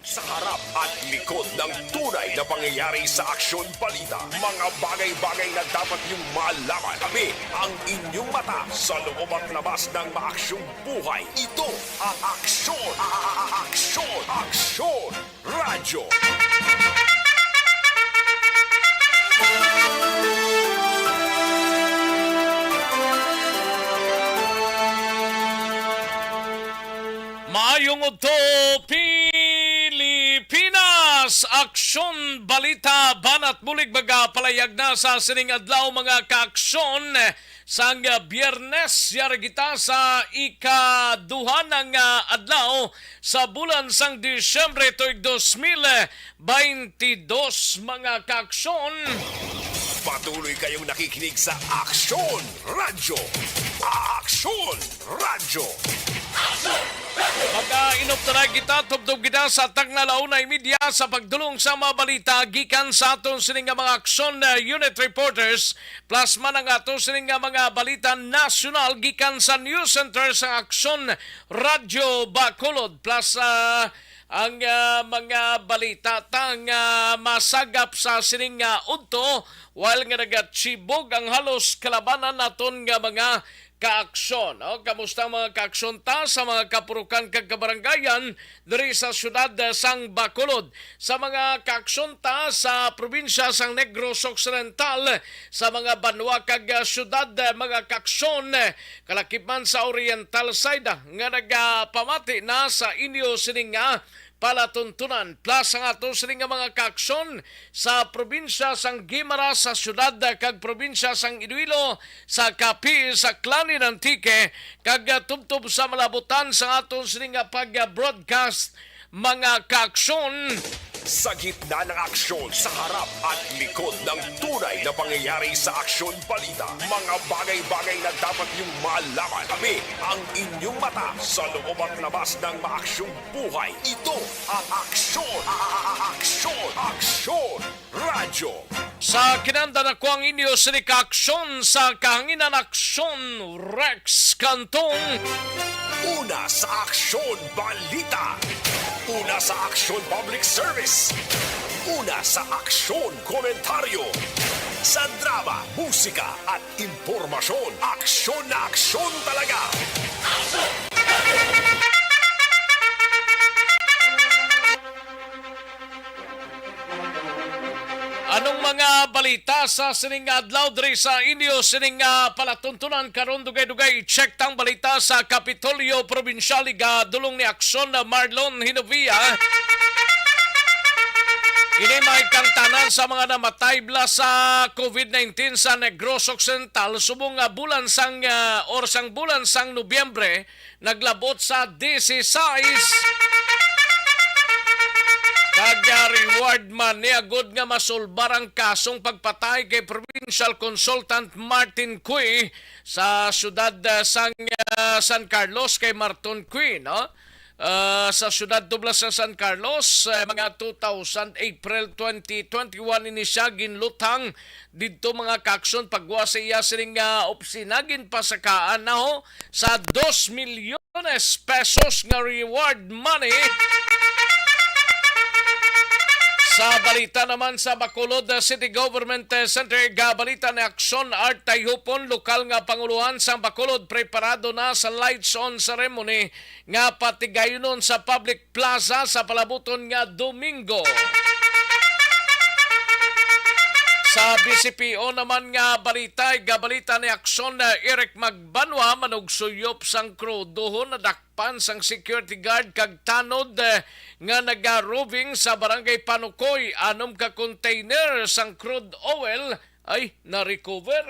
Sa harap at likod ng tunay na pangyayari sa aksyon balita. Mga bagay-bagay na dapat niyong malaman. Kami ang inyong mata sa loob at labas ng maaksyong buhay. Ito ang Aksyon! Aksyon! Aksyon! Radyo! Maayong udto Pilipinas! Aksyon balita banat mulig magapalayag na sa sining adlaw mga kaaksyon sang Biyernes yara kita sa ikaduha ng adlaw sa bulan sang Disyembre tuig 2022 mga kaaksyon. Patuloy kayong nakikinig sa Aksyon Radyo! Aksyon Radyo! Magkainop na kita, tubdob kita sa tagnalaunay media sa pagdulong sa mga balita gikan sa aton sining mga aksyon unit reporters plus man ang aton sining mga balita nasyonal gikan sa news center sa Aksyon Radyo Bacolod plus ang mga balita tang masagap sa sining udto while nga nagatsibog ang halos kalabanan naton nga mga kaaksyon. Kamusta mga kaaksyon ta sa mga kapurukan kag kabarangayan diri sa syudad sang Bacolod. Sa mga kaaksyon ta sa probinsya sang Negros Occidental, sa mga banwa kag syudad mga kaaksyon kalakip man sa Oriental side nga nagapamati na sa inyo sining palatuntunan. Plus ang ato sining mga kaaksyon sa probinsya sang Guimara, sa syudad kag probinsya sang Iloilo, sa Capi, sa Clanin Antique, kag tubtob sa malabutan sa ato sining pag-broadcast mga kaaksyon. Sa gitna ng aksyon, sa harap at likod ng tunay na pangyayari sa aksyon balita. Mga bagay-bagay na dapat niyong malaman. Kami ang inyong mata sa loob at labas ng maaksyong buhay. Ito ang Aksyon! Aksyon! Aksyon! Radyo! Sa kinanda na ko ang inyo sining kaaksyon sa kahanginan aksyon Rex Cantong. Una sa Aksyon Balita. Una sa Aksyon Public Service. Una sa Aksyon Komentaryo. Sa drama, musika at impormasyon. Aksyon na aksyon talaga. Anong mga balita sa sining adlaw diri sa inyo sining palatuntunan karon dugay-dugay check tang balita sa Kapitolyo Provincial Liga dulong ni Aksyon na Marlon Hinovia. Ini may kangtanan sa mga namatay bla sa COVID-19 sa Negros Occidental subong bulan sang sang bulan sang Nobyembre naglabot sa 16 kag reward man ni agud nga masulbar ang kasong pagpatay kay Provincial Consultant Martin Cui sa syudad sang San Carlos kay Martin Cui, no? Sa syudad Doblas sa San Carlos mga 2000 April 2021 ini siya ginlutang didto mga kaaksyon pagwa sa iya sining opsinagin pasakaan na ho sa 2 milyones pesos nga reward money. Sa balita naman sa Bacolod City Government Center, gabalita ni Aksyon Art Tayhupon, lokal nga panguluhan sa Bacolod, preparado na sa lights on ceremony nga patigayunon sa public plaza sa palabuton nga Domingo. Sa BCPO naman nga balita, gabalita ni Aksyon Eric Magbanwa manugsuyop sang crew dohon na dakpan sang security guard kag tanod nga naga-roving sa barangay Panukoy anom ka container sang crude oil ay na-recover.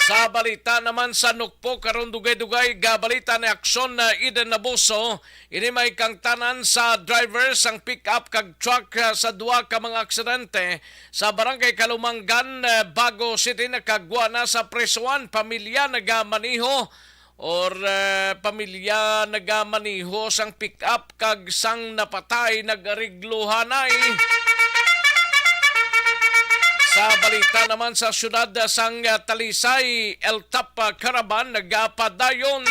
Sa balita naman sa Nukpo karon dugay-dugay gabalita ni Aksyon na Eden Nabuso ini may kangtanan sa driver sang pick-up kag truck sa duwa ka mga aksidente sa barangay Kalumanggan, Bago City nakagwa na sa presuan pamilya nagamaniho or pamilya nagamaniho sang pick-up kag sang napatay nagarigluhanay. Sa balita naman sa syudad sang Talisay, El Tap Caravan nagapadayon.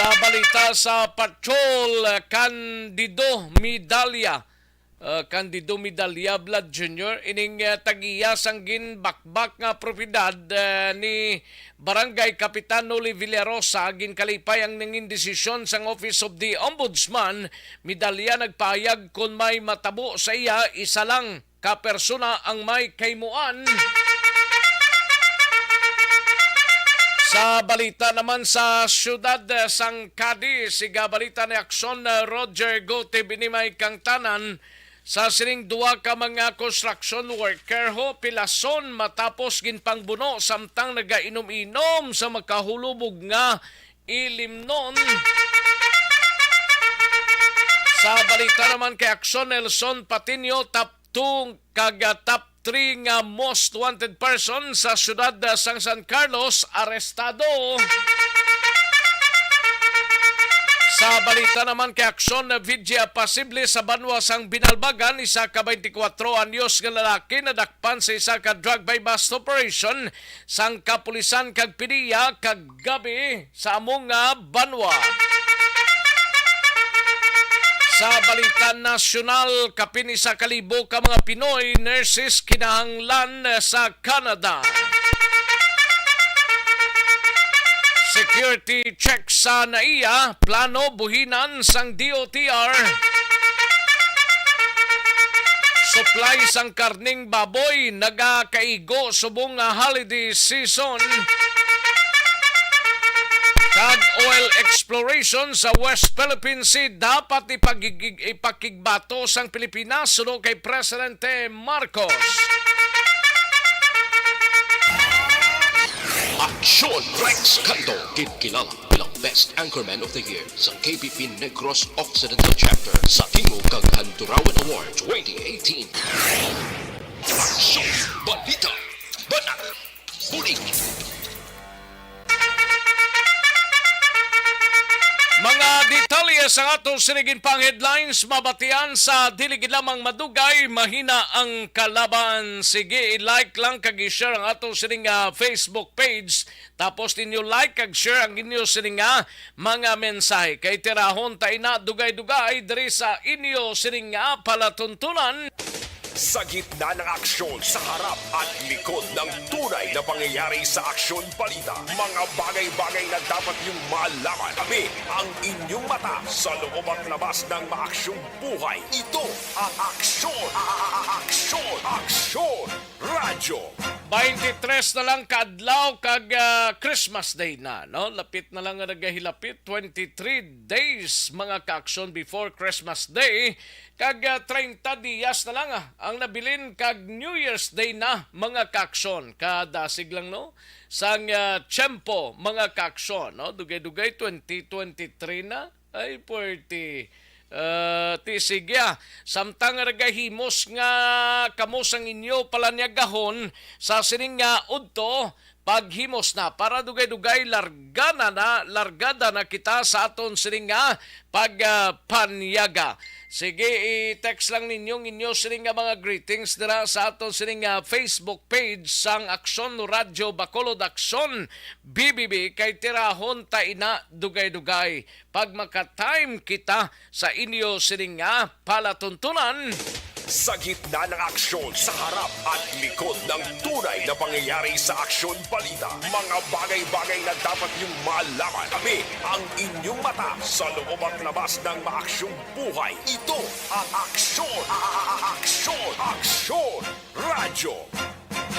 Sa balita sa Patrol, Candido Medalya Blood Jr. ining tagiya sang ginbakbak nga propiedad ni Barangay Kapitan Noli Villarosa ginkalipay ang nangin desisyon sang Office of the Ombudsman. Medalya nagpahayag kung may matabo sa iya, isa lang ka persona ang may kaymuan. Sa balita naman sa siyudad sang Cadiz, siga balita ni Akson Roger Gote binimay kang tanan sa sining duwa ka mga construction worker ho pilason matapos ginpangbuno samtang nagainom-inom sa makahulubog nga ilimnon. Sa balita naman kay Akson Nelson Patinio, top 2 kag top 3 nga most wanted person sa siyudad sang San Carlos arestado. Sa balita naman kay Akson Vidya pasible sa banwa sang Binalbagan, isa ka 24 anyos nga lalaki na dakpan sa isa ka drug by bust operation sang kapulisan kag PDEA kagabi sa among nga banwa. Sa balita nasyonal, kapin 1,000 ka mga Pinoy nurses kinahanglan sa Canada. Security check sa NAIA, plano buhinan sang DOTR. Supply sang karning baboy, nagakaigo subong nga holiday season. Kag oil exploration sa West Philippine Sea dapat ipakigbato sang Pilipinas sunod kay Presidente Marcos. Aksyon Rex Canto, kinilala bilang Best Anchorman of the Year sa KPP Negros Occidental Chapter sa Tingog kag Handurawan Award 2018. Aksyon Balita Banat Bulig. Mga detalye sa atong sinigin pang headlines, mabatian sa diligid lamang madugay, mahina ang kalaban. Sige, i-like lang kag i-share ang atong sining Facebook page. Tapos ninyo like kag share ang inyo sining mga mensahe. Kay tirahon tayo na dugay-dugay diri sa inyo sining palatuntunan. Sa gitna ng aksyon, sa harap at likod ng tunay na pangyayari sa Aksyon Balita, mga bagay-bagay na dapat niyong malaman. Kami ang inyong mata sa loob at labas ng maaksyong buhay. Ito ang Aksyon! Aksyon! Aksyon! Radyo! 23 na lang kaadlaw kag Christmas Day na, no? Lapit na lang nga nagahilapit, 23 days mga ka-aksyon before Christmas Day. Kag 30 días na lang ang nabilin kag New Year's Day na mga ka-aksyon. Kadasig lang, no? Sang tiyempo mga ka-aksyon, no? Dugay-dugay 2023 na ay 40. Tisigya samtang ragahimos nga kamos ang inyo palanyagahon sa sining nga udto paghimos na para dugay-dugay largada na kita sa aton sining nga pagpanyaga. Sige, i-text lang inyo sining nga mga greetings dira sa aton sining nga Facebook page sang Aksyon Radyo Bacolod Aksyon BBB kay tirahon ta ina dugay-dugay pag maka-time kita sa inyo sining nga palatuntunan. Sa gitna ng aksyon, sa harap at likod ng tunay na pangyayari sa Aksyon Balita, mga bagay-bagay na dapat niyong malaman. Kami ang inyong mata sa loob at labas ng maaksyong buhay. Ito ang Aksyon! Aksyon! Aksyon! Radyo!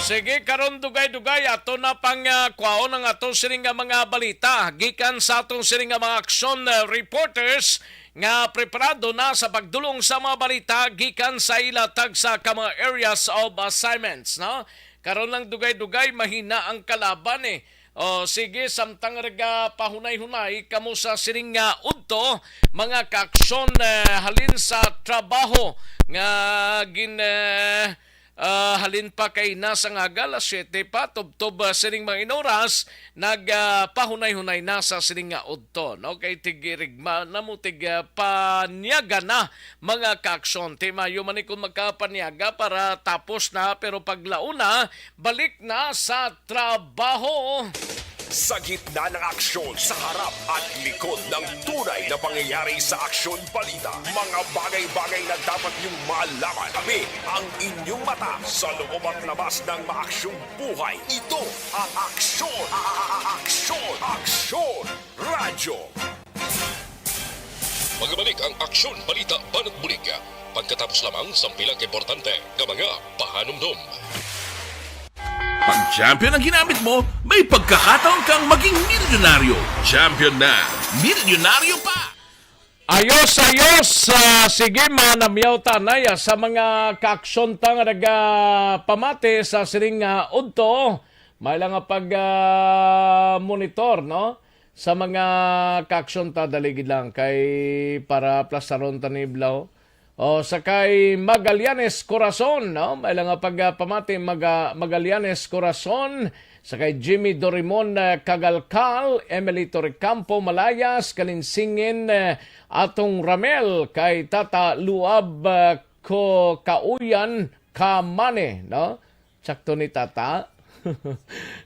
Sige, karon dugay-dugay ato na pang kwaon ang ato sining nga mga balita gikan sa atong sining nga mga aksyon reporters nga preparado na sa pagdulong sa mga balita gikan sa ilatag sa mga areas of assignments, no? Karon lang dugay-dugay mahina ang kalaban eh. O sige, samtang rega pahunay-hunay kamo sa sining nga udto mga kaaksyon halin sa trabaho nga halin pa kay nasa nga alas 7 pa tubtob sining mga inoras nagpahunay-hunay na sa sining nga udto, no? Kay tigirigma namo panyaga na mga kaaksyon timayo man kung magkapanyaga para tapos na pero paglauna balik na sa trabaho. Sa gitna ng aksyon, sa harap at likod ng tunay na pangyayari sa Aksyon Balita. Mga bagay-bagay na dapat niyong malaman. Kami ang inyong mata sa loob at labas ng maaksyong buhay. Ito ang Aksyon! Aksyon! Aksyon! Radyo! Magbalik ang Aksyon Balita Banat Bulig. Pagkatapos lamang sa pilang importante ng mga pahanumdum. Pag champion ang ginamit mo, may pagkakataon kang maging milyonaryo. Champion na, milyonaryo pa! Ayos! Sige, manamyaw tanay sa mga kaaksyon ta nga nagpamati sa siring udto. May lang nga pag-monitor, no? Sa mga kaaksyon ta, daligid lang kay para plasaron taniblaw. O sakay Magallanes Corazon, no? May lang nga pagpamati Magallanes Corazon, sakay Jimmy Dorimon Cagalcal, Emily Torrecampo Malayas, Kalinsingin atong Ramel, kay Tata Luab ko Kauyan Kamane, no? Sakto ni Tata.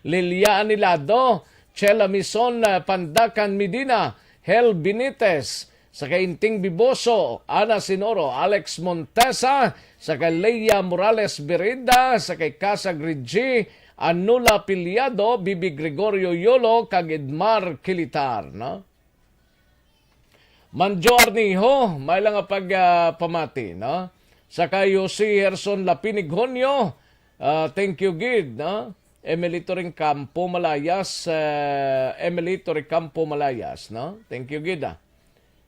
Lilia Anilado, Chela Mison Pandacan Medina, Hel Benitez, sa Kainting Biboso, Ana Sinoro, Alex Montesa, sa kay Leia Morales Berida, sa kay Casa Grigi, Anula Piliado, Bibi Gregorio Yolo, kag Edmar Kilitar, no? Manjo Arniho, may lang nga pagpamati, no? Sa kay Jose Herson Lapinig Honyo, thank you gid, no? Emily Torrecampo Malayas, Emily Torrecampo Malayas, no? Thank you gid,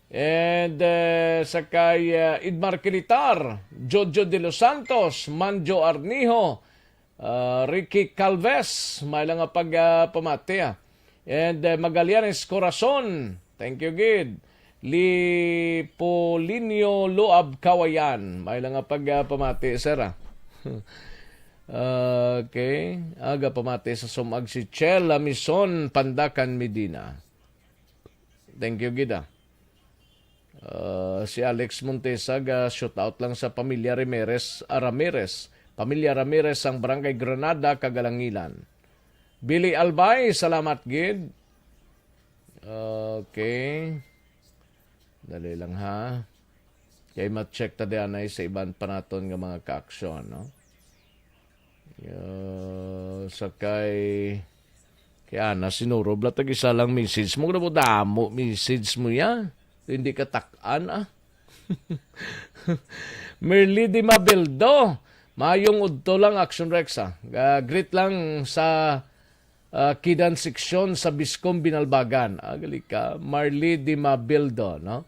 And sa kay Idmar Kilitar, Jojo de los Santos, Manjo Arnijo, Ricky Calves, may lang nga pagpamati. And Magallanes Corazon, thank you gid. Lipolinio Loab Kawayan, may lang nga pagpamati, sir. Okay, aga pamati sa sumag si Chela Mison Pandacan Medina. Thank you gid. Si Alex Montesaga, shout out lang sa Pamilya Ramirez, Pamilya Ramirez ang Barangay Granada, Kagalangilan. Billy Albay, salamat gid. Okay. Dali lang ha. Kaya ma-check ta diyan ay sa ibang panaton nga mga kaaksyon, no? Sakay kaya na sinuro blatag isa lang message mo na mo damo message mo ya. Hindi ka takan, Merly Di Mabeldo, mayong udto lang Action Rex, greet lang sa Kidan Seksyon sa Biscom Binalbagan. Gali ka, Marly Di Mabeldo, no?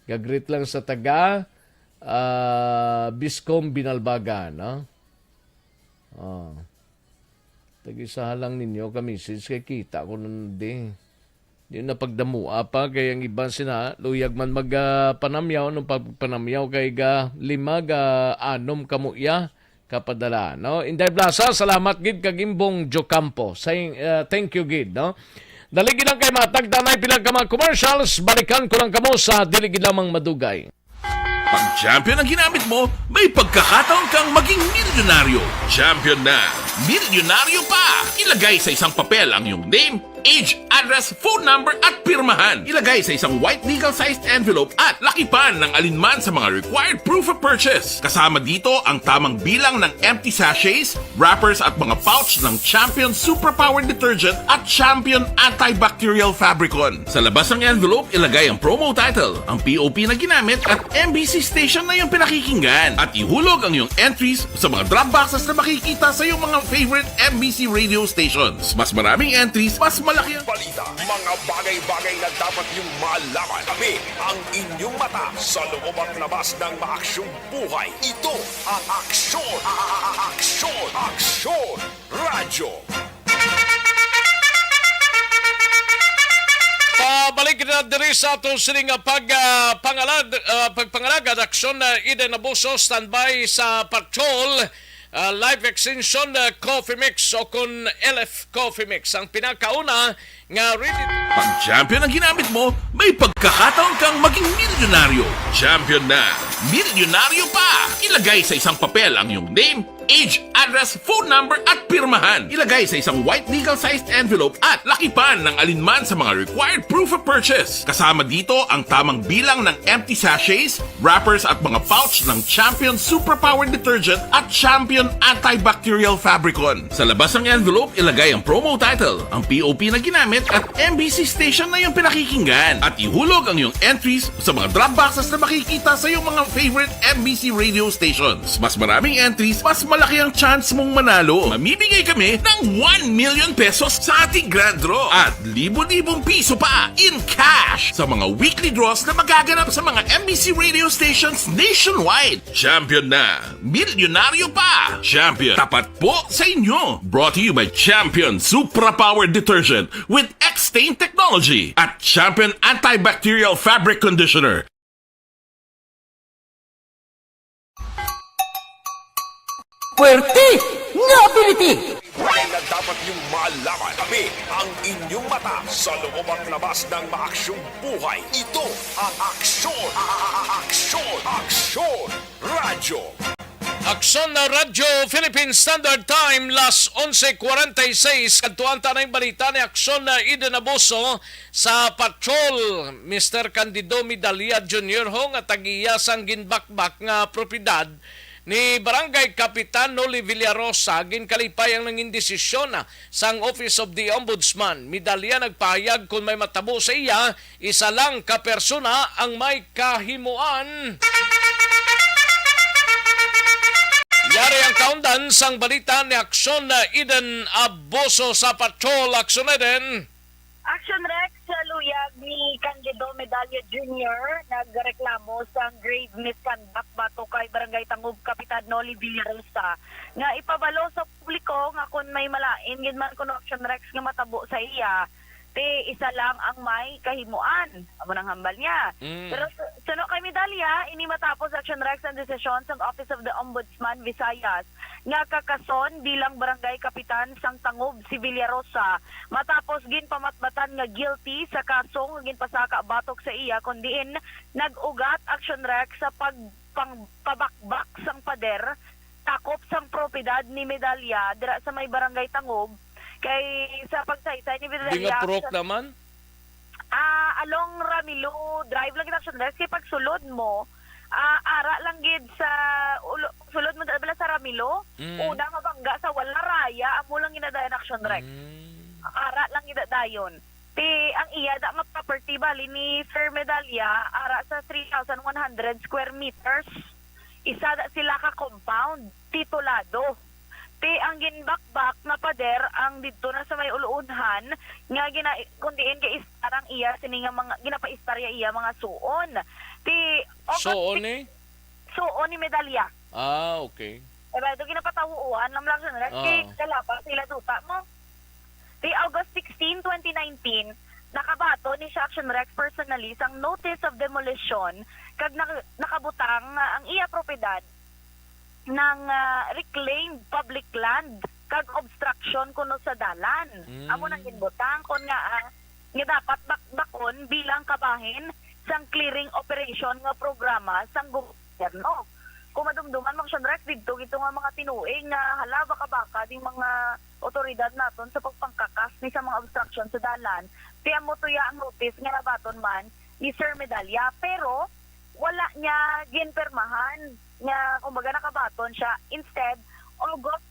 Greet lang sa taga Biscom Binalbagan, no? Tag-isa lang ninyo ka message kay kita ko nun din. Di na pagdamua pa kay ang iban sina luyag man magpanamyaw nung pagpanamyaw kay ga 5 ga 6 kamuya kapadala, no? Inday Plaza, salamat gid kag Imbong Jocampo. Saying thank you gid, no? Daligid lang kay matag danay pila ka mga commercials, balikan ko lang kamo sa diligid lamang madugay. Pag champion ang ginamit mo, may pagkakataon kang maging milyonaryo. Champion na, milyonaryo pa! Ilagay sa isang papel ang iyong name, age, address, phone number at pirmahan. Ilagay sa isang white legal-sized envelope at lakipan ng alinman sa mga required proof of purchase. Kasama dito ang tamang bilang ng empty sachets, wrappers at mga pouch ng Champion Superpower Detergent at Champion Antibacterial Fabricon. Sa labas ng envelope, ilagay ang promo title, ang POP na ginamit at MBC station na yung pinakikinggan. At ihulog ang iyong entries sa mga drop boxes na makikita sa iyong mga favorite MBC radio stations. Mas maraming entries, mas malaki ang Balita, mga bagay-bagay na dapat niyong malaman. Kami ang inyong mata sa loob at labas ng maaksyong buhay. Ito ang Aksyon! Aksyon! Aksyon! Radyo! Pabalik na diri sa atong sining pagpangalagad aksyon na Eden Abuso, standby sa patrol. Live extension coffee mix o kun LF coffee mix ang pinakauna nga ready. Pag champion ang ginamit mo, may pagkakataon kang maging milyonaryo. Champion na, milyonaryo pa! Ilagay sa isang papel ang iyong name, age, address, phone number at pirmahan. Ilagay sa isang white legal-sized envelope at lakipan ng alinman sa mga required proof of purchase. Kasama dito ang tamang bilang ng empty sachets, wrappers at mga pouch ng Champion Superpower Detergent at Champion Antibacterial Fabricon. Sa labas ng envelope, ilagay ang promo title, ang POP na ginamit at MBC station na yung pinakikinggan. At ihulog ang iyong entries sa mga drop boxes na makikita sa iyong mga favorite MBC radio stations. Mas maraming entries, mas malaki ang chance mong manalo. Mamimigay kami ng 1 million pesos sa ating grand draw at libo-libong piso pa in cash sa mga weekly draws na magaganap sa mga MBC radio stations nationwide. Champion na, milyonaryo pa. Champion, tapat po sa inyo. Brought to you by Champion Supra Power Detergent with X-Stain Technology at Champion Antibacterial Fabric Conditioner. Puwerte na ability! Bagay na dapat niyong malaman. Kami ang inyong mata sa loob at labas ng maaksyong buhay. Ito ang Aksyon! Aksyon! Aksyon! Radyo! Aksyon na Radyo Philippine Standard Time, las 11:46. Kantuan ta na yung balita ni Aksyon na Eden Abuso sa patrol. Mr. Candido Midalia Jr. ho nga tagiya sang ginbakbak nga propiedad ni Barangay Kapitan Noli Villarosa ginkalipay ang nanging desisyon sang Office of the Ombudsman. Medalya nagpahayag kung may matabo sa iya, isa lang ka persona ang may kahimuan. Yari ang kaundan sang balita ni Aksyon na Eden Abuso sa patrol. Aksyon Eden. Action Rex sa luyag ni Candido Medalla Jr. nagreklamo sa grave misconduct bato kay Barangay Tangub Kapitan Noli Villarosa nga ipabalo sa publiko nga kung may malain gid man kuno Action Rex nga matabo sa iya te isa lang ang may kahimuan amo nang hambal niya. Pero suno kay Medalla ini matapos Action Rex ang desisyon sa Office of the Ombudsman Visayas nga kakason bilang barangay kapitan sang Tangub si Villarosa matapos ginpamatbatan nga guilty sa kasong ginpasaka batok sa iya kundiin nag-ugat Action Rex sa pabakbak sang pader takop sang propiedad ni Medalla dira sa may barangay Tangub kay sa pagsaysay ni Medalla Di nga prok naman? Along Ramilo Drive lang kita Action Rex kay pagsulod mo ara lang gid sa sulod mo dala sa Ramilo una mabangga sa wala raya amo lang ginadayon Action Rex ara lang gidadayon ti ang iya da property bali ni Sir Medalla ara sa 3,100 square meters isa da sila ka compound titulado ti ang ginbakbak na pader ang didto na sa may uluunhan nga kundiin kay istarang iya sini nga mga ginapaistarya iya mga suon ti Suon eh? suon ni Medalla Okay. ba ito ginapatawuan ng lang siya kay kalapa sila duta mo ti August 16, 2019 nakabato ni Action Rex personally sang notice of demolition kag nakabutang ang iya propiedad ng reclaimed public land kag obstruction kuno sa dalan. Amo nang ginbutang kon nga dapat bakbakon bilang kabahin sang clearing operation nga programa sang gobyerno. Kung madumduman mga Action Rex dito gito nga mga tinuing nga hala baka ding mga otoridad naton sa pagpangkakas ni sa mga obstruction sa dalan. Tiya mo tuya ang notice nga nabaton man ni Sir Medalla pero wala niya ginpermahan nga kumbaga nakabaton siya. Instead, August,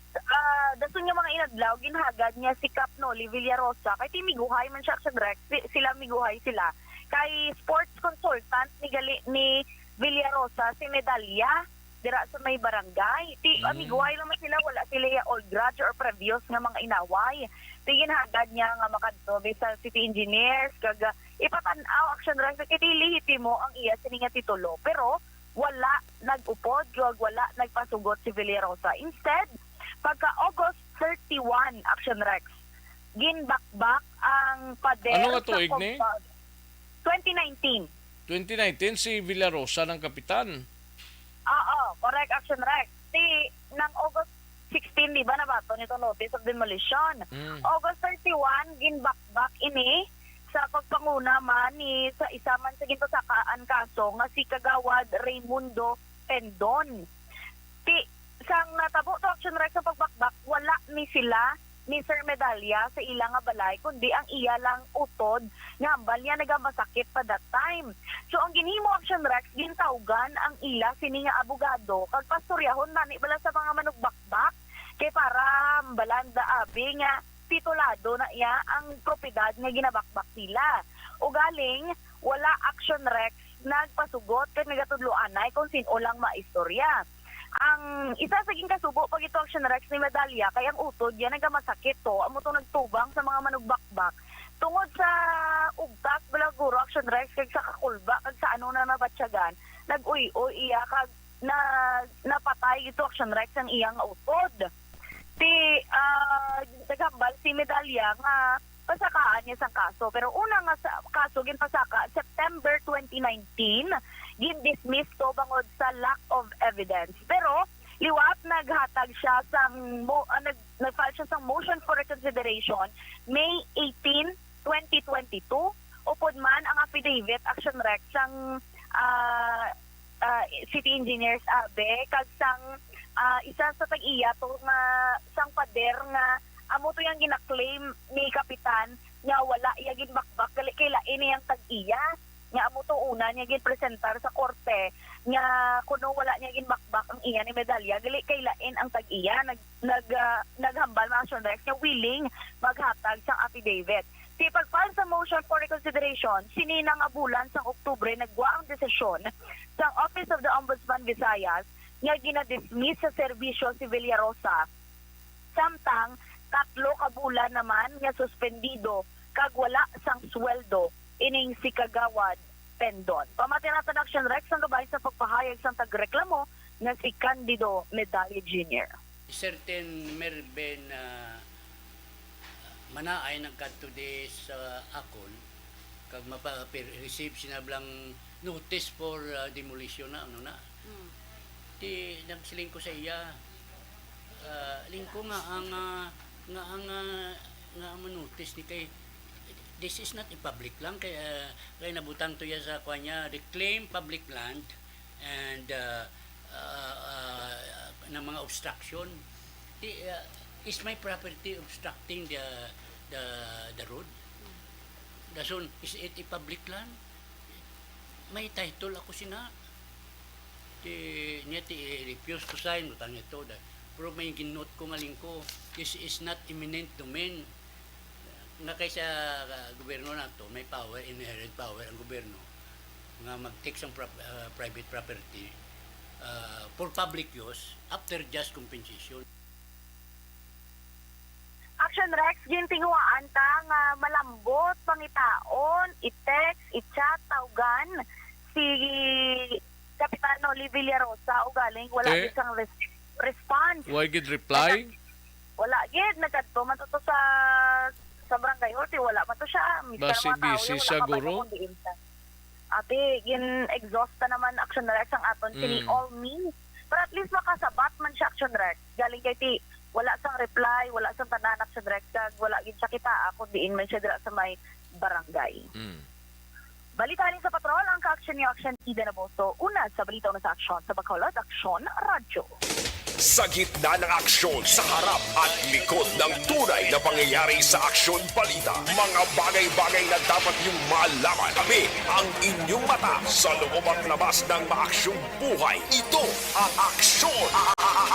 dasun niya mga inadlaw, ginhagad niya si Cap Noli Villarosa. Kay timiguhay man siya Action Rex, sila miguhay sila. Kay sports consultant ni Villarosa, si Medalla, dira sa may barangay. Miguhay lang man sila, wala sila old grudge or previous nga mga inaway. Ginhagad niya nga makadto sa city engineers, kag ipatanaw Action Rex, kitili mo ang iya sininga titulo. Pero, wala nag-upod, wala nagpasugot si Villarosa. Instead, pagka August 31, Action Rex, ginbakbak ang pader ano nga tuig ni? 2019. 2019 si Villarosa ng kapitan. Oo, correct Action Rex. Nang August 16, di ba nabato nito notice of demolition? August 31, ginbakbak ini sa pagpanguna man ni sa isa man sa ginpasakaan kaso nga si Kagawad Raimundo Pendon. sang natabo to Action Rex sa pagbakbak, wala ni sila ni Sir Medalya sa ilang nga balay, kundi ang iya lang utod nga hambal niya nagamasakit pa that time. So ang ginhimo Action Rex, gintawgan ang ila sini nga abogado kag pastoryahon mani bala sa mga manugbakbak kay para balanda abi nga titulado na iya ang propiedad nga ginabakbak nila. O galing wala Action Rex nagpasugot kay nagatudloanay kung sino lang maistorya. Ang isa sa ging kasubo pag ito Action Rex ni Medalya kay ang utod yan nagamasakit to amo to nagtubang sa mga manugbakbak tungod sa ugtak balaguro Action Rex kay sa kakulba kag sa ano na nabatsyagan nag-uy-uy iya kag na napatay ito Action Rex ang iyang utod. Nagambal si Medalya nga pasakaan niya sa kaso. Pero una nga sa kaso, ginpasaka, September 2019, gin-dismiss to bangod sa lack of evidence. Pero, liwat, naghatag siya sa, nag-file siya sa motion for reconsideration May 18, 2022. Upod man ang affidavit, Action Rex, sang City Engineers Abe, kag sang isa sa tag-iya to nga sang pader nga amo to yung ginaklaim ni Kapitan nga wala iya ginbakbak kay lain yang tag-iya nga amo to una niya ginpresentar sa korte nga kuno wala niya ginbakbak ang iya ni Medalya gali kay lain ang tag-iya naghambal mga Action Rex nga willing maghatag sang affidavit. Si pagfile sa motion for reconsideration, sininang abulan sa Oktubre nagwa ang desisyon sa Office of the Ombudsman Visayas nga ginadismiss sa serbisyo si Villarosa. Samtang 3 kabulan naman nga suspendido kag wala sang sweldo ining si Kagawad Pendon. Pamati natin Action Rex ang gabay sa pagpahayag sang tagreklamo nga si Candido Medalya Jr. Certain merben manaay nagkadto di sa akon kag mapa-receive sinablang notice for demolition na ano na. Di nagsiling ko sa iya lingko nga ang notice ni kay this is not a public land kay nabutang to ya sa kanya reclaim public land and ng mga obstruction is my property obstructing the road. Dason is it a public land? May title ako sina niya refuse to sign utang ito pero may ginnote ko nga lingko this is not eminent domain nga kay sa gobyerno nato may power, inherent power ang gobyerno nga mag-take sang private property for public use after just compensation. Action Rex, gintinguaan ta nga malambot pangitaon, i-text, i-chat, tawgan si Kapitan Oli Villarosa o galing wala Okay. isang response. Why gid reply? Wala gid nagadto man to sa barangay Horti wala man to siya. Basi-bisi siya, guro? Ate, gin-exhaust na naman Action Rex ang aton sini all means. Pero at least makasabat man siya Action Rex. Galing kay ti wala sang reply, wala sang tanan Action Rex kag wala gid siya kita ako diin man siya dira sa may barangay. Balitanin sa patrol ang ka-action ni Action Ida Naboso. Una sa balita na sa aksyon sa Bacolod Action Radyo. Sa gitna ng aksyon, sa harap at likod ng tunay na pangyayari sa Aksyon Balita. Mga bagay-bagay na dapat niyong malaman. Kami ang inyong mata sa loob at labas ng maaksyong buhay. Ito ang Aksyon!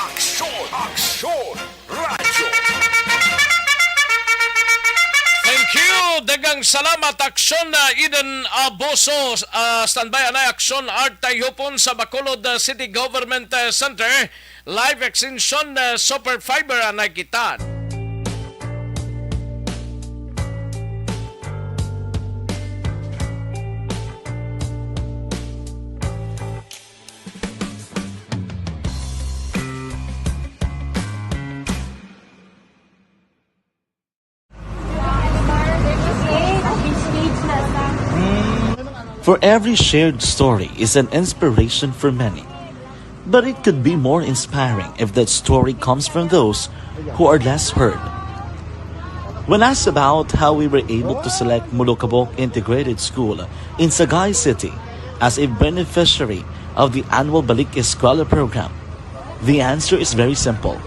Aksyon! Aksyon! Radyo! Thank you! Dagang salamat Aksyon na Eden Aboso. Standby anay Aksyon Art Tayhupon sa Bacolod City Government Center. Live extension super fiber anay kitaan. For every shared story is an inspiration for many. But it could be more inspiring if that story comes from those who are less heard. When asked about how we were able to select Mulukabok Integrated School in Sagay City as a beneficiary of the annual Balik Eskwela program, The answer is very simple.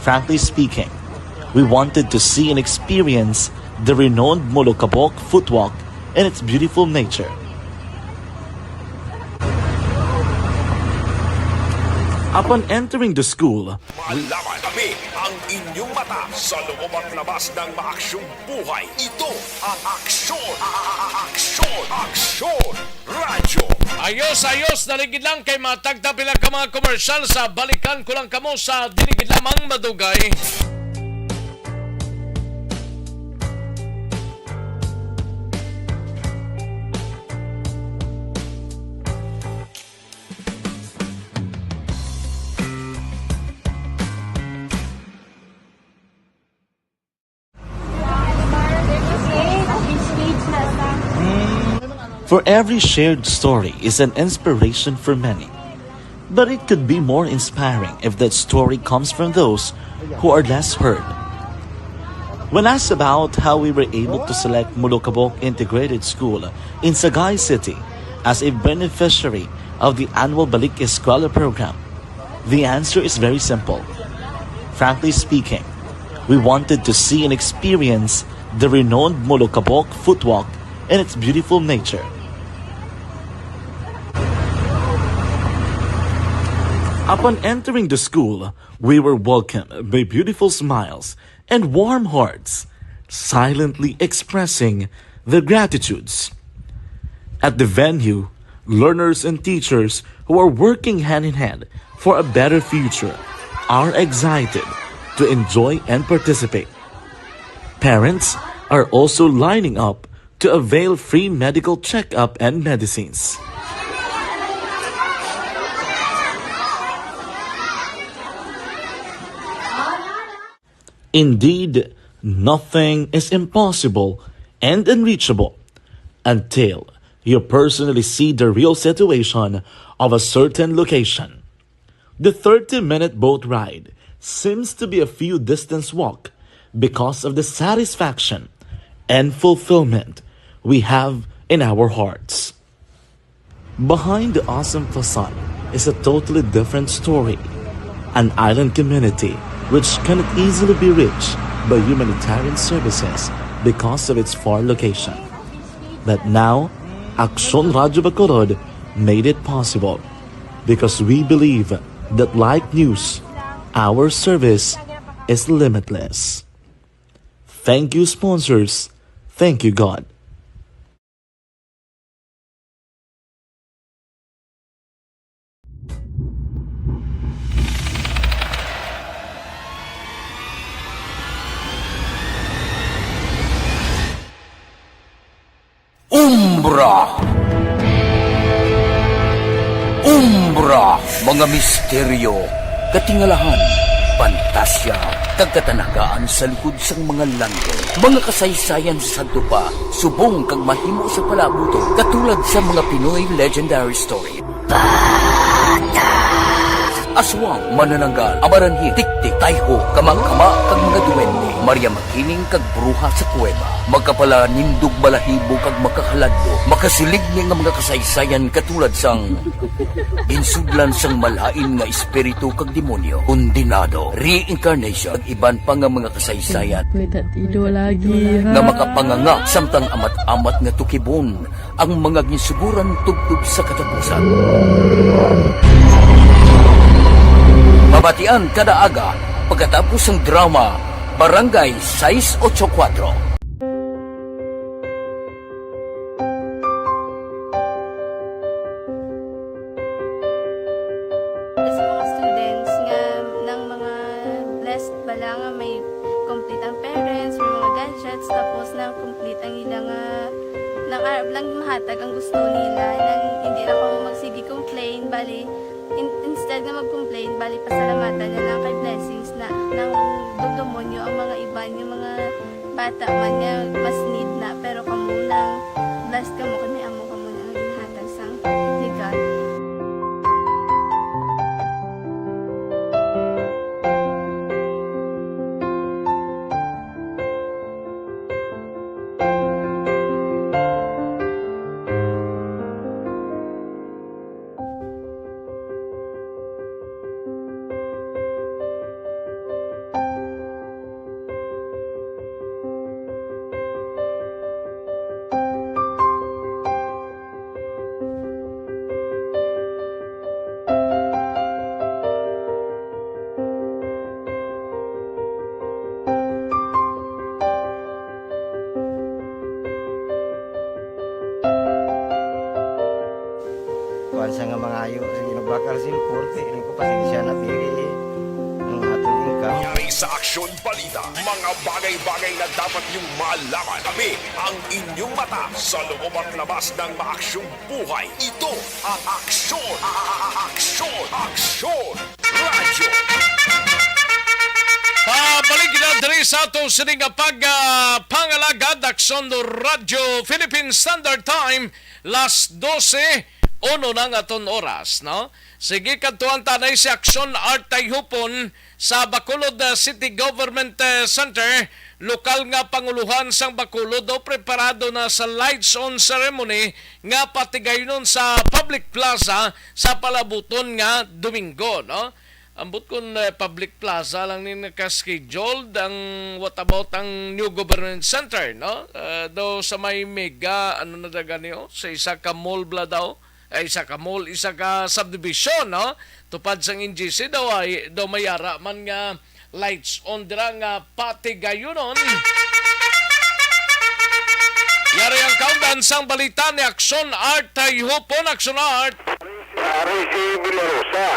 Frankly speaking, we wanted to see and experience the renowned Molokabok footwalk and its beautiful nature. Upon entering the school, Malaman kami ang inyong mata sa loob at labas ng maaksyong buhay. Ito ang Aksyon! Aksyon! Aksyon! Radyo! Ayos, naligid lang kay matagta pila ka mga komersyal sa balikan ko lang kamo sa diligid lamang madugay. for every shared story is an inspiration for many. But it could be more inspiring if that story comes from those who are less heard. When asked about how we were able to select Molokabok Integrated School in Sagay City as a beneficiary of the annual Balik Eskwela program, the answer is very simple. Frankly speaking, we wanted to see and experience the renowned Molokabok footwalk and its beautiful nature. Upon entering the school, we were welcomed by beautiful smiles and warm hearts, silently expressing their gratitudes. At the venue, learners and teachers who are working hand in hand for a better future are excited to enjoy and participate. Parents are also lining up to avail free medical checkup and medicines. Indeed, nothing is impossible and unreachable until you personally see the real situation of a certain location. The 30-minute boat ride seems to be a few distance walk because of the satisfaction and fulfillment we have in our hearts. Behind the awesome facade is a totally different story, an island community which cannot easily be reached by humanitarian services because of its far location. But now, Aksyon Radyo Bacolod made it possible because we believe that like news, our service is limitless. Thank you, sponsors. Thank you, God. Umbra, mga misteryo, katingalahan, pantasya, kagkatanagaan sa likod sang mga lando, mga kasaysayan sa dupa, subong kag mahimo sa palabuto, katulad sa mga Pinoy legendary story. Aswang, manananggal, amaranhi, tiktik, tayho, kamang-kama, kag mga duwende, Maria Makining kag bruha sa kuweba, magkapala nindog balahibo kag makahaladlo, makasilig niya nga mga kasaysayan katulad sang insudlan sang malain nga espiritu kag demonyo, kondinado, reincarnation, kag iban pa nga mga kasaysayan nga makapanganga samtang amat-amat nga tukibon ang mga ginsuguran tugtog sa katapusan. Mabatian kada aga pagkatapos ng drama Barangay 684. Sa mga students nga ng mga blessed bala nga may complete ang parents, may mga gadgets, tapos na complete ang ilang lang mahatag ang gusto nila nang hindi na ako magsigi complain bali instead na mag-complain, bali pasalamatan niya lang kay blessings na nang dudumonyo ang mga iba yung mga bata man niya mas need na pero kamo lang blessed kamo kami amo kamo na ang ginhatag sang ni God. sa nga mga ayo sa ginabakal silporte ini ko pasensya na bigay ang atong income. Nangyari sa Aksyon Balita, mga bagay-bagay na dapat niyong malaman. Kami ang inyong mata sa loob at labas ng maaksyong buhay. Ito ang Aksyon! Aksyon! Aksyon! Radyo! Pabalik na diri sa atong sining pangalagad Aksyon Radio Philippine Standard Time las 12 uno ng aton oras, no? Sige kadtuan tanay si Aksyon Art Tayhupon sa Bacolod City Government Center, lokal nga panguluhan sang Bacolod o preparado na sa lights on ceremony nga patigaynon sa public plaza sa palabuton nga Domingo, no? Ambot kun public plaza lang ni naka-scheduled ang what about ang new government center, no? Daw sa may mega ano na daga niyo sa isa ka mall bla daw ay isa ka mall, isa ka subdivision, no? Tupad sang NGC daw ay daw mayara man nga lights on dira nga patigayunon. Yari ang countdown sang balita ni Aksyon Art Tayhupon. Aksyon Art. Ari si Villarosa,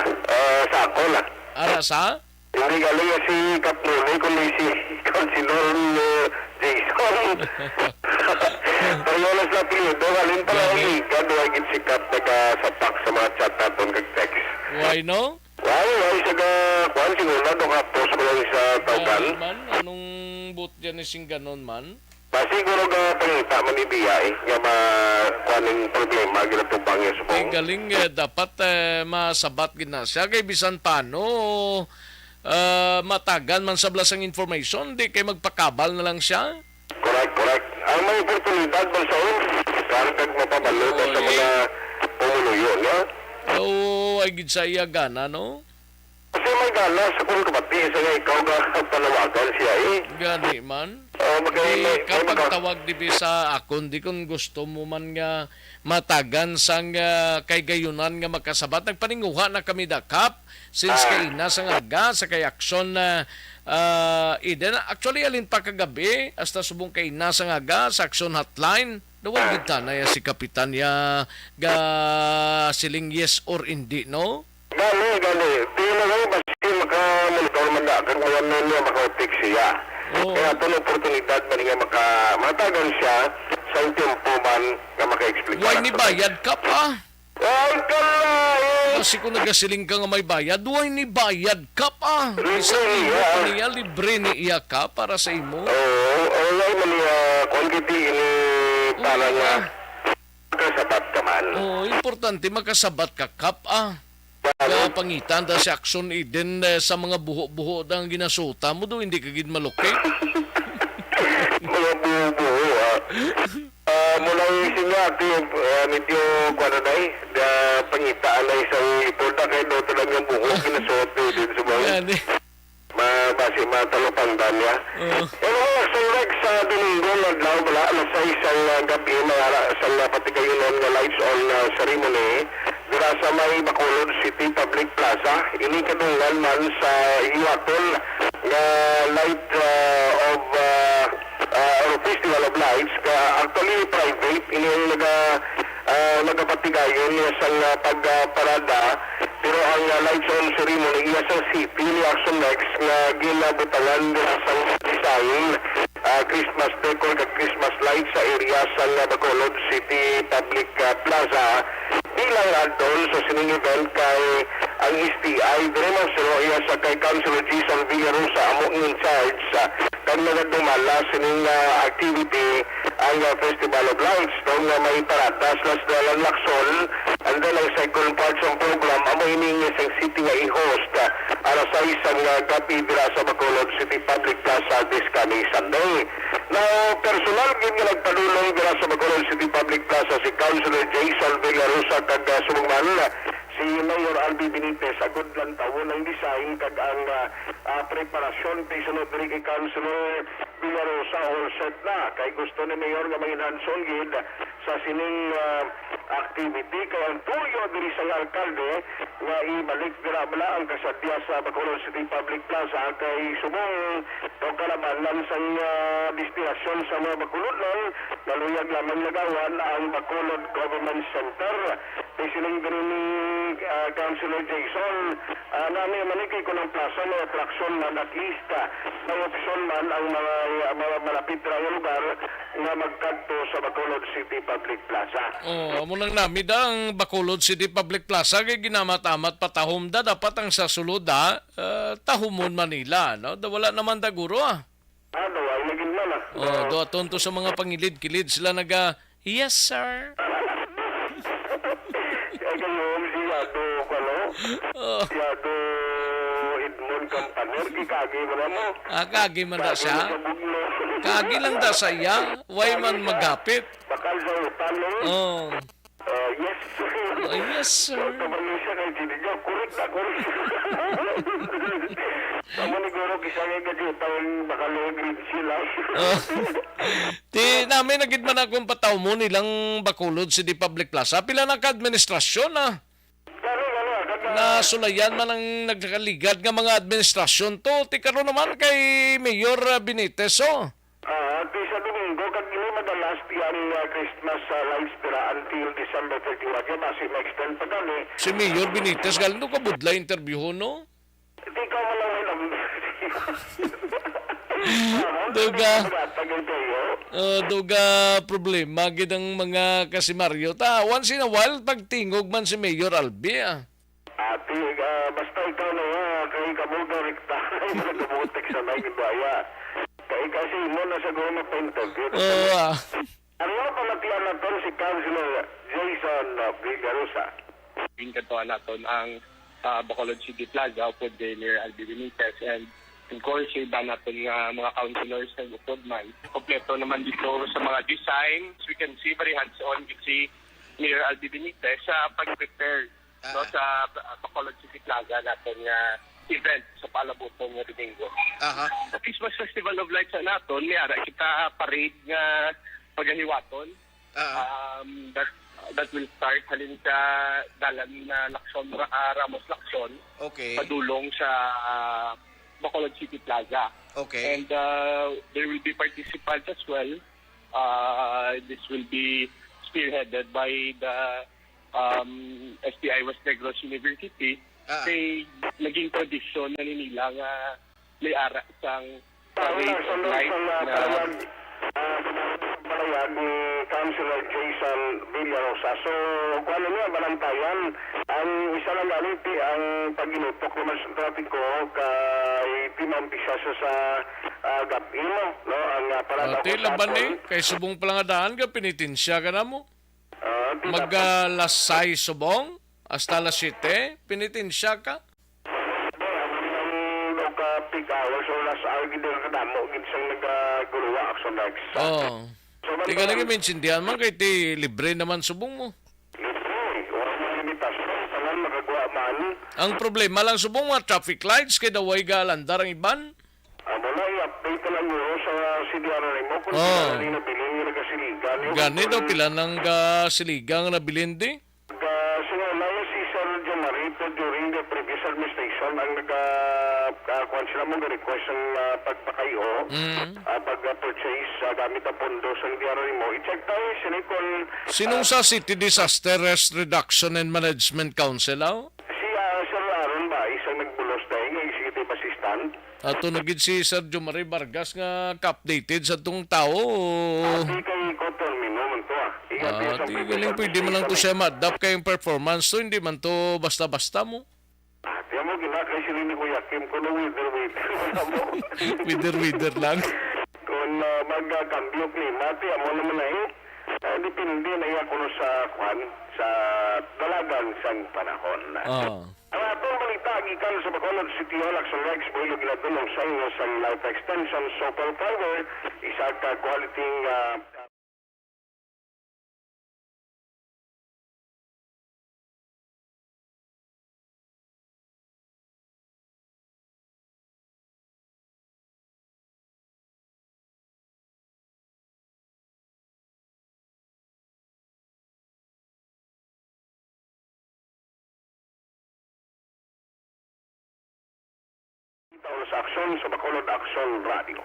sa Akola. Ara sa? Hindi galing si Kaprone, kundi si Councilor Jason. Payolas na pilido, galing pala ang liga, duwagin si Kap nagsapak sa mga chat natin kag-text. Why no? Why siya kuhan siguro na doon ka-post ko lang sa tawgan. Man, anong boot dyan ising ganon man? Siguro ka pangita man ibiya nga kuhaning problema, ginatubang yung supong. Galing dapat masabat gina siya kay bisan paano matagan man sa blasang information, di kay magpakabal na lang siya. Correct. Ang may oportunidad ba sa karagdag mapabalo sa mga pumuluyo, no? Ay gid sa iya gana, no? Kasi may gana sa kung kabati sa nga ikaw nga panawagan siya Gani man. Kapag tawag di sa akon, di kung gusto mo man nga matagan sang kay gayunan nga makasabat. Nagpaninguha na kami dakap since kay ina sa nga sa kay aksyon na Eden. Actually, alin pa kagabi, hasta subong kay ina sa nga sa aksyon hotline. Nawag kita na si Kapitan ya ga siling yes or hindi, no? Gani. Tingnan na nga, basta makamonitor man na, kung mayan na niya makautik siya. Kaya ito na oportunidad ba niya matagan siya sa tempo man nga maka-explain. Why ni bayad ka pa? Ay, kalay! Kasi kung nagasiling ka nga may bayad, why ni bayad ka pa? Isang imo pa niya, libre ni iya ka para sa imo. Wala man niya, kung kiti ini para nga makasabat ka man. Importante makasabat ka kap Kaya pangitan da si Aksyon Eden sa mga buho-buho ang ginasuta mo do, hindi ka gid malukit. Mga buho-buho mula isin nga medyo kwananay pangitaan na isang iporta kayo doon talagang yung buho ginasuot din sa mga basi matalopandan niya. Pero Aksyon Rex sa Domingo naglaw bala alas sa isang gabi sa patigayunon nga lights on ceremony dira sa may Bacolod City Public Plaza. Ini kadunggan man sa Iwatol nga light of Festival of Lights ka actually private ini yung nagapatigayon niya sa pagparada, pero ang lights on ceremony iya sa city ni Aksyon Rex nga ginabutangan nila sa design Christmas decor kag Christmas lights sa area sa Bacolod City Public Plaza. Bilang adon sa sining event kay ang STI Dreman iya sa kay Councilor Jason Villarosa amo in charge kag nagadumala sining activity ang Festival of Lights daw nga may paradas las dalang laksol and then ang second part sa program amo hiningi sa city nga i-host ara sa isang gabi dira sa Bacolod City Public Plaza this coming Sunday. Now, personal gid nga nagpadulong dira sa Bacolod City Public Plaza si Councilor Jason Villarosa kag sumangman si Mayor Albi Benitez agud lang tawon ang design kag ang preparasyon bisunod diri kay Councilor Villarosa all set na kay gusto ni Mayor nga manginhanson gid sa sining activity kay ang tuyo diri sa alkalde nga ibalik dira bala ang kasadya sa Bacolod City Public Plaza kay subong kalabanan sa destinasyon sa mga Bacolod naluyag lamang nagawan ang Bacolod Government Center siling din ni Councilor Jason, namin manikay ko ng plaza may attraction man at least may option man ang mga malapit na lugar na magkadto sa Bacolod City Public Plaza. Amo nang namid ang Bacolod City Public Plaza kay ginamatamat patahom da dapat ang sasulod tahumon Manila, no? Da wala naman da guro Ano, ay naging man do aton to sa mga pangilid-kilid sila yes sir. Ay kayo, siyado ko, no? Siyado Edmond Campaner, kikagi mo na mo. Kagi man da siya. Sa bugno. Kagi lang da saya, way man magapit. Bakal sa utan, no? Yes, sir. Yes sir. Tabarnin siya kay Ginijo. Kurit na, kurit. Tama ni Goro, kisangay ka dito, bakal green sila. Ti namin nagid man akong pataw mo nilang Bacolod City Public Plaza. Pila na ka-administrasyon na sulayan man ang nagkaligad nga mga administrasyon to. Ti karon naman kay Mayor Benitez Di sa Domingo, kag ini madalas tiyang Christmas lights pira until December 31. Yan basi ma-extend pa kami. Si Mayor Benitez galing do kabudla interview no. Di ka malaway lang. Duga problema gid ang mga kasimaryo ta. Once in a while pagtingog man si Mayor Albi Ati, basta ikaw na kay kamuga rekta. Ay, nagkabutek sa may gibaya. Kaya kasi mo na sa goma pa interview. Ano pala tiyan natin si Councilor Jason Vigarosa? Pinkantuan natin ang Bacolod City Plaza upod din near Albi Benitez and of course iba natin nga mga councilors na upod man. Kompleto naman dito sa mga designs. We can see very hands-on si Mayor Albi Benitez sa pag-prepare sa Bacolod City Plaza natin nga event sa palabuton nga Domingo. Sa Christmas Festival of Lights naton, niara kita parade nga paghiwaton. That will start halin sa dalan na Lacson, Ramos Lacson. Okay. Padulong sa Bacolod City Plaza. Okay. And there will be participants as well. This will be spearheaded by the STI West Negros University. Kay naging tradisyon na nila nga may ara sang parade of light na palayag ni Councilor Jason Villarosa. So, kung ano niya, balantayan, ang isa lang ganiti ang pag-inutok naman sa trapiko kay timampisa sa gabi mo, no? Ang parada ko sa laban kay subong palangadaan ka pinitinsya ka na mo. Maglasay subong hasta las 7 pinitinsya ka. Peak hours or last hour gid ang kadamo gid sang nagaguluwa action next. Tiga lagi maintindihan man kay ti libre naman subong mo. Ang problema lang subong mga traffic lights kay daway galandar ang iban. Amo na i-update na lang yun sa CDR mo kung sila nabilin yung nagasiligan. Gani daw pila ng siligang nabilin di? Sinulay si Sir Jomarito during the previous administration ang nagkakuan sila mong request ang pagpakayo, pag-purchase gamit ang pondo sa CDR mo. I-check tayo sinikon. Sinong sa City Disaster Risk Reduction and Management Council Sir Aaron ba, isang nagbulos tayo ng executive assistant. Ato nagid si Sir Jomari Vargas nga ka-updated sa itong tao. Di kay Cotormino man to galing pwede mo lang to siya ma-adapt kayong performance to, hindi man to basta-basta mo. Tiyan mo, ginakay sila ni Kuya Kim ko na Wither lang. Kung magkakambyo klima, tiyan mo naman na depende na iya kuno sa kwan, sa dalagan sang panahon. Ang atong balita, gikan sa Bacolod City Hall, Action Rex, buhilo ginatulong sa inyo sa life extension, super power, isa ka quality sa aksyon sa Bacolod Action Radio.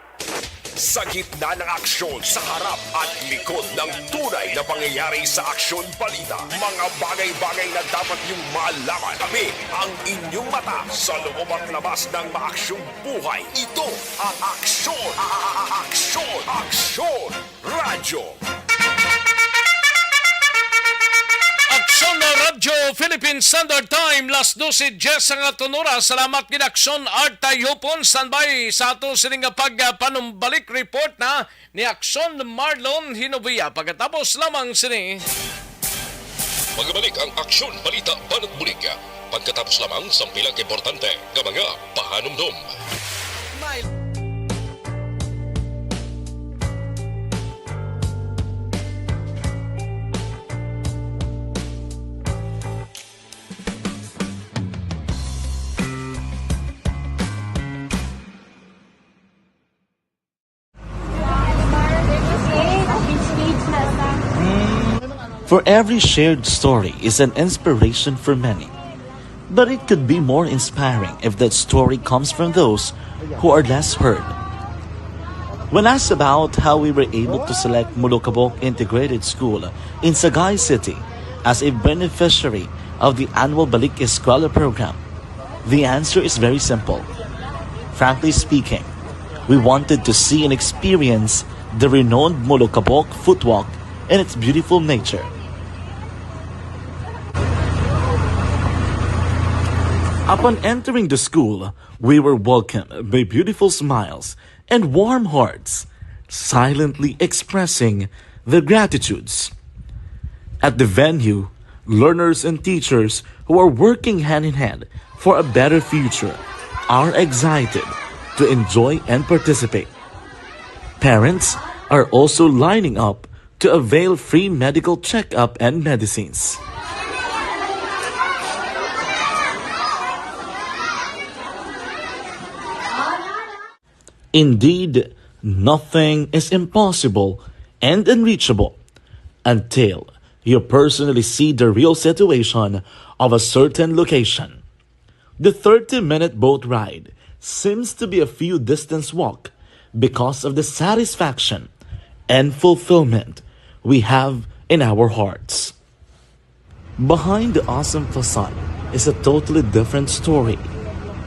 Sa gitna ng aksyon, sa harap at likod ng tunay na pangyayari sa Aksyon Balita. Mga bagay-bagay na dapat niyong malaman. Kami ang inyong mata sa loob at labas ng maaksyong buhay. Ito ang Aksyon! Aksyon! Aksyon! Radyo! Aksyon na Radyo Philippine Standard Time, las 12:10 ang atunura. Salamat gid Aksyon Art Tayopon, standby sa ato sining pagpanumbalik report na ni Aksyon Marlon Hinovia. Pagkatapos lamang sini. Magbalik ang Aksyon Balita Banat Bulig. Pagkatapos lamang sa pilang importante nga mga pahanumdum. For every shared story is an inspiration for many. But it could be more inspiring if that story comes from those who are less heard. When asked about how we were able to select Mulukabok Integrated School in Sagay City as a beneficiary of the annual Balik Eskwela program, the answer is very simple. Frankly speaking, we wanted to see and experience the renowned Mulukabok footwalk in its beautiful nature. Upon entering the school, we were welcomed by beautiful smiles and warm hearts, silently expressing their gratitudes. At the venue, learners and teachers who are working hand in hand for a better future are excited to enjoy and participate. Parents are also lining up to avail free medical checkup and medicines. Indeed, nothing is impossible and unreachable until you personally see the real situation of a certain location. The 30-minute boat ride seems to be a few distance walk because of the satisfaction and fulfillment we have in our hearts. Behind the awesome facade is a totally different story,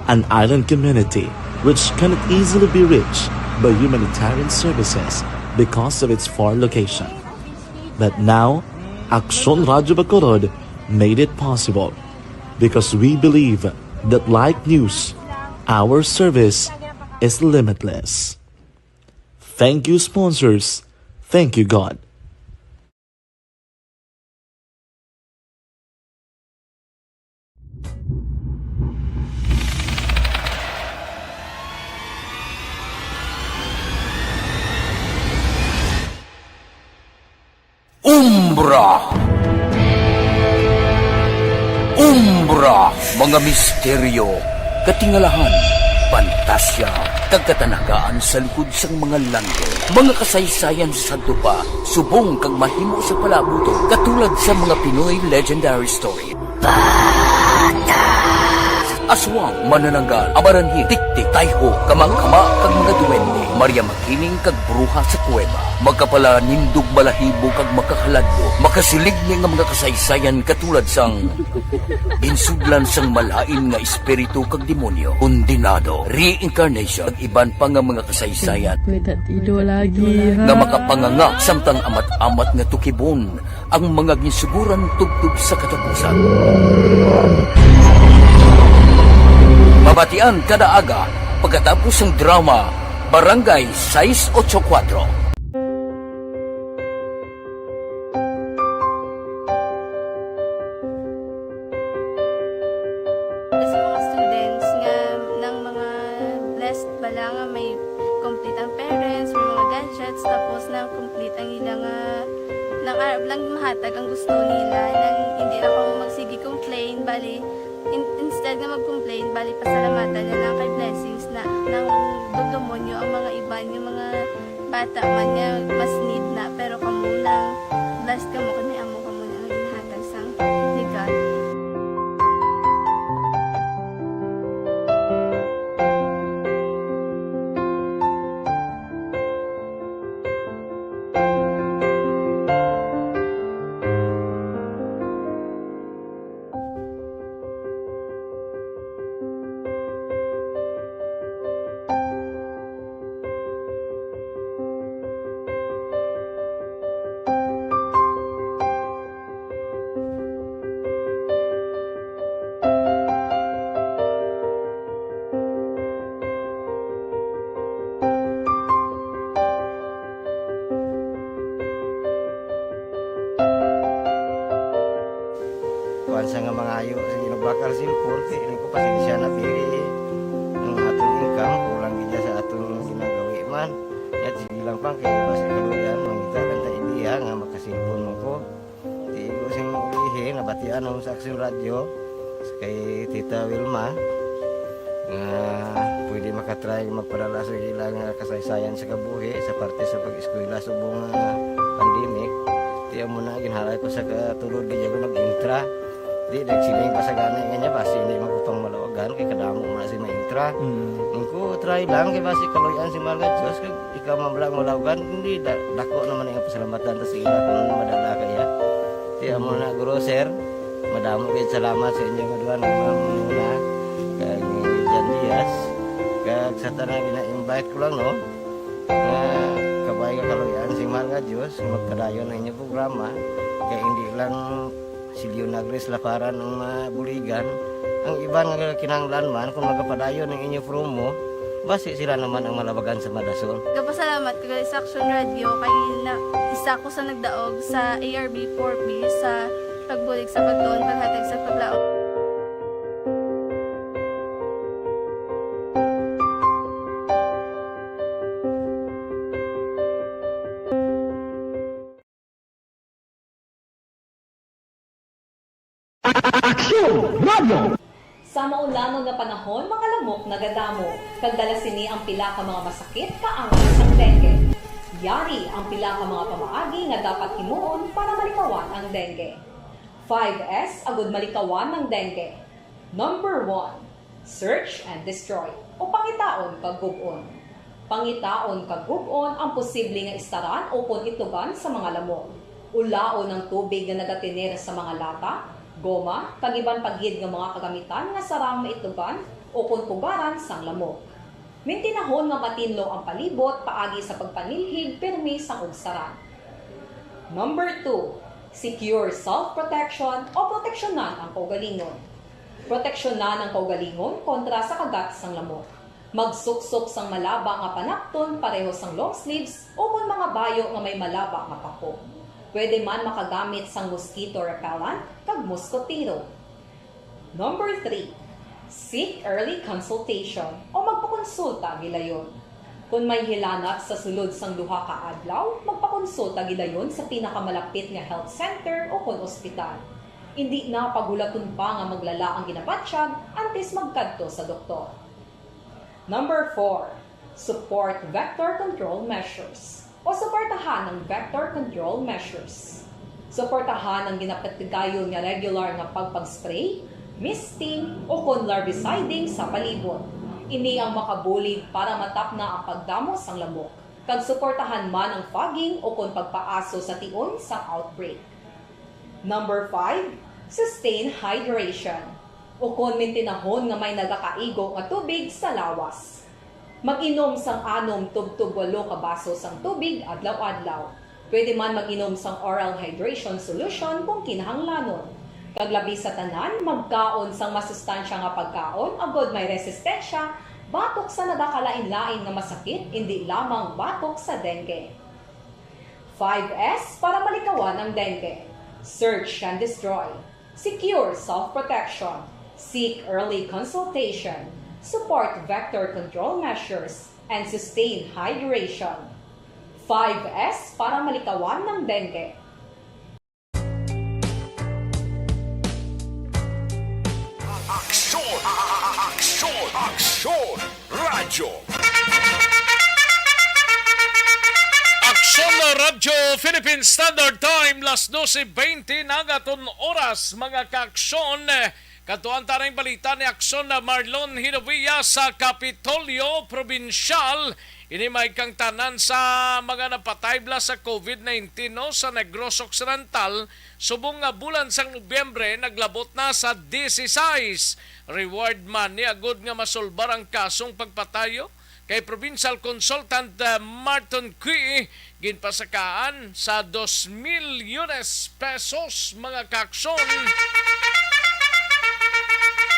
an island community which cannot easily be reached by humanitarian services because of its far location. But now, Aksyon Radyo Bacolod made it possible because we believe that like news, our service is limitless. Thank you, sponsors. Thank you, God. Umbra, mga misteryo, katingalahan, pantasya, kagkatanagaan sa likod sang mga lando, mga kasaysayan sa dupa, subong kag mahimo sa palabuto, katulad sa mga Pinoy legendary story. Aswang, manananggal, amaranhit, tiktik, tayho, kamang-kama, kag mga duwende, Maria Makining kag bruha sa kuweba, magkapala nindog balahibo kag makahaladlo, makasilig nga mga kasaysayan katulad sang ginsudlan sang malain nga espiritu kag demonyo, undinado, reincarnation, kag iban pa nga mga kasaysayan nga makapanganga samtang amat-amat nga tukibon ang mga ginsuguran tugtog sa katapusan. Mabatian kada aga pagkatapos ng drama Barangay 684. Sa mga students nga ng mga blessed bala nga may complete ang parents, may mga gadgets, tapos na complete ang ilang nang arab lang mahatag ang gusto nila nang hindi na ako magsigi complain bali instead nga mag-complain bali pasalamatan na lang kay blessings na nang dudumonyo ang mga iba yung mga bata man nga mas need na pero kamo lang blessed kamo kani amo kamo na ginhatag sang ni God. kuan sa nga mga ayo sa ginabakal silpon kay ini ko pasensya na pili ang atong income kulang gid sa atong ginagawi man at sige lang pang kay basi kaluyan mangita lang ta idea nga makasilpon mo ko di ko sing ulihi nabatian ang sa Aksyon Radio kay Tita Wilma nga pwede makatry magpadala sa ilang kasaysayan sa kabuhi sa parte sa pag-eskwela subong pandemic. Tiyan mo na ginhalay ko sa katulod di ko nag-intra. Di nagsiling pa sa gana niya basi hindi magupang malawagan kay kadamo mo na si ma-intra. Ko try lang kay basi kaluyan si mga Diyos kay ikaw mablang malawagan hindi dako naman ang pasalamatan ta sa ila kung madala kaya. Tiyan mo na guro sir. Madamo gid salamat sa inyo nga na muna kay Jan Diaz. Kag sa tanan gina-invite ko lang no. Kabay ka kaluyan si mga Diyos magpadayon ang inyong programa kaya hindi lang si Leonagres laparan ng buligan ang iba nga kinanglan man kung magpadayon ng inyong promo basi sila naman ang malabagan sa Madasol. Kapasalamat ko sa Aksyon Radio kay isa ko sa nagdaog sa ARB 4B sa pagbulig sa pagtuon paghatag sa paglaog. Sa maulanon nga panahon, mga lamok nagadamo, kagdala sini ang pila ka mga masakit kaangay sang dengue. Yari ang pila ka mga pamaagi nga dapat himuon para malikawan ang dengue. 5S agud malikawan ng dengue. Number 1, search and destroy o pangitaon kag gub-on. Pangitaon kag gub-on ang posible nga istaran o kon itlogan sa mga lamok. Ulaon ng tubig nga nagatiner sa mga lata, goma, kagiban paggid nga mga kagamitan nga sarang maitlogan o kung pugaran sang lamok. Mintinahon nga matinlo ang palibot paagi sa pagpanilhig permi sang ugsaran. Number 2, secure self-protection o proteksyonan ang kaugalingon. Proteksyonan ang kaugalingon kontra sa kagat sang lamok. Magsuksok sang malaba nga panakton pareho sang long sleeves o kung mga bayo nga may malaba nga pako. Pwede man makagamit sang mosquito repellent kag mosquitero. Number 3, seek early consultation o magpakonsulta gilayon. Kung may hilanat sa sulod sang duha ka adlaw, magpakonsulta gilayon sa pinakamalapit nga health center o kon ospital. Hindi na pagulaton pa nga maglala ang ginabatsyag antes magkadto sa doktor. Number 4, support vector control measures o suportahan ng vector control measures. Suportahan ang ginapatigayon nga regular nga pagpag-spray, misting o kon larviciding sa palibot. Ini ang makabulig para matap na ang pagdamo sang lamok. Kag suportahan man ang fogging o kon pagpaaso sa tion sa outbreak. Number 5, sustain hydration o kon mintinahon nga may nagakaigo nga tubig sa lawas. Mag-inom sang 6 tub-tub 8 ka baso sang tubig adlaw-adlaw. Pwede man mag-inom sang oral hydration solution kung kinahanglanon. Kaglabi sa tanan, magkaon sang masustansya nga pagkaon, agod may resistensya, batok sa nadakalain-lain nga masakit, hindi lamang batok sa dengue. 5S para malikawan ang dengue. Search and destroy. Secure self-protection. Seek early consultation. Support vector control measures, and sustain hydration. 5S para malikawan ng dengue. Aksyon! Aksyon! Aksyon! Radyo! Aksyon na Radyo Philippine Standard Time, las 12:20 nagaton oras, mga kaaksyon. Katuan tarang balita ni Aksyon na Marlon Hinovia sa Kapitolyo Provincial. Ini may kang tanan sa mga napataybla sa COVID-19 no, sa Negros Occidental. Subong nga bulan sang Nobyembre, naglabot na sa 16. Reward man ni agud nga masolbar ang kasong pagpatayo kay Provincial Consultant Martin Cui ginpasakaan sa 2 milyones pesos, mga kaaksyon.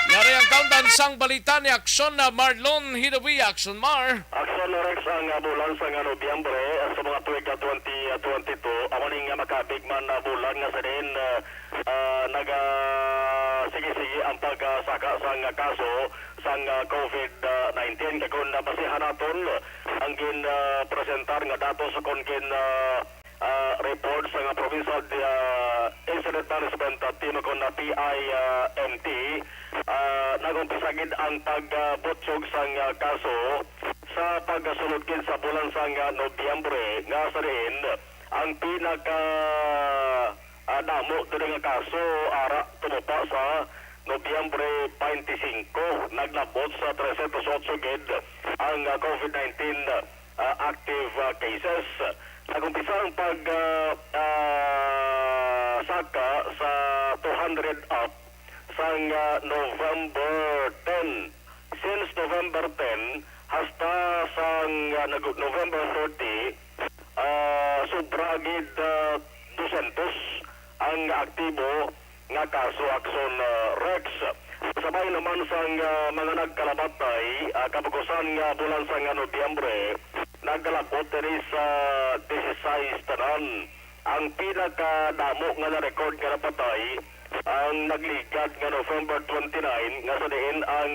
Yari ang countdown sang balita ni Aksyon na Marlon Hidawi. Aksyon Mar. Aksyon na Rex ang bulan sa Nobyembre sa mga tuwig na 2022 ako ning bigman na bulan nga sa din sige-sige ang pagsaka sang kaso sang COVID-19 kagod na basihan naton ang presentar nga datos sa konkin report sa provincial incident management team kon na PIMT nagumpisagid ang pagbutsog sang kaso sa pagsulod sa bulan sang Nobyembre nga sa rin ang pinaka damo dili nga kaso ara tumupa sa Nobyembre 25 naglabot sa 308 gid ang COVID-19 active cases. Nagumpisa ang saka sa 200 up sang November 10. Since November 10 hasta sang November 30 sobragid 200 ang aktibo nga kaso akson Rex. Sabay naman sang mga nagkalabatay kapukusan nga bulan sang Nobyembre nagkalapot diri sa 16 tanan. Ang pinakadamo nga na-record nga napatay ang nagligad nga November 29 nga sa diin ang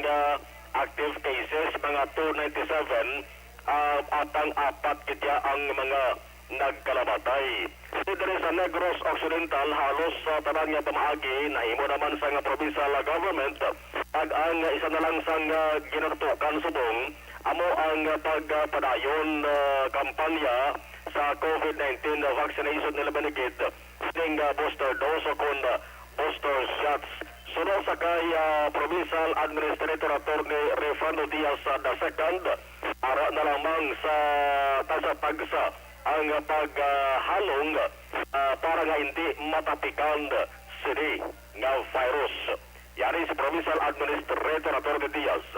active cases mga 297 at ang apat kitya ang mga nagkalabatay. Dito sa Negros Occidental halos sa tanang nga pamaagi nahimo naman sa nga provincial government pag ang isa na lang sang ginatukan subong amo ang pagpadayon kampanya sa COVID-19 vaccination nila banigid ning booster dose o kun booster shots. Sunod sa kay Provincial Administrator Attorney Refrando Diaz II, ara na lamang sa tasapagsa ang paghalong para nga hindi matapikan sini nga virus. Yari si Provincial Administrator Attorney Diaz.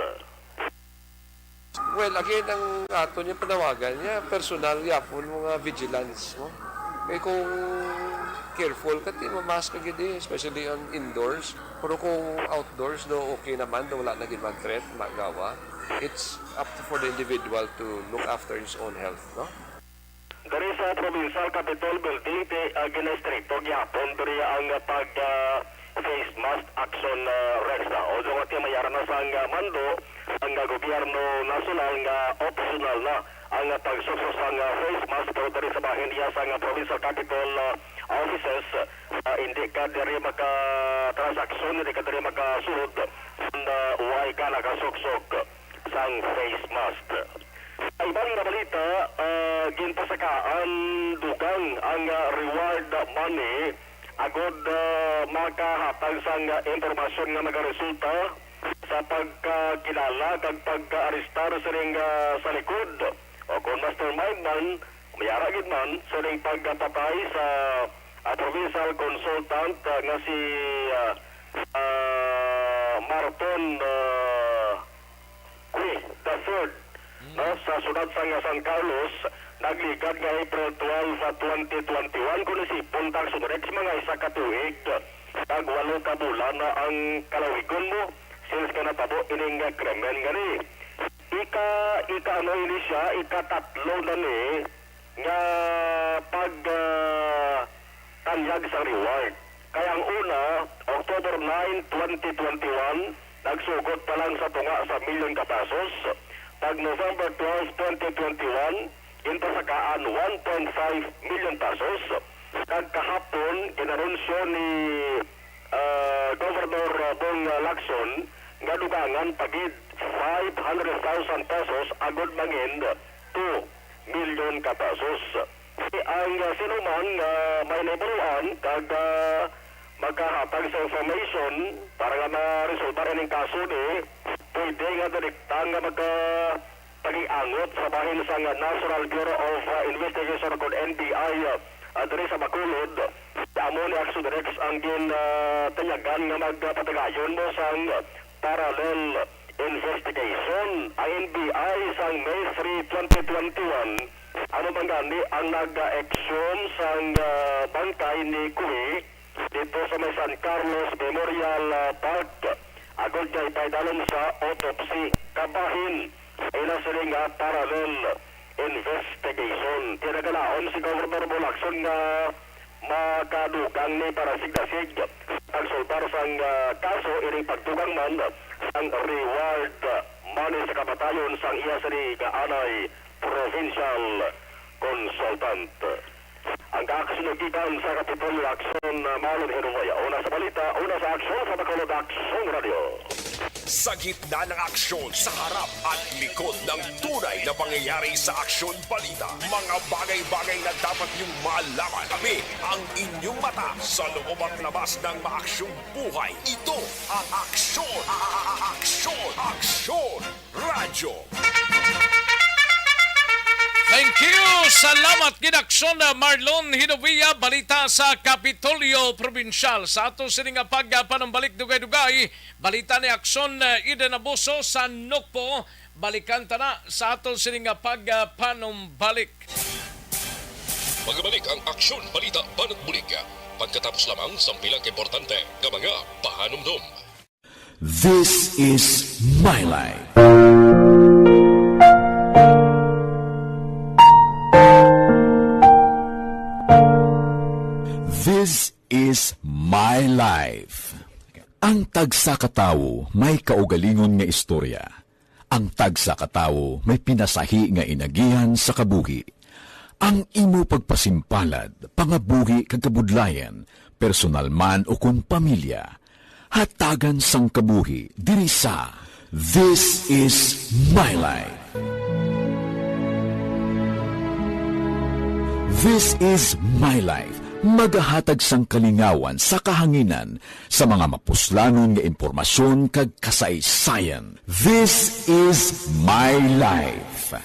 Well, again, ang ato niya panawagan niya, personal yapon mga vigilance mo. Kaya kung careful ka, mamask ka gini, especially on indoors. Pero kung outdoors, do okay naman, do wala na gin threat, magawa. It's up to for the individual to look after his own health, no? Dari sa Provincial Capitol Building, ginastrito gyapon dari ang face mask action Rex na. O so nga mayaran na sa mando, ang gobyerno nasional nga optional na ang pagsusos ang face mask pero dari sa bahin niya sa Provincial Capitol offices, hindi ka dari maka-transaction, hindi ka dari makasulod uway ka nakasuksok sang face mask. Ibang nga balita, ginpasakaan dugang ang reward money agod makahatag sang impormasyon nga nagaresulta sa pagkakilala kag pagka-arestar sa ring sa likod o kung mastermind man mayara gid man sa ring pagpatay sa provincial consultant nga si Marton the third sa sudad sa San Carlos nagligad nga April 12, 2021 kuno si puntang sumrex mga isa ka tuig tag 8 ka bulan na ang kalawigon mo since ka natabo ining krimen gani ika ano ini siya ikatatlo na ni nga pag tanyag sa reward kaya ang una October 9, 2021 nagsugod pa lang sa tunga sa milyon ka pesos pag November 12, 2021 inpasakaan 1.5 million pesos. Kahapon, ginarunsyo ni Governor Bong Lacson nga dugangan pagid 500,000 pesos agod mangin 2 million ka pesos. Ang sinuman may naburuan kag magkahatag sa information para nga ma-resulta rin ang kaso ni pwede nga direkta nga pag-iangot sa bahin sa National Bureau of Investigation kung NBI diri sa Bacolod. Amo ni Action Directs ang tanyagan nga magpatagayon mo sa parallel investigation. Ang NBI sa May 3, 2021 ano bang gani ang nag-action sa bangkay ni Kui dito sa may San Carlos Memorial Park. Agod kay paidalon sa autopsy kabahin ina sila nga parallel investigation. Tinagalaon si Governor Bong Lacson nga makadugang ni para sigdasig ang soltar sang kaso ini pagtugang man sang reward money sa kamatayon sang iya sari kaanay provincial consultant. Ang kakasunugitan sa Kapitolyo Aksyon Marlon Herumaya. Una sa balita, una sa aksyon sa Bacolod Aksyon Radio. Sa gitna ng aksyon, sa harap at likod ng tunay na pangyayari sa Aksyon Balita. Mga bagay-bagay na dapat niyong malaman. Kami ang inyong mata sa loob at labas ng maaksyong buhay. Ito ang Aksyon! Aksyon Radyo! Thank you! Salamat ginaksyon na Marlon Hinovia, balita sa Kapitolyo Provincial. Sa ato sininga pagpanumbalik dugay-dugay, balita ni Aksyon Eden Abuso sa Nukpo, balikan ta na sa ato sininga pagpanumbalik. Magbalik ang Aksyon Balita Banat Bulika. Pagkatapos lamang sa pilang importante ng mga pahanumdum. This is my life. This is my life. Ang tagsakatawo may kaugalingon nga istorya. Ang tagsakatawo may pinasahi nga inagihan sa kabuhi. Ang imo pagpasimpalad, pangabuhi kag kabudlayan, personal man o kung pamilya, hatagan sang kabuhi diri sa This is my life. This is my life. Magahatag sang kalingawan sa kahanginan sa mga mapuslanon nga impormasyon kag kasaysayan. This is my life.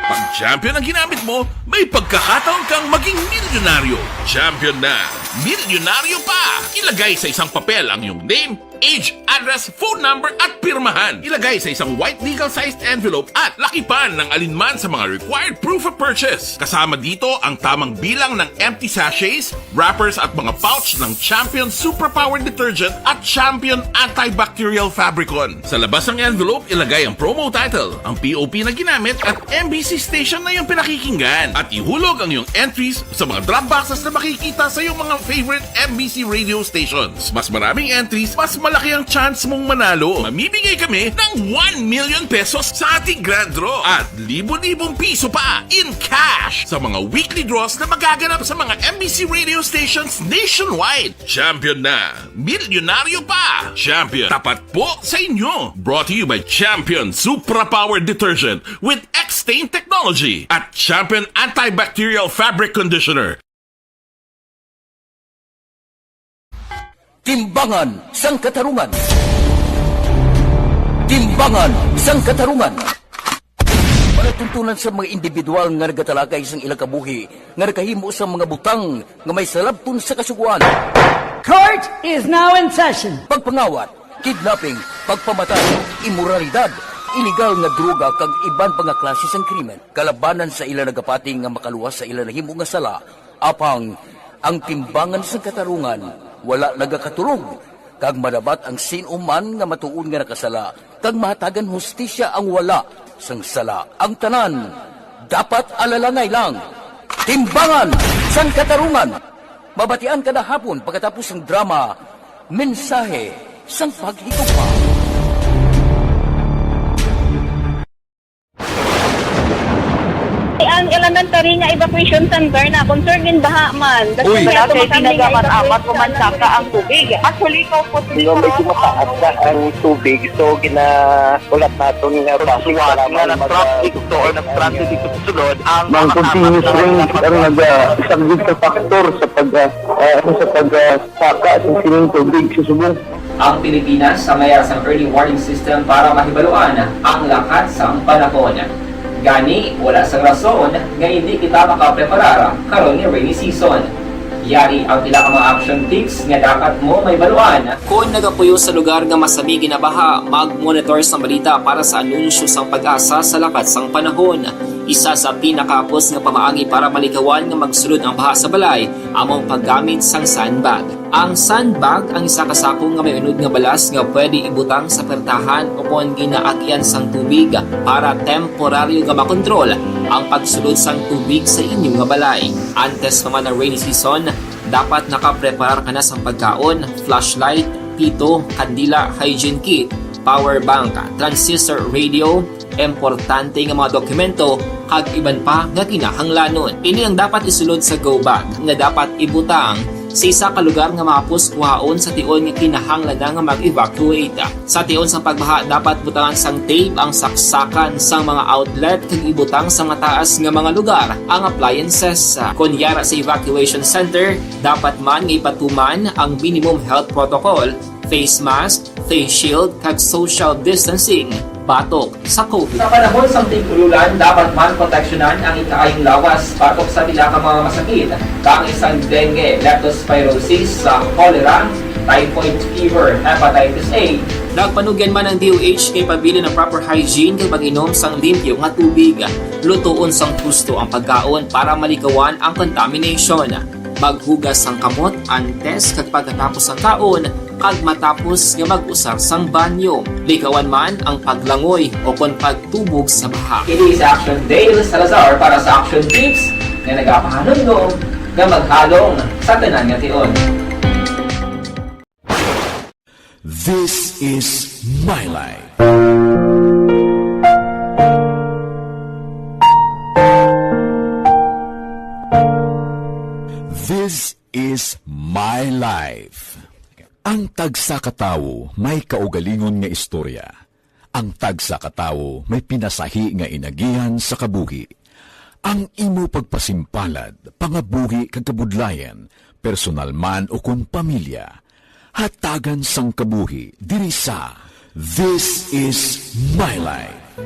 Pag champion ang ginamit mo, may pagkakataon kang maging milyonaryo. Champion na, milyonaryo pa! Ilagay sa isang papel ang iyong name, age, address, phone number at pirmahan. Ilagay sa isang white legal-sized envelope at lakipan ng alinman sa mga required proof of purchase. Kasama dito ang tamang bilang ng empty sachets, wrappers at mga pouch ng Champion Superpower Detergent at Champion Antibacterial Fabricon. Sa labas ng envelope, ilagay ang promo title, ang POP na ginamit at MBC station na yung pinakikinggan. At ihulog ang iyong entries sa mga drop boxes na makikita sa iyong mga favorite MBC radio stations. Mas maraming entries, mas malaki ang chance mong manalo. Mamimigay kami ng 1 million pesos sa ating grand draw at libo-libong piso pa in cash sa mga weekly draws na magaganap sa mga MBC radio stations nationwide. Champion na, milyonaryo pa. Champion, tapat po sa inyo. Brought to you by Champion Superpower Detergent with X-Stain Technology at Champion Antibacterial Fabric Conditioner. Timbangan sang katarungan. Timbangan sang katarungan. Panatuntunan sa mga individual nga nagatalakay sang ilang kabuhi nga nakahimo sa mga butang nga may salabton sa kasuguan. Court is now in session. Pagpangawat, kidnapping, pagpamatay, immoralidad, iligal nga droga kag iban pa nga klase sang krimen. Kalabanan sa ilang nagapating nga makaluwas sa ilang nahimo nga sala, apang ang timbangan sang katarungan wala nagakatulog, kag madabat ang sinuman nga matuon nga nakasala, kag mahatagan hustisya ang wala sang sala. Ang tanan, dapat alalangay lang. Timbangan sang katarungan. Mabatian kada hapon pagkatapos ng drama, mensahe sang paghigugma. Ang elementary nga evacuation center na concern din baha man. Uy, kasi pinagamat-amat pumansaka ang tubig. Actually, ikaw po Medyo mataas na ang tubig. So, ginaulat natin nga pasuwat nga ng-trap dito or nag-transit dito sa sulod. Mang continuous range ang nag-isang sa factor sa pagsaka at sining tubig sa subong. Ang Pilipinas sa mayroon ng early warning system para mahibaluan ang lakas ng panahon. Gani, wala sang rason nga hindi kita makapreparar karon ni rainy season. Yari ang pila ka mga action tips nga dapat mo may baluan. Kung nagapuyo sa lugar nga masami ginabaha, mag-monitor sa balita para sa anunsyo sang pag-asa sa lakas sang panahon. Isa sa pinakapos nga pamaagi para maligawan nga magsulod ang baha sa balay, among paggamit sang sandbag. Ang sandbag ang isa kasakong nga may unod nga balas nga pwede ibutang sa pertahan upon ginaagyan sang tubig para temporaryo nga makontrol ang pagsulod sang tubig sa inyong nga balay. Antes naman ng rainy season, dapat nakapreparar ka na sa pagkaon, flashlight, pito, kandila, hygiene kit, power bank, transistor radio, importante nga mga dokumento kag iban pa nga kinahanglanon. Ini ang dapat isulod sa go bag nga dapat ibutang sa isa ka lugar nga mapus kuhaon sa tion nga kinahanglan nga mag-evacuate. Sa tion sa pagbaha dapat butangan sang tape ang saksakan sang mga outlet kag ibutang sa mataas nga mga lugar ang appliances. Kunyara sa evacuation center, dapat man nga ipatuman ang minimum health protocol, face mask, face shield kag social distancing batok sa COVID. Sa panahon sa tig-ululan, dapat man proteksyonan ang ikaayong lawas batok sa pila ka mga masakit, kang isang dengue, leptospirosis, cholera, typhoid fever, hepatitis A. Nagpanugyan man ang DOH kay pabili ng proper hygiene kay pag-inom sang limpyo nga tubig. Lutuon sang gusto ang pagkaon para malikawan ang contamination. Maghugas sang kamot antes kag pagkatapos ang kaon kag matapos nga mag-usar sang banyo. Likawan man ang paglangoy o kon pagtubog sa baha. It is Action Dale Salazar para sa Action Tips nga nagapahanong nga maghalong sa tanan nga tion. This is My Life. This is My Life. Ang tagsa katawo may kaugalingon nga istorya. Ang tagsa katawo may pinasahi nga inagihan sa kabuhi. Ang imo pagpasimpalad, pangabuhi kag kabudlayan, personal man o kun pamilya, hatagan sang kabuhi diri sa This is My Life.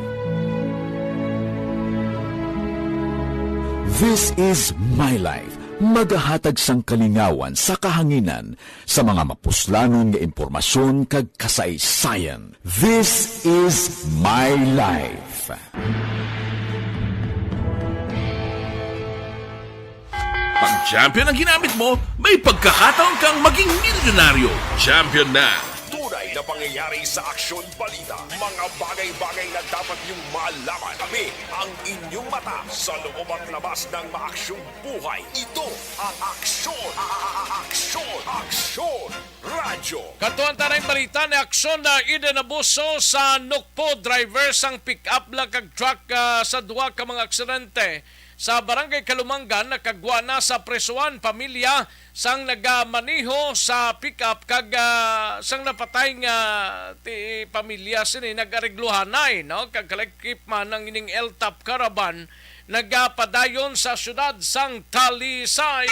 This is My Life. Magahatag sang kalingawan sa kahanginan sa mga mapuslanon nga impormasyon kag kasaysayan. This is My Life. Pag champion ang ginamit mo, may pagkakataon kang maging milyonaryo. Champion na! Tunay na pangyayari sa Aksyon Balita. Mga bagay-bagay na dapat niyong malaman. Kami ang inyong mata sa loob at labas ng maaksyong buhay. Ito ang Aksyon! Aksyon! Radyo! Katuan tanay balita ni Aksyon na idinabuso sa Nukpo driver sang pick-up lang kag truck sa duwa ka mga aksidente sa Barangay Kalumangan nakagwa na sa presuan pamilya sang nagamaniho sa pick-up kag sang napatay nga ti pamilya sini nagarigluhanay no kag kalekip man ng ining LTAP caravan nagapadayon sa syudad sang Talisay.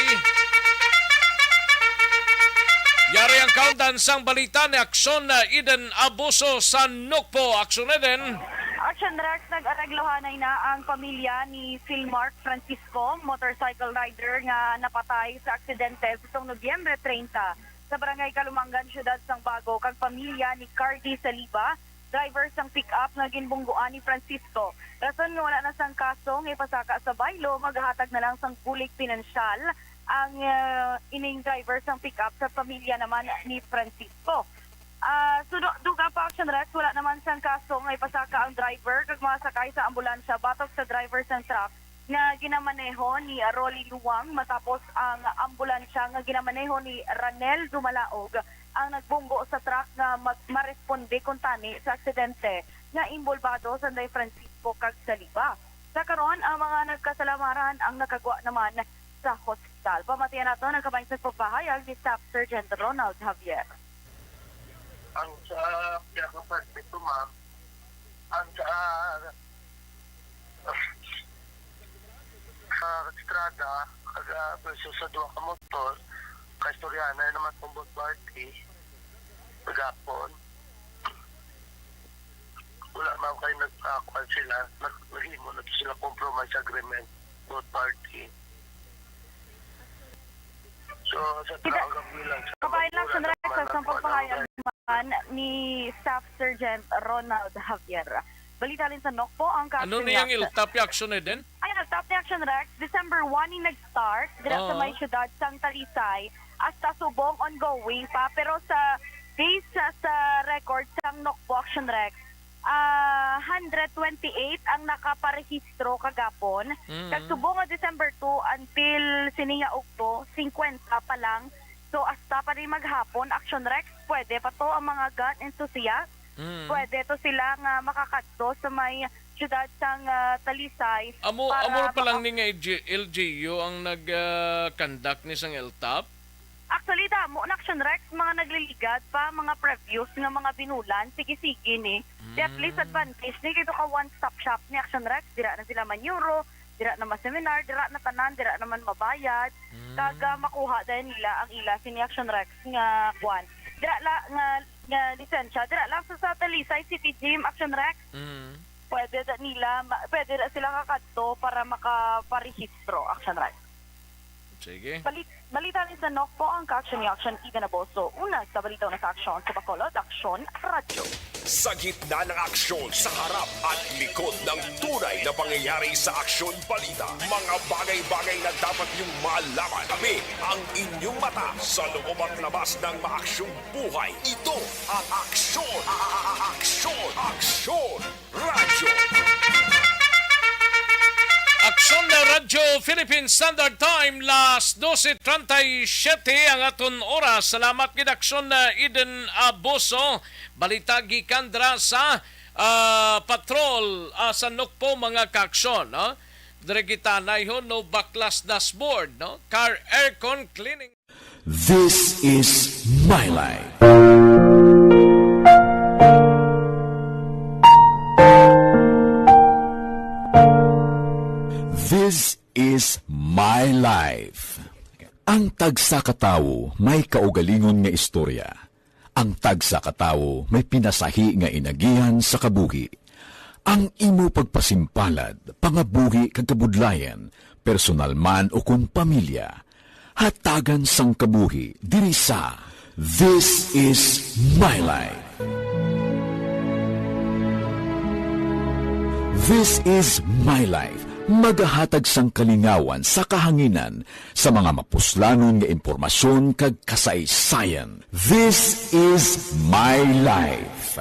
Yari ang kaundan sang balita ni Aksyon na Eden Abuso sa Nukpo. Aksyon Eden. Action Rex, nag-araglohanay na ang pamilya ni Philmark Francisco, motorcycle rider nga napatay sa aksidente sa Nobyembre 30 sa Barangay Kalumangan, Syudad Sang Bago, kag pamilya ni Cardi Saliba, driver sang pick-up nga ginbungguan ni Francisco. Rason nga wala na sang kaso nga ipasaka sa baylo, maghahatag na lang sang pulik pinansyal ang ining driver sang pick-up sa pamilya naman ni Francisco. So duga pa Action Rex, wala naman sang kaso nga ipasaka ang driver kag mga sakay sa ambulansya batok sa driver sang truck nga ginamaneho ni Rolly Luwang matapos ang ambulansya nga ginamaneho ni Ranel Dumalaog ang nagbunggo sa truck nga maresponde kun tani sa aksidente nga imbolbado sa Day Francisco kag Saliba. Sa karon ang mga nagkasalamaran ang nakagwa naman sa hospital. Pamatiyan nato ng kabayan sa pagpahayag ni Staff Sergeant Ronald Javier. Ang sa pinaka-perspecto, ma'am, ang sa estrada, versus sa duwa ka motor, kaistorya na naman itong both party, pagapon, wala naman kayo nagkakuan sila, naghimo na sila compromise agreement, both party. So, sa talagang bilang sa kabayan lang sa Rex sa pagpahayag ni Staff Sergeant Ronald Javier. balita rin sa Nokpo ang Ano niyang iltap yung action na din? Ay, nag-top ni Action Rex, December 1 yung nag-start, dira sa may syudad sang Talisay, hasta Subong ongoing pa, pero sa base sa record sang Nokpo Action Rex, 128 ang nakaparehistro kagapon. Kagsubong nga December 2 until siniya Okto, 50 pa lang. So hasta pa rin maghapon, Action Rex, pwede pa to ang mga gun enthusiasts. Pwede to sila nga makakadto sa may syudad sang Talisay. Amo pa lang ni nga LGU ang nag-conduct ni sang LTAP? Actually, damo na Action Rex, mga nagliligad pa, mga previews nga mga binulan, sige-sige ni. At least advantage ni, kito ka one-stop shop ni Action Rex, dira na sila man-euro, dira na ma-seminar, dira na tanan, dira naman mabayad, kaga makuha dahil nila ang ila si Action Rex nga kwan. Dira nga lisensya, dira lang sa Talisay City Gym, Action Rex. Pwede da sila kakadto para makaparehistro, Action Rex. Sige. Balita rin sa Nokpo ang ka-action ni Action Ida Naboso. Una sa balita na sa aksyon sa Bacolod, Aksyon Radyo. Sa gitna ng aksyon, sa harap at likod ng tunay na pangyayari sa Aksyon Balita. Mga bagay-bagay na dapat niyong malaman. Kami ang inyong mata sa loob at labas ng maaksyong buhay. Ito ang Aksyon! Aksyon Radyo! Aksyon na Radyo Philippine Standard Time, las 12:37 ang aton oras. Salamat gid Aksyon na Eden Aboso. Balita gikan dra sa patrol sa Nokpo mga kaaksyon. No? Dire kita nayhon no baklas dashboard. No? Car aircon cleaning. This is my life. This is my life. Ang tagsa katawo may kaugalingon nga istorya. Ang tagsa katawo may pinasahi nga inagihan sa kabuhi. Ang imo pagpasimpalad, pangabuhi kag kabudlayan, personal man o kun pamilya, hatagan sang kabuhi diri sa This is my life. This is my life. Magahatag sang kalingawan sa kahanginan sa mga mapuslanon nga impormasyon kag kasaysayan. This is my life.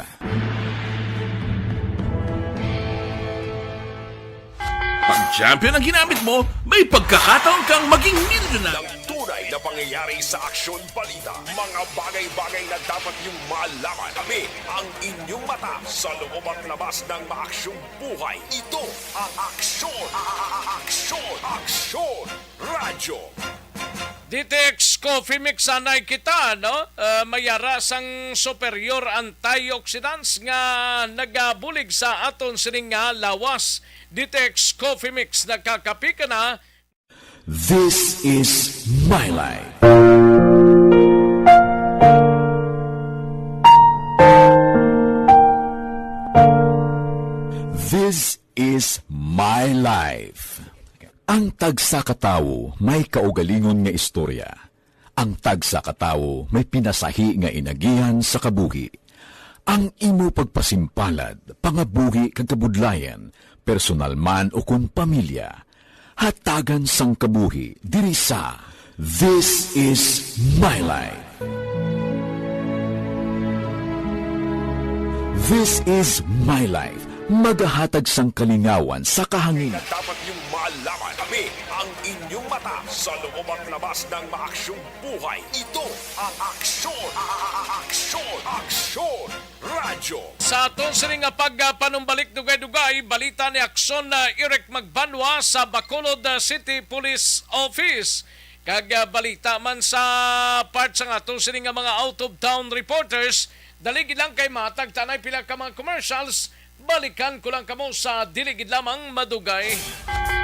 Pag champion ang ginamit mo, may pagkakataon kang maging milyonaryo. Ng tunay na pangyayari sa Aksyon Balita. Mga bagay-bagay na dapat niyong malaman. Kami ang inyong mata sa loob at labas ng maaksyong buhay. Ito ang Aksyon! Aksyon Radyo! Ditex Coffee Mix anay kita, no? Mayara sang superior antioxidants nga nagabulig sa aton sining nga lawas. Ditex Coffee Mix nagkakapi ka na. This is my life. This is my life. Ang tagsa katawo may kaugalingon nga istorya. Ang tagsa katawo may pinasahi nga inagihan sa kabuhi. Ang imo pagpasimpalad, pangabuhi kag kabudlayan, personal man o kun pamilya, hatagan sang kabuhi diri sa This is my life. This is my life. Magahatag sang kalingawan sa kahanginan. Dapat yung malaman. Kami ang inyong mata sa loob at labas ng maaksyong buhay. Ito ang Aksyon! Aksyon Radyo! Sa aton sining nga pagpanumbalik dugay-dugay, balita ni Aksyon na Eric Magbanwa sa Bacolod City Police Office. Kag balita man sa part sa aton sining nga mga out-of-town reporters, dalig lang kay matag tanay pila ka mga commercials. Balikan ko lang kamo sa diligid lamang madugay.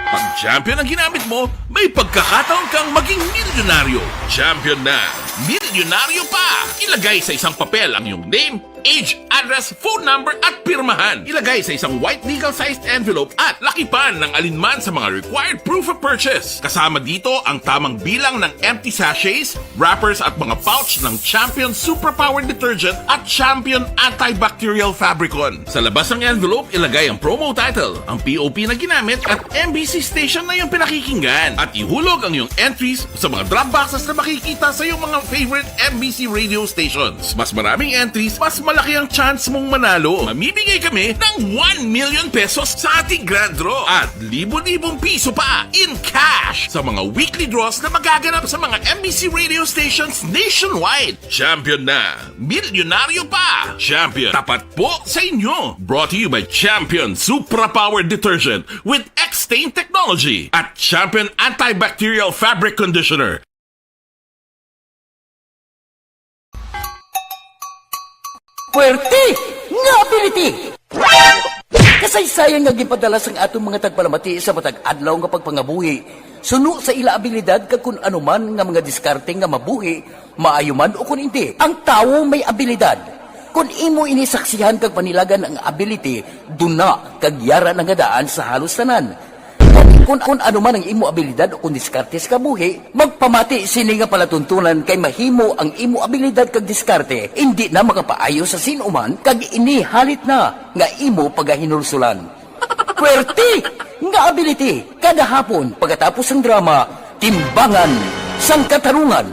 Pag champion ang ginamit mo, may pagkakataon kang maging milyonaryo. Champion na, milyonaryo pa! Ilagay sa isang papel ang iyong name, age, address, phone number at pirmahan. Ilagay sa isang white legal-sized envelope at lakipan ng alinman sa mga required proof of purchase. Kasama dito ang tamang bilang ng empty sachets, wrappers at mga pouch ng Champion Superpower Detergent at Champion Antibacterial Fabricon. Sa labas ng envelope, ilagay ang promo title, ang POP na ginamit at MBC station na yung pinakikinggan. At ihulog ang iyong entries sa mga drop boxes na makikita sa iyong mga favorite MBC radio stations. Mas maraming entries, mas malaki ang chance mong manalo. Mamibigay kami ng 1 million pesos sa ating grand draw at libo-libong piso pa in cash sa mga weekly draws na magaganap sa mga MBC radio stations nationwide. Champion na, milyonaryo pa. Champion, tapat po sa inyo. Brought to you by Champion Supra Power Detergent with X-Stain Technology at Champion Antibacterial Fabric Conditioner. Puwerte nga ability! Kasaysayan nga gipadala sang atong mga tagpalamati sa matag adlaw nga pagpangabuhi. Suno sa ila abilidad kag kun anuman nga mga diskarte nga mabuhi, maayo man o kun hindi. Ang tawo may abilidad. Kung imo inisaksihan kag panilagan ang ability, duna kag yara nga daan sa halos tanan. Kung ano man ang imo abilidad o kung diskarte sa kabuhi, magpamati sini nga palatuntunan kay mahimo ang imo abilidad kag diskarte, hindi na makapaayo sa sinuman kag inihalit na nga imo pagahinulsulan. Puwerte nga ability, kada hapon pagkatapos ng drama, Timbangan sang Katarungan.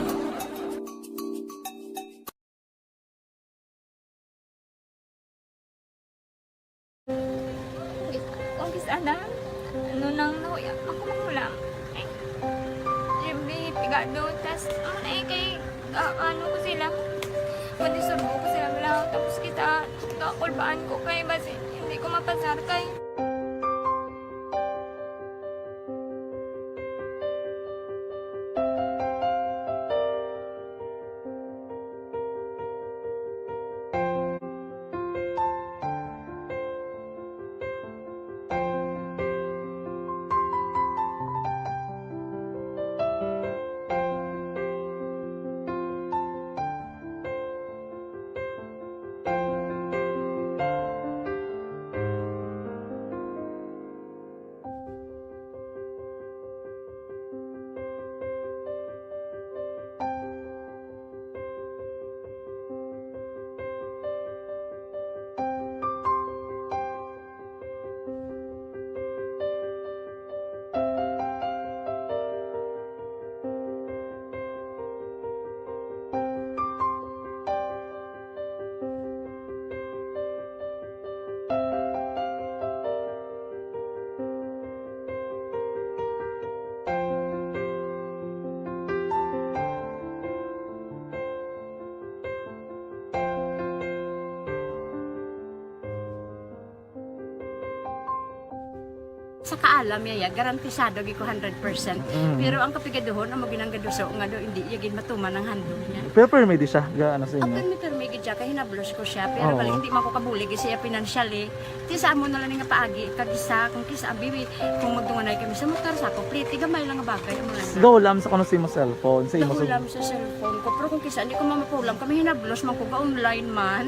Kung sana, ano nang nauya, ako mangulang. Eh, siyempre, pigado, tas, kay, ano ko sila, madisurbo ko sila lang, tapos kita, kakulbaan ko kay, basi, hindi ko mapasar kay. Sa kaalam yaya, garantisado gi ko 100%. Pero ang kapigaduhon, ang maginanggaduso, nga do, hindi yagin matuman ang handog niya. Pero permedi siya, gaano sa inyo? Ang permedi siya, kaya hinablos ko siya. Pero bali, hindi man ko kabulig siya financially. Ti sa amo na lang nga paagi, kagisa, kung kisa abibi, kung magdunganay kami sa motor sa ko, pliti, gamay lang nga bagay. Gawlam sa kuno sa imo cellphone, sa imo Gawlam sa cellphone ko, pero kung kisa, hindi ko mamapulam, kami hinablos man ko ba online man.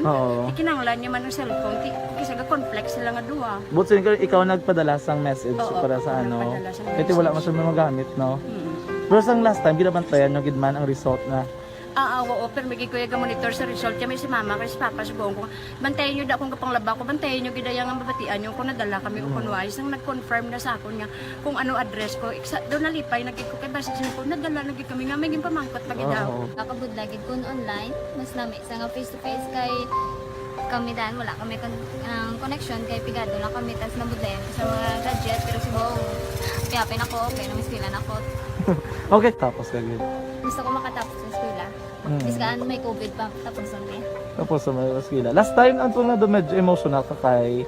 Ikinanglan niya man ng cellphone, kisa ga complex sila nga duwa. But so, ikaw nagpadala sang message para sa ano. Ito wala mo siya magamit, no? Pero sang last time, ginabantayan nyo gidman ang result na. Oo, pero may kuya ga monitor sa result kami si mama kay si papa sa buong ko. Bantayan niyo da kung kapanglaba ko, bantayan niyo gidaya nga mabatian niyo kung nadala kami o kunwais nang nag-confirm na sa akon nga kung ano address ko. Do nalipay nagid ko kay base sa ko nadala nagid kami nga may pamangkot pagidaw. Kakabudlagid kun online, mas nami sa nga face to face kay kami dan wala kami connection kay pigado lang kami tas nabudlayan sa mga gadget pero si buong piyapin ako okay na miskilan ako. Okay, tapos kagid. Gusto ko makatapos sa eskwela. Biskaan may COVID pa tapos ang Tapos sa mga eskwela. Last time ang na do medyo emotional ka kay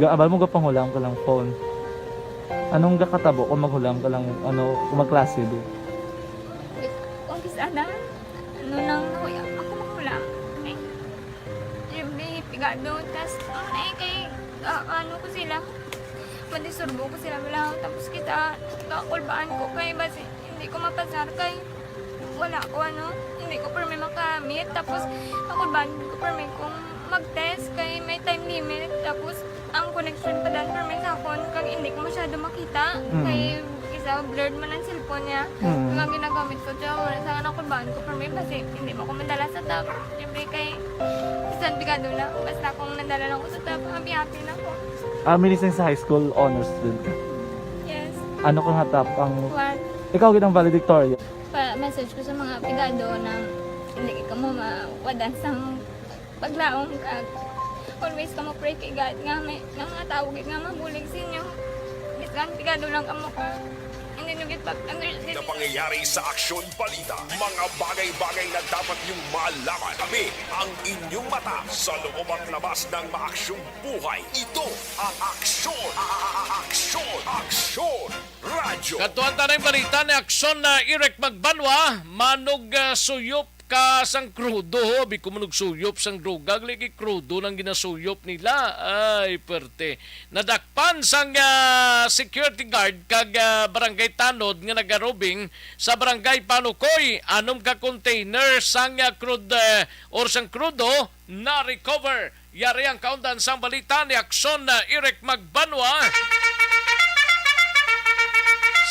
gaabal mo gapanghulam ka lang phone. Anong gakatabo kung maghulam ka lang ano kung magklase do? Kung sana, ano nang nauya, ako mangulang. Eh, siyempre, pigado, tas, kay, ano ko sila, madisurbo ko sila lang, tapos kita, kakulbaan ko kay, basi, hindi ko mapasar kay, wala ko hindi ko permi makamit, tapos kakulbaan ko permi kung mag-test kay may time limit. Tapos, ang connection pa dahil for my cellphone, kag hindi ko masyado makita. Kay isa, blurred man ang cellphone niya. Kung ang ginagamit ko, siya, wala sa anak ko baan ko for me, kasi hindi mo ko madala sa tab. Siyempre kay isang bigado na. Basta kung nadala lang ko sa tab, happy na ko. Minising sa high school honors student ka. Yes. Ano kang hatap ang... What? Ikaw ginang valedictorian. Message ko sa mga pigado na hindi ka mo mawadan sa paglaong kag always ka mo pray kay God nga may nga mga tawag nga mabulig sa inyo. Isang pigado lang ka mo ka. Hindi nyo get back understand. Na pangyayari sa Aksyon Balita. Mga bagay-bagay na dapat niyong malaman. Kami ang inyong mata sa loob at labas ng maaksyong buhay. Ito ang Aksyon! Aksyon! Aksyon! Radyo! Katuan tanay balita ni Aksyon na Irek Magbanwa, manog suyop ka sang krudo. Bi kumunog suyop sang droga. Lagi krudo nang ginasuyop nila. Ay, perte. Nadakpan sang security guard kag barangay Tanod nga nagarobing sa barangay Panukoy. Anom ka container sang crude or sang krudo na recover. Yari ang kaundan sang balita ni Aksyon na Irek Magbanwa.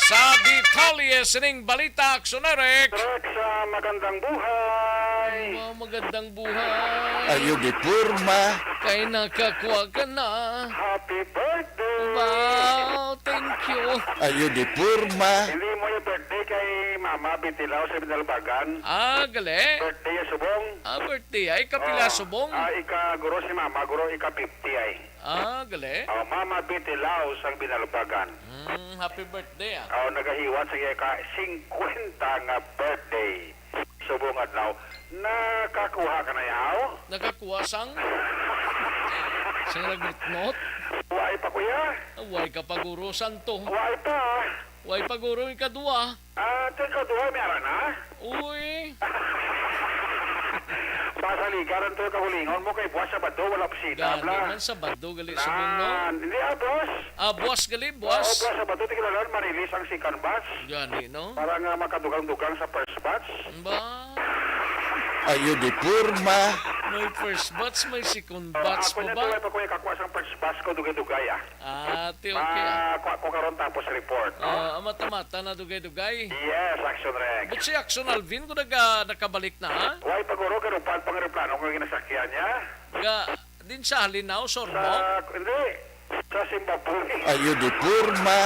Sa detalye sining balita, Aksyon Eric. Sa magandang buhay. Magandang buhay. Ayo di purma. Kay nakakuha ka na. Happy birthday. Wow, thank you. Ayo di purma. Hindi mo yung birthday kay Mama Bitilaw sa Binalbagan. Gali. Birthday ya subong. Birthday ay kapila subong. Ika guro si Mama, guro ika 50 ay. Gali. Mama Bitilaw sa Binalbagan. Happy birthday nagahiwat sa iya ka 50 nga birthday. Subong adlaw. Nakakuha ka na yaw? Nakakuha sang? Sang nagmutnot? Wai pa kuya? Wai ka paguro santo. Wai pa. Wai paguro ikadua. Ito ikadua, mayara na? Uy. Pasaligaran to kahulingon mo kay buwas sa bado, wala pisita. Gali man sa bado, gali subong no? Hindi buwas. Buwas gali, buwas. Buwas sa bado, tigilalan, marilis ang second batch. Gani, no? Para nga makadugang-dugang sa first batch. Ba? Ayo di purma. May first batch, may second batch Ako pa na ba? tuloy pa ko yung kakuha sa first batch ko, dugay-dugay okay Kuha ko karon tapos report, no? Mata-mata na dugay-dugay. Yes, Action Rex. But si Action Alvin, kung nakabalik na, ha? Why paguro, ganun pa ang pangareplano kung ginasakyan niya? Din sa Halinaw, Sormo? Hindi. Sa Zimbabwe. Ayo di purma.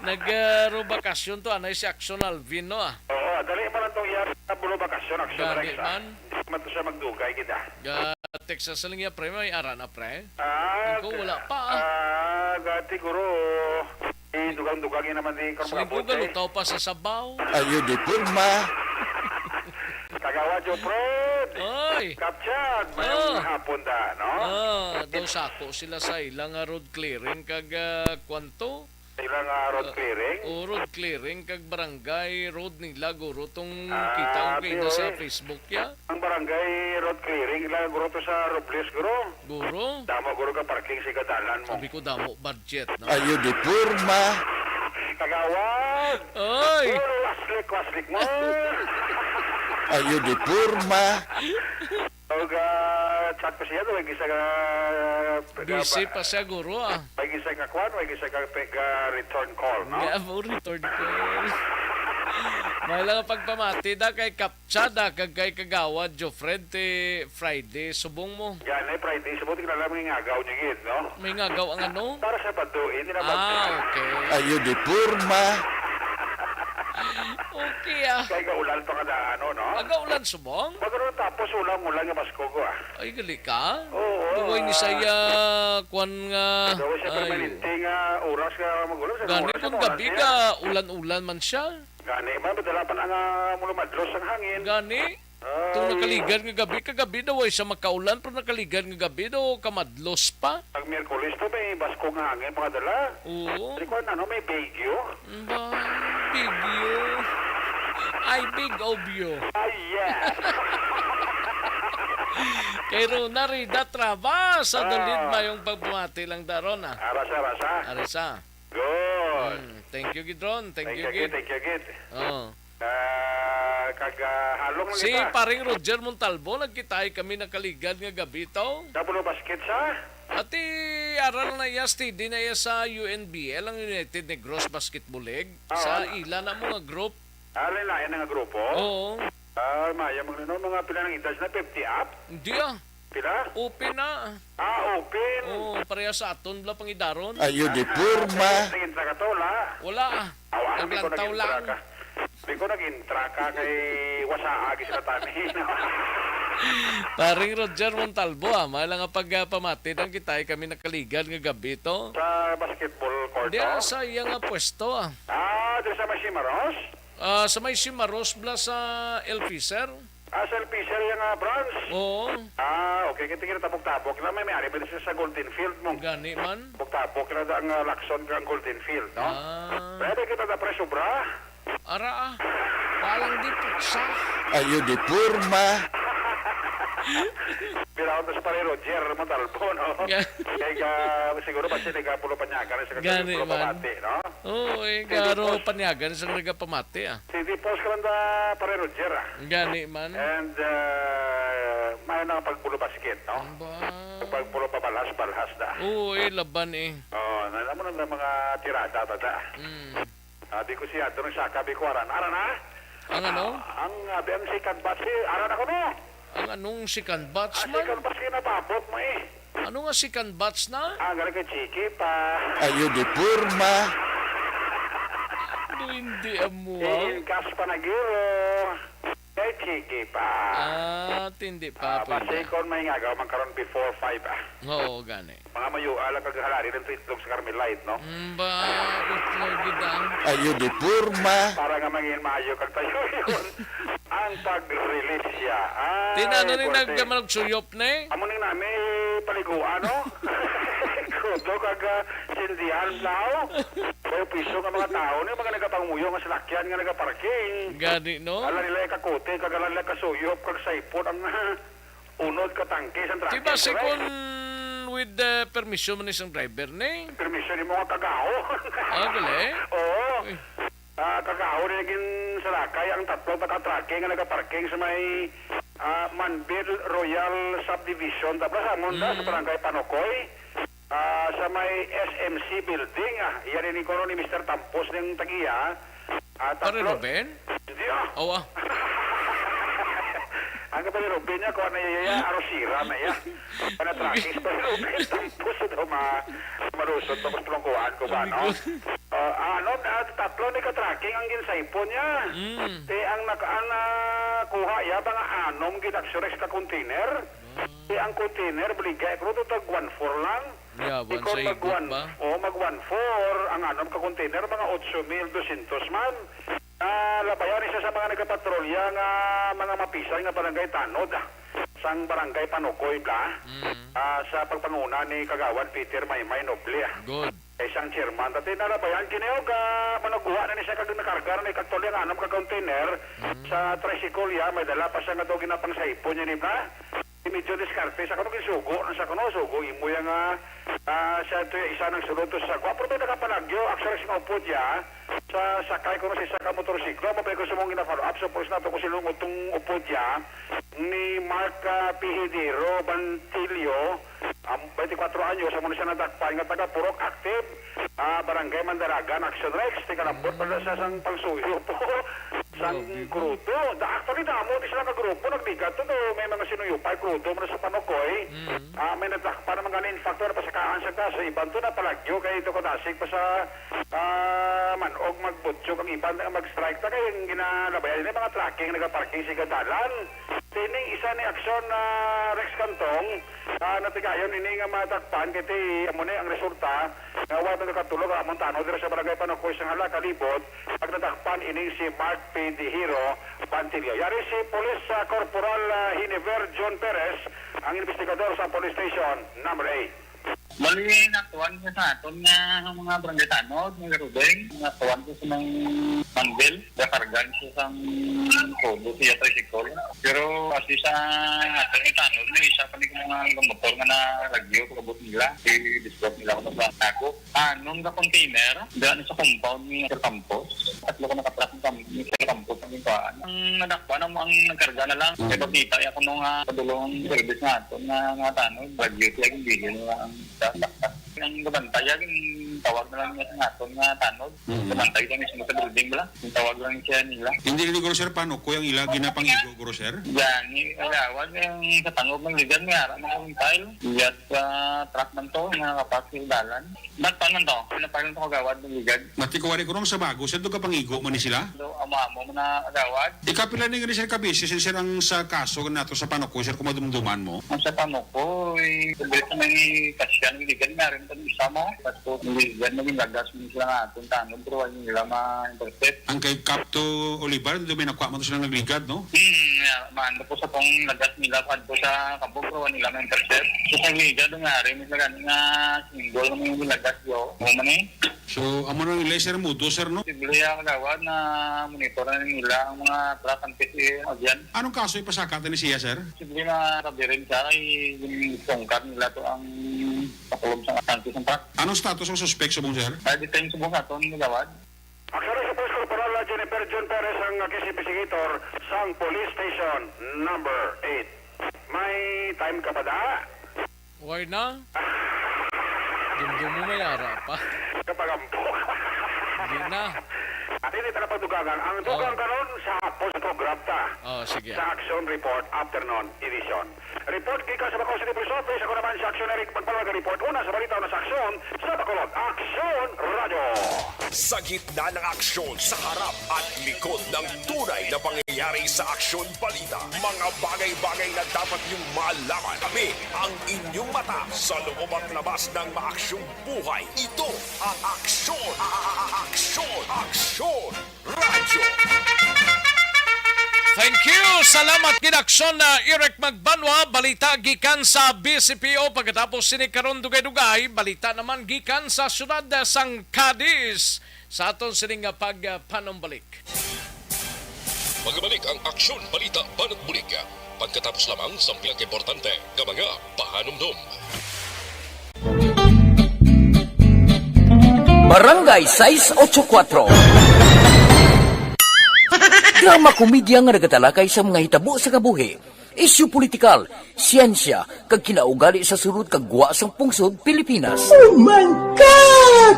Nag-bakasyon to, anay si Action Alvin, no? Oo, dali man lang itong iyari sa bulo bakasyon, Action Gani Rex. man. Hindi man to siya magdugay, kita. Texas lang niya, pre, may ara na, pre. Ako wala pa, gati guro. Dugang-dugangin naman din kung mga bote. Galutaw pa sa sabaw. Ayo di purma. Kagawa, Joe Fred. Oy. Kapchad. Mayroong hapon da, no? Daw sako sila sa ilang road clearing kag kwanto. Ilang road clearing? Road clearing kag barangay road nila guro tong kita ko kayo sa Facebook ya. Ang barangay road clearing ilang guro to sa Robles guro. Guro? Damo guro ka parking sa kadalan mo. Sabi ko damo budget no. Ayo di purma. Kagawad. Oy. Waslik mo. Ayo di purma. Chat ko siya, may gisa ka... Busy pa siya, guro, May gisa ka kwan, may gisa ka return call, no? Yeah, return call. May lang pagpamati da kay Kapcha da kay Kagawad, Jofred, Friday, subong mo. Yan, Friday, subong tingnan lang may ngagaw niya gid, no? May ngagaw ang ano? Para sa baduin, okay. Ayo di purma. Okay Kaya gaulan pa kada ano, no? Gaulan subong? Magkaroon tapos ulang-ulang yung Pasko ko, Ay, gali ka? Oo. Duway ni saya, kwan nga... Duway siya permanente nga oras ka magulang. Gani kung gabi ka, ulan-ulan man siya. Gani, madala pa na nga mula madros ang hangin. Gani? Itong nakaligan nga gabi, kagabi daw ay siya makaulan, pero nakaligan nga gabi daw kamadlos pa. Pag Miyerkules to, may Basko nga hangin, mga dala. Oo. Hindi ko ano, may Baguio. Ba, Baguio. Ay, big obyo. Ay, yes. Kay Rona Rida Traba, sa dalid mayong pagbumati lang daron, Arasa. Good. Thank you, Gidron. Thank you, Gid. Thank you, Gid. Oh. halong lang Si kita. paring Roger Montalvo, nagkitay kami nakaligad nga gabi to. Napulo basket sa? Ati aral na iya, steady na iya sa UNBL, ang United Negros Basketball League. Sa ila na mga group. Alin na yan nga grupo? Oo. Maya, mga pila ng edad na 50 up? Hindi ah. Pila? Open na. Open? Oo, pareha sa aton bla pangidaron. Ayo di purma. Nag-intra ka to, la? Wala ah. Naglantaw lang. Hindi ko nag-intra ka kay Wasaagi sa Tani. Paring Roger Montalvo mahal nga pagpamatid ang kitay kami nakaligan nga gabi to. Sa basketball court Di sa iya nga pwesto ah. Doon sa Masimaros? Sa may Simaros bla sa El Fisher. Sa El Fisher yung branch? Oo. Okay. Kita tabok-tabok na may ari ba sa Golden Field mo? Gani man. Tabok na ang Lacson ang Golden Field, no? Pwede kita na presobra? Ara ah. Walang di putsa. Ayo di purma. Pila ko sa pare Roger Montalvo, no? Kaya siguro ba siya nagkapulo panyagan sa Gani pulo man. pamati, no? Oo, garo panyagan sa nagapamati ah. Hindi post ka lang da pare Roger, ah. Gani man. And may na pagpulo basket, no? Pagpulo pabalas-balhas da. Oo, laban eh. Alam mo na mga tirada tada. Di ko siya doon sa kabi ko aran na? Ang ano? Ang BMC Canbats, aran ako no? Ang anong second batch man? Second batch na babot mo eh. Ano nga second batch na? Galing kay Chiki pa. Ayo di purma. Hindi amo. Gas pa nagiro. Kay Chiki pa. Tindi pa. Pasikon may ngagaw magkaroon before 5 ah. Oo, gani. Mga mayo alang kaghalari ng itlog sa Carmelite, no? Itlog gidang. Ayo di purma. Para nga mangin mayo kag tayo yun. Ang pag-release siya. Tinano ni nagmagsuyop na eh. Amo ning nami paliguan, no? Kudo kag sindihan lao. Kaya piso nga mga tao ni mga nagapanguyo nga salakyan nga nagaparking. Gani no? Ala nila kakote kag ala nila kasuyop kag saipot ang unod ka tangke sa traffic. Diba sikon with the permission mo isang driver na eh? Permission ni mga kagao. Gali? Oo. Kagao rin naging salakay ang tatlo pagka-tracking nga nagaparking sa may Manbil Royal Subdivision. Tapos amon sa barangay Panokoy. Sa may SMC building. Yan rin ko ni Mr. Tampos ng Tagiya. Pare Ruben? Hindi ah. Oo. Ang kapag Ruben niya, kung ano yaya, arosira na yan. Panatracking sa Ruben, Tampos daw marusot. Tapos tulungkuhan ko ba, no? Tatlo ni ka-tracking ang ginsaypo niya. Ang nakuha ya, mga anom ginagsurex ka container. Ang container, baligay ko ito tag 1.4 lang. Yaban sa higot ba? Mag 1.4. Ang anom ka container, mga 8,200 man. Labayan isa sa mga nagpatrolya nga mga mapisay nga barangay Tanod. Sang barangay Panokoy ka. Sa pagpanguna ni Kagawan Peter Maymay Noble. Good. Isang chairman. Dati nalabayan kiniyog managuha na ni siya kag nakargar ni katulya nga anom ka container sa tricycle ya. May dala pa siya nga daw ginapang sa ipon niya ni ba? Medyo diskarte sa kanong sugo sa kanong sugo imo yang sa ito isa ng sulod to sa kwa pero may nakapalagyo actually sa upod ya sa sakay ko si saka motorsiklo mapay ko sumong gina-follow up so pos na to ko silong utong upod ya ni Mark Pihidero Bantilio 24 anyos sa muna siya nadakpan nga taga Purok active barangay Mandaragan Action Rex tikalambot pala sa sang pagsuyo po sang krudo actually damo di sila ka grupo nagbigat to may mga sinuyupay krudo mo sa Panokoy may nadakpan naman ganin factor pa sa kaan sa kaso iban to na palagyo kaya ito ko dasig pa sa manog magbutso kang iban na mag-strike ta kaya yung ginalabayan nila mga tracking nagaparking si Gadalan tining isa ni aksyon Rex Cantong natigayon ini nga matakpan kiti amo ni ang resulta nga wa man katulog amon tano dira sa barangay Panokoy sang hala kalibot pag natakpan ini si Mark P. De Hiro Bantilio. Yari si Police Corporal Hiniver John Perez ang investigador sa Police Station number 8. Bali, natuan ko sa aton nga mga barangay Tanod, mga Rubeng, natuan ko sa mga Manbil, nakargan ko sa kodo siya tricycle. Pero kasi sa aton yung Tanod, may isa pa rin mga motor nga na-ragyo, pagkabot nila, i-discount nila ako sa ako. Nung na-container, daan sa compound ni Sir Campos, tatlo ko nakatrack ng Sir Campos ng paan. ang nadakpa na mo ang nagkarga na lang. Kaya bakita ako nung padulong service nga ito na mga tanong, budget yung bilhin na ang dakpa. Ang gabantay, yung tawag na lang niya sa nato nga tanod. Gabantay lang mismo sa building ba lang. Yung tawag lang siya nila. Hindi rin guro sir, paano ko yung ilagi na pang-igo guro sir? Yan, ilawag yung sa tanong ng ligan, may harap na yung tile. Iyat sa truck man to, nga kapat yung dalan. Ba't pa man to? Ano pa rin ito kagawad ng ligan? Matikuwari ko nung sa bago, sir, doon ka pang-igo man ni sila? So, amo mo na kagawad. Ikapila na nga sir kabisi, sir ang sa kaso nato sa panuko, sir, kumadumduman mo? Ang sa tanong ko, sabi sa may kasya ng ligan nga rin ito isa mo. Tapos ng ligan, naging lagas mo sila nga itong tanong, pero wala nila ma-intercept. Ang kay Capto Olivar, doon may nakuha mo to sila nagligad, no? Maando po sa pong lagas nila, pad po sa kabog, pero wala nila ma-intercept. So sa ligan, doon nga rin, may ganing nga single ng yung lagas yo. Ano man So, amo na nila, sir, mudo, sir, no? Sibili ang kagawad na monitor na nila ang mga truck and pit dyan. Anong kaso ipasakatan ni siya, sir? Sibili na kabirin siya kay yung tongkat nila to ang pakulog sa kantis ng truck. Anong status ng suspect sa mong, sir? Detain sa mga ito ng kagawad. Aksyon sa Police Corporal Jennifer John Perez ang kisipisigitor sa Police Station number 8. May time ka pa da? Why na? Dumdum mo may ara pa. Kapagampok. Hindi na. At hindi na pagdugangan. Ang dugang karon sa post-program ta. Sige. Sa Action Report Afternoon Edition. Report kika sa Bacolod City Police Office. Ako naman si Action Eric Pagpalaga Report. Una sa balita na sa Action sa Bacolod. Action Radio. Sa gitna ng aksyon, sa harap at likod ng tunay na pangyayari sa Aksyon Balita. Mga bagay-bagay na dapat niyong malaman. Kami ang inyong mata sa loob at labas ng maaksyong buhay. Ito ang Aksyon! Aksyon! Aksyon! Radyo! Thank you! Salamat ginaksyon na Eric Magbanwa. Balita gikan sa BCPO. Pagkatapos sini karon dugay-dugay, balita naman gikan sa syudad sang Cadiz. Sa aton sining pagpanumbalik. Magbalik ang Aksyon Balita Banat Bulig. Pagkatapos lamang sa pinaka-importante nga mga pahanumdum. Barangay 684. Drama komedya nga nagatalakay sa mga hitabo sa kabuhi. Isyu politikal, siyensya, kag kinaugali sa surut kag guwa sang pungsod Pilipinas. Oh my God!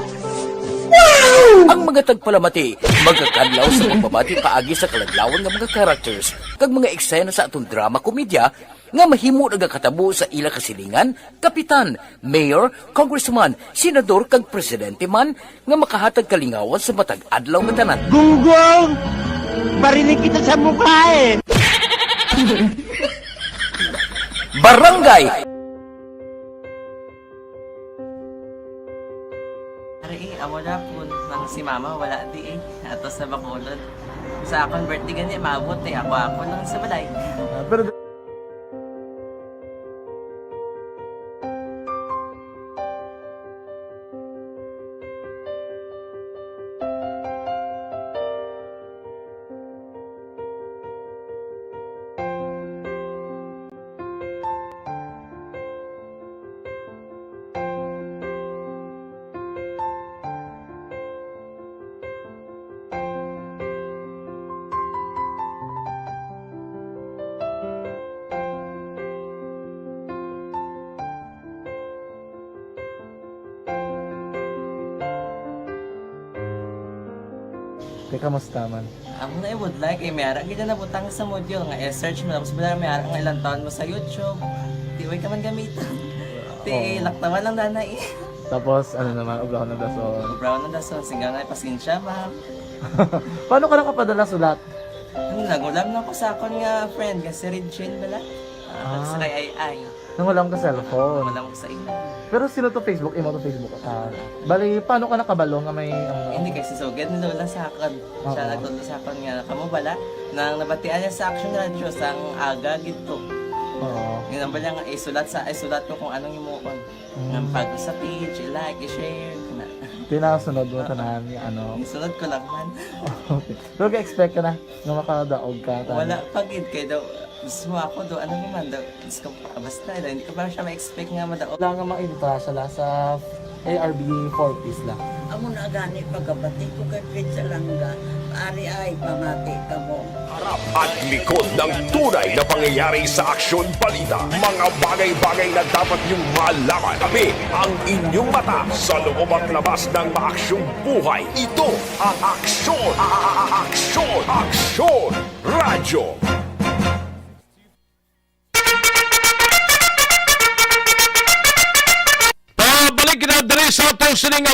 Wow! Ang mga tagpalamati, magkakadlaw sa pagbabati paagi sa kaladlawan ng mga characters kag mga eksena sa atong drama komedya nga mahimo nagakatabo sa ila kasilingan, kapitan, mayor, congressman, senador kag presidente man nga makahatag kalingawan sa matag adlaw nga tanan. Gunggong! Barinig kita sa mukha eh! Barangay! Ari, amo na po nang si mama wala di eh. Ato sa Bacolod. Sa akong birthday gani, maabot eh. Ako lang sa balay. Pero kamusta man? Ako na would like eh, may ara gina na butang sa module nga search mo tapos bala may ara nga ilang taon mo sa YouTube. Di way ka man gamitan. Di laktawan lang dana eh. Tapos ano naman, brown na dason. Brown na dason, singaw na pasensya ma'am. Paano ka nakapadala sulat? Nagulam na ko sa akon nga friend kasi Regine bala. Sa kay ay. Nangulam ka cellphone. Nangulam ko sa ina. Pero sino to Facebook? Imo to Facebook. Bali, paano ka nakabalo nga may... Hindi kasi sugad ni Lola sa akin. Siya nagtulo sa akin nga, kamo bala, nang nabatian niya sa Action Radio sang aga gito. Oo. Yung bala nga, isulat ko kung anong imukon. Nang pag sa page, i-like, i-share. Pinasunod mo tanahan ni ano? Isunod ko lang man. Okay. Pero ka-expect ka na nga makadaog ka? Wala, pagid kayo daw. Gusto mo ako do, ano naman daw, gusto ko, basta hindi ko ba siya ma-expect nga madaog. Wala nga maibita siya sa ARB 4 piece lang. Amo na gani pagkabati ko kay Pizza Langga. ari ay pamati ka mo. Harap at likod ng tunay na pangyayari sa aksyon balita. Mga bagay-bagay na dapat niyong malaman. Kami ang inyong mata sa loob at labas ng maaksyong buhay. Ito ang Aksyon! Aksyon! Aksyon! Radyo! Pabalik na dali sa atong sining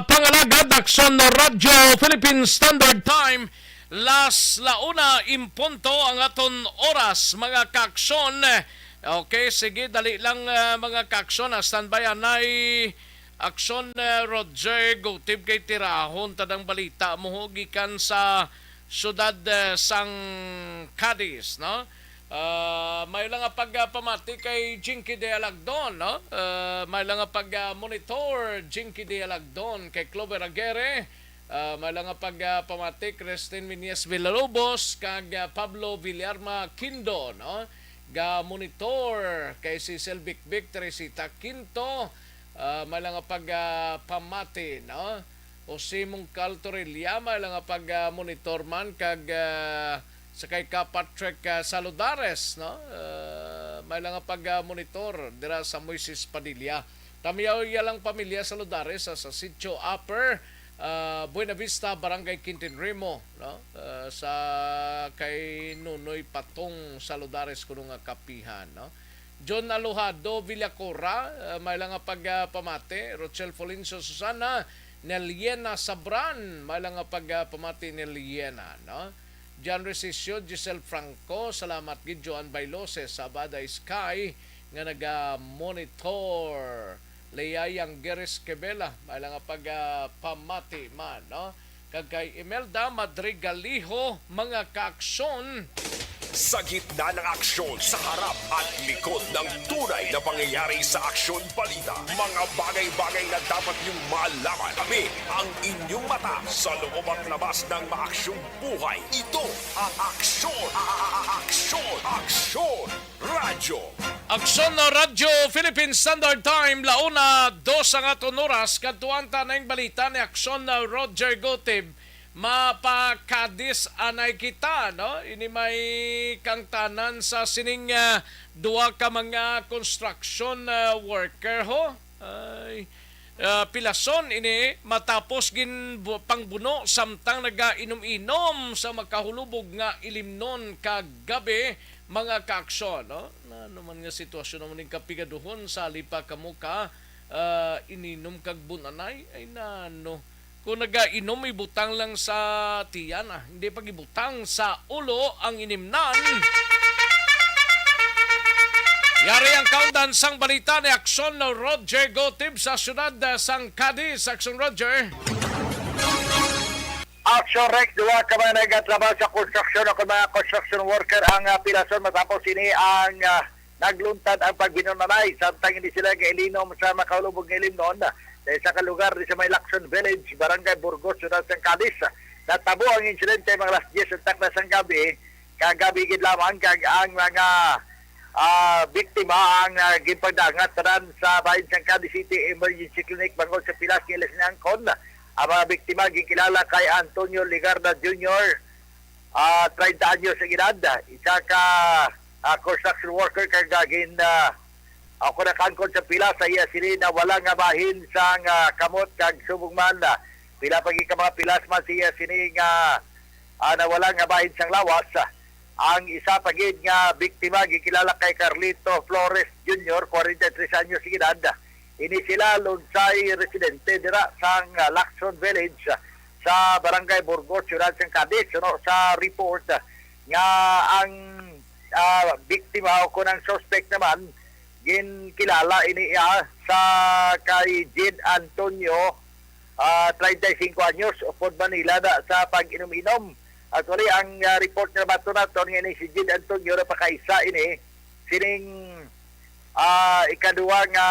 pangalagad Aksyon na Radyo Philippine Standard Time. Las launa impunto ang aton oras mga kaaksyon. Okay, sige, dali lang mga kaaksyon. Standby anay Aksyon Roger Gotib kay tirahon tadang balita mo gikan sa syudad sang Cadiz, no? May lang nga pagpamati kay Jinky de Alagdon, no? May lang nga pag-monitor Jinky de Alagdon kay Clover Aguirre. May lang nga pagpamati Christine Minies Villalobos kag Pablo Villarma Quindo, no? Ga-monitor kay Cecil Bicbic Teresita Quinto. May lang nga pagpamati, no? O si Mungcal Torrelia, may lang nga pag-monitor man kag sakay ka Patrick Saludares, no? May lang nga pag-monitor dira sa Moises Padilla. Tamiyaw lang pamilya Saludares sa Sitio Upper, Buena Vista, Barangay Quintinrimo, no? Sa kay Nunoy Patong Saludares kuno nga kapihan, no? John Alojado Villacora, may lang nga pagpamati. Rochelle Folinso Susana, Neliena Sabran, may lang nga pagpamati Neliena, no? John Resisio, Giselle Franco, salamat gid Joan Bailose sa Abada Sky nga naga-monitor. Leayang Geres Quebela, may lang nga pagpamati man, no? Kag kay Imelda Madrigaliho, mga kaaksyon. Sa gitna ng aksyon, sa harap at likod ng tunay na pangyayari sa aksyon balita. Mga bagay-bagay na dapat niyong malaman. Kami ang inyong mata sa loob at labas ng maaksyong buhay. Ito ang Aksyon! Aksyon! Aksyon! Radyo! Aksyon na Radyo Philippine Standard Time, launa 2 ang aton oras, kadtuanta na yung balita ni Aksyon na Roger Gotib. Mapakadis anay kita, no? Ini may kangtanan sa sining duwa ka mga construction worker ho. Ay, pilason ini matapos gin pangbuno samtang naga-inom-inom sa makahulubog nga ilimnon kagabi mga kaaksyon, no? Na naman nga sitwasyon naman ng kapigaduhon sa lipa kamuka ininom kag bunanay ay nano. Kung nag-inom, ibutang lang sa tiyan, hindi pag ibutang sa ulo ang inimnan. Yari ang countdown sang balita ni Aksyon na Roger Gotib sa syudad sang Cadiz. Aksyon Roger. Action Rex, duwa ka man nagatrabaho sa construction ako mga construction worker ang pilason matapos ini ang nagluntad ang pagbinunanay samtang hindi sila gailinom sa makahulubog ng ilimnon sa kalugar sa may Lacson Village, Barangay Burgos, Ciudad San Cadiz. Natabo ang insidente mga alas 10 ng takna sang gabi. Kagabi gid lamang kag ang mga biktima ang gipagdangat tanan sa bahin San Cadiz City Emergency Clinic bangod sa Pilas Giles ni Angkon. Ang mga biktima gikilala kay Antonio Ligarda Jr., 30 anyos sa edad. Isa ka construction worker kag gagin ako nakangkon sa pila sa iya sili na wala nga bahin sang kamot kag subong man pila pagi ka mga pilas man siya sini nga na wala nga bahin sang lawas. Ang isa pagid nga biktima gikilala kay Carlito Flores Jr., 43 anyos sa edad. Ini sila lunsay residente dira sang Lacson Village sa Barangay Burgos, Ciudad San Cadiz. No, sa report nga ang biktima o kunang suspect naman ginkilala ini sa kay Jed Antonio, 35 anyos, upod Manila na sa pag-inom-inom. Actually, ang report nga bato naton nga si Jed Antonio na pakaisa ini sining ikaduwa nga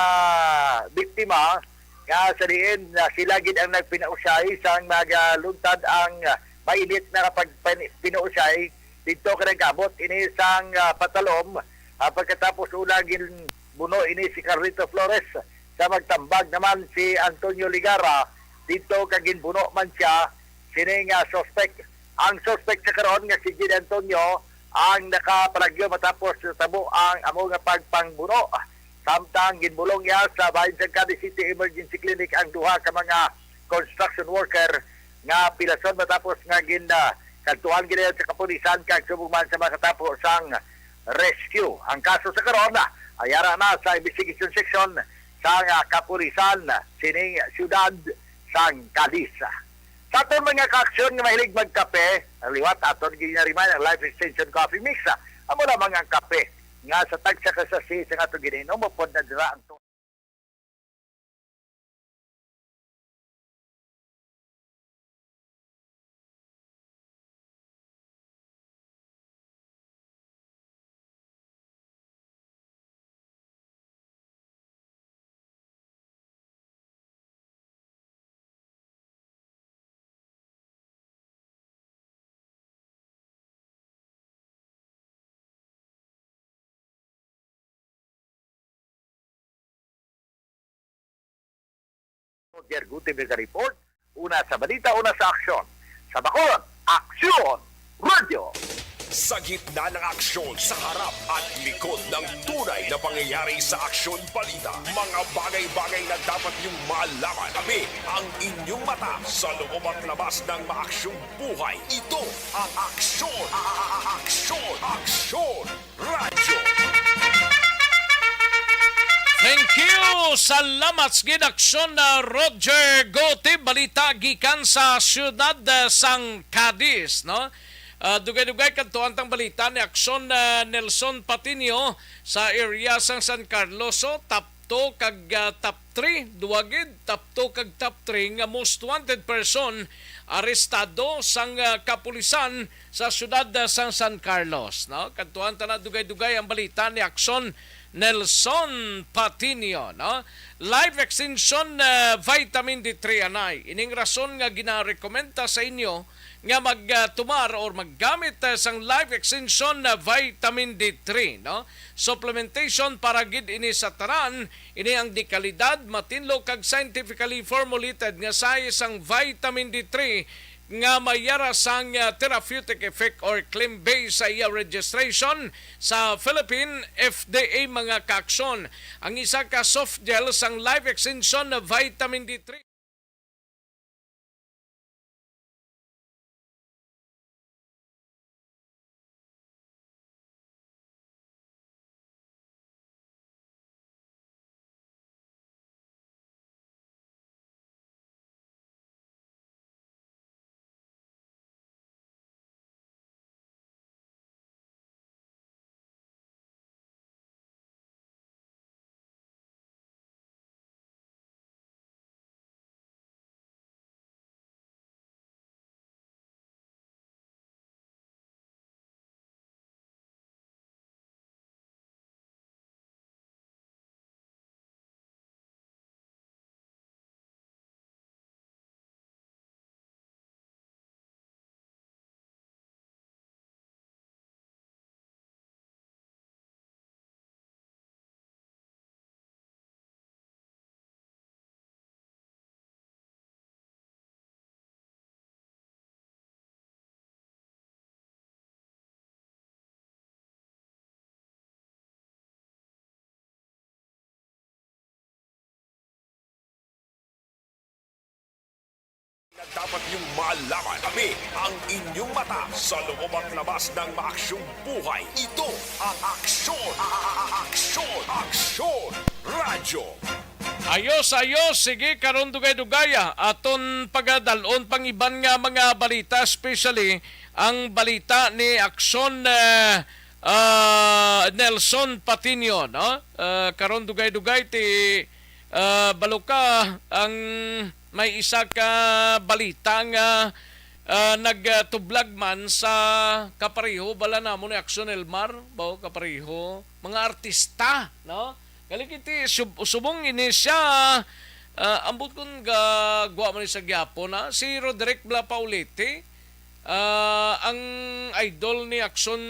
biktima nga sa diin sila gid ang nagpinausay sa magaluntad ang mainit na kapag pinausay dito kanagabot ini sang patalom. Pagkatapos ulagin buno ini si Carlito Flores sa magtambag naman si Antonio Ligara dito kagin buno man siya sining suspect. Ang suspect sa karon nga si Gid Antonio ang nakapalagyo matapos tabo ang amo nga pagpangbuno. Samtang ginbulong niya sa bahin sa Cadiz City Emergency Clinic ang duha ka mga construction worker nga pilason matapos nga kantuhan gina sa kapulisan kag subugman sa makatapos ang rescue. Ang kaso sa karon ayara na sa investigation section sa kapulisan sining siyudad sang Cadiz. Sa aton mga ka-aksyon nga mahilig magkape, liwat aton ginariman ang Life Extension Coffee Mix. Amo lamang ang kape nga sa tagsa ka sa si sa aton gininom mo pod na dira ang Gerguti Mega Report. Una sa balita, una sa aksyon. Sa Bacolod, Aksyon Radio. Sa gitna ng aksyon, sa harap at likod ng tunay na pangyayari sa Aksyon Balita. Mga bagay-bagay na dapat niyong malaman. Kami ang inyong mata sa loob at labas ng maaksyong buhay. Ito ang Aksyon! Aksyon! Aksyon! Radyo! Thank you! Salamat sa ginaksyon na Roger Gote. Balita gikan sa siyudad sang Cadiz, no? Dugay-dugay kantuan tang balita ni aksyon na Nelson Patinio sa area sang San Carlos. Top 2 kag top 3. Duwagid top 2 kag top 3 nga most wanted person arestado sang kapulisan sa siyudad sang San Carlos, no? Kantuan ta na dugay-dugay ang balita ni aksyon Nelson Patinio, no? Live extension vitamin D3 anay. Ining rason nga ginarekomenda sa inyo nga magtumar or maggamit sang live extension vitamin D3, no? Supplementation para gid ini sa tanan, ini ang dekalidad, matinlo kag scientifically formulated nga size sang vitamin D3 nga mayara sang therapeutic effect or claim based sa iya registration sa Philippine FDA mga kaaksyon. Ang isa ka soft gel sang live extension na vitamin D3. Na dapat niyong malaman. Kami ang inyong mata sa loob at labas ng maaksyong buhay. Ito ang Aksyon! Aksyon! Aksyon! Radyo! Ayos, sige karon dugay-dugaya aton pagadalon pang iban nga mga balita, especially ang balita ni Aksyon Nelson Patinio, no? Karon dugay-dugay ti baluka ang may isa ka balita nga nagtublag man sa kapareho bala namo ni Aksyon Elmar, bao kapareho mga artista, no? Galikiti subong ini siya ambot kun gwa man sa Gyapo na si Roderick Bla Paulete, ang idol ni Aksyon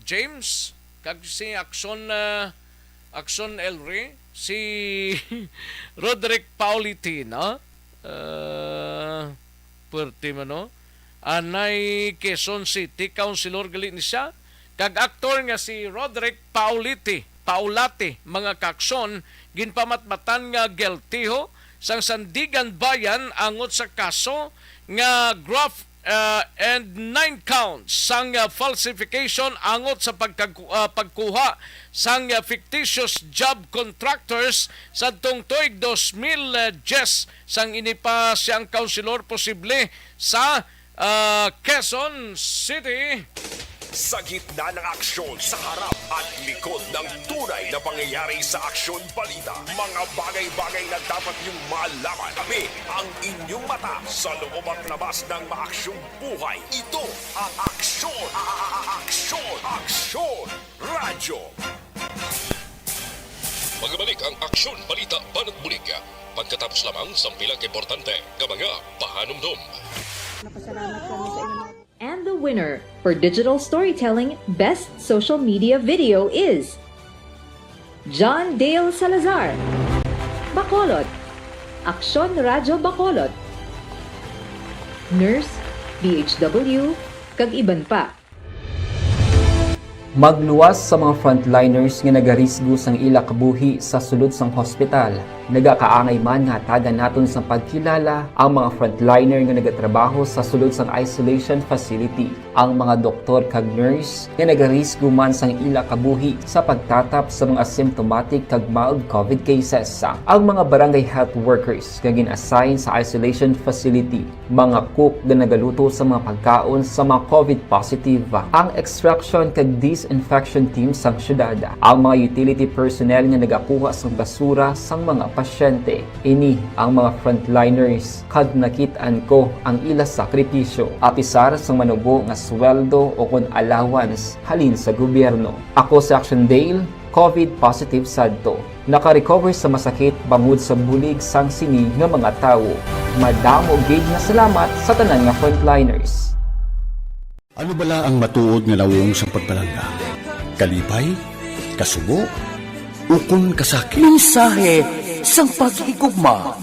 James kag si Aksyon Elre, si Roderick Paulete, no? puwerte man no. Anay Quezon City Councilor gali ni siya. Kag aktor nga si Roderick Paulati, mga kakson, ginpamatmatan nga guilty sang Sandigan Bayan angot sa kaso nga graft and 9 counts sang falsification angot sa pagkuha sang fictitious job contractors sa tuig 2000 sang inipa siyang councilor posible sa Quezon City. Sa gitna ng aksyon, sa harap at likod ng tunay na pangyayari sa Aksyon Balita. Mga bagay-bagay na dapat niyong malaman. Kami ang inyong mata sa loob at labas ng maaksyong buhay. Ito ang Aksyon! Aksyon! Radyo! Magbalik ang Aksyon Balita Banat Bulig. Pagkatapos lamang sa pilang importante ng mga pahanumdum. Napasalamat kami sa inyo. And the winner for Digital Storytelling Best Social Media Video is John Dale Salazar, Bacolod, Aksyon Radyo Bacolod, Nurse, BHW, kag iban pa. Magluwas sa mga frontliners nga nagarisgo sang ila kabuhi sa sulod sang hospital. Nagakaangay man nga tagan naton sa pagkilala ang mga frontliner nga nagatrabaho sa sulod sang isolation facility. Ang mga doktor kag nurse nga nagarisgo man sang ila kabuhi sa pagtatap sa mga asymptomatic kag mild COVID cases. Ang mga barangay health workers nga gin-assign sa isolation facility, mga cook nga nagaluto sa mga pagkaon sa mga COVID positive, ang extraction kag disinfection team sang syudad, ang mga utility personnel nga nagakuha sang basura sang mga pasyente. Ini ang mga frontliners kad nakitaan ko ang ila sakripisyo apisar sang manubo nga sweldo o kun allowance halin sa gobyerno. Ako si Action Dale, COVID positive sadto. Naka-recover sa masakit bangod sa bulig sang sini nga mga tawo. Madamo gid na salamat sa tanan nga frontliners. Ano bala ang matuod nga lawong sa pagpalangga? Kalipay? Kasubo? Ukon kasakit? Mensahe sang paghigugma.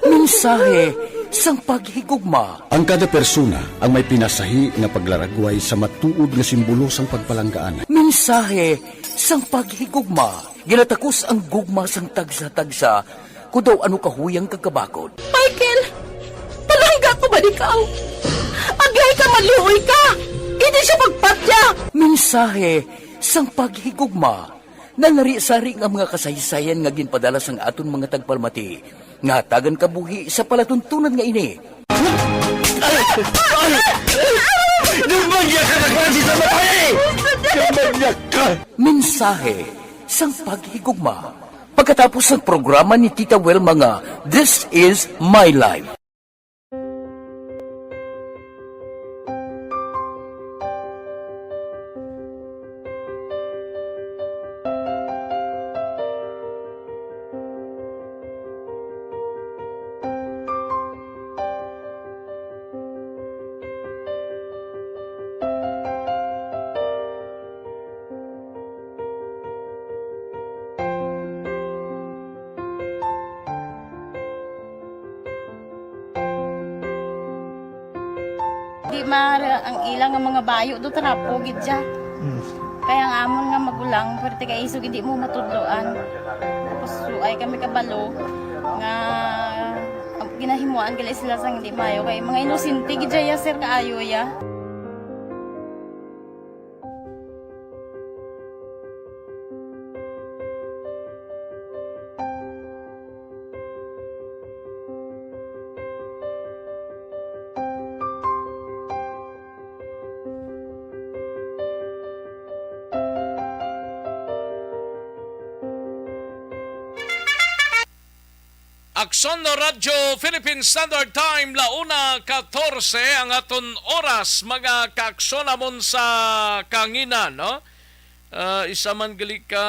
Mensahe sang paghigugma. Ang kada persona ang may pinasahi nga paglaragway sa matuod nga simbolo sang pagpalanggaan. Mensahe sang paghigugma. Ginatakos ang gugma sang tagsa-tagsa kung daw ano kahuyang kagkabakod. Michael! Palangga ko ba ikaw? Agay ka, maluoy ka! Hindi siya magpatya! Mensahe sang paghigugma. Nalari-sari ang mga kasaysayan nga ginpadala sang aton mga tagpalmati. Nga tagan kabuhi sa palatuntunan nga ini. Dumagya ka na klase sa babae! Dumagya ka! Mensahe sang paghigugma. Pagkatapos ng programa ni Tita Welma nga, This is My Life. Di mara ang ilang nga mga bayo do trapo gid siya. Kaya nga amon nga magulang pwerte kay isog hindi mo matudloan. Tapos ay kami kabalo nga ginahimuan gali sila sang hindi mayo kay mga inosente gid ya sir kaayo ya. Aksyon na Radyo Philippine Standard Time, launa 14 ang aton oras, mga kaaksyon amon sa kanginan, no? Isa man gali ka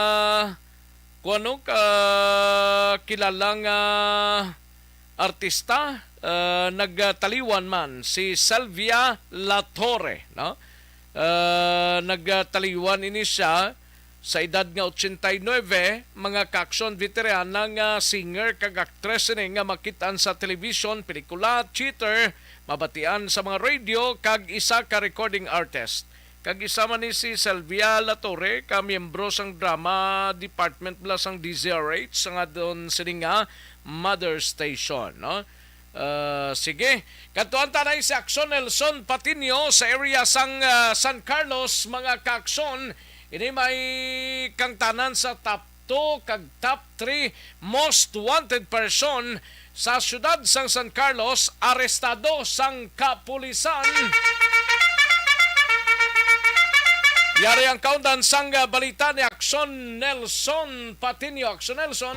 kuano ka kilalang artista, nagtaliwan man si Sylvia Latore, no? Nagtaliwan ini siya sa edad nga 89, mga ka-aksyon veterana nga singer kag aktres ni nga makitaan sa television, pelikula, theater, mabatian sa mga radio kag isa ka recording artist. Kag isa man ni si Sylvia Latorre, ka miyembro sang drama department bala sang DZRH nga doon sini nga Mother Station, no? Sige, katuan tanay si Aksyon Nelson Patinio sa area sang San Carlos, mga ka-aksyon. Ini may kang tanan sa top 2 kag top 3 most wanted person sa syudad sang San Carlos, arestado sang kapulisan. Yari ang kaundan sang balita ni Aksyon Nelson Patinio. Aksyon Nelson.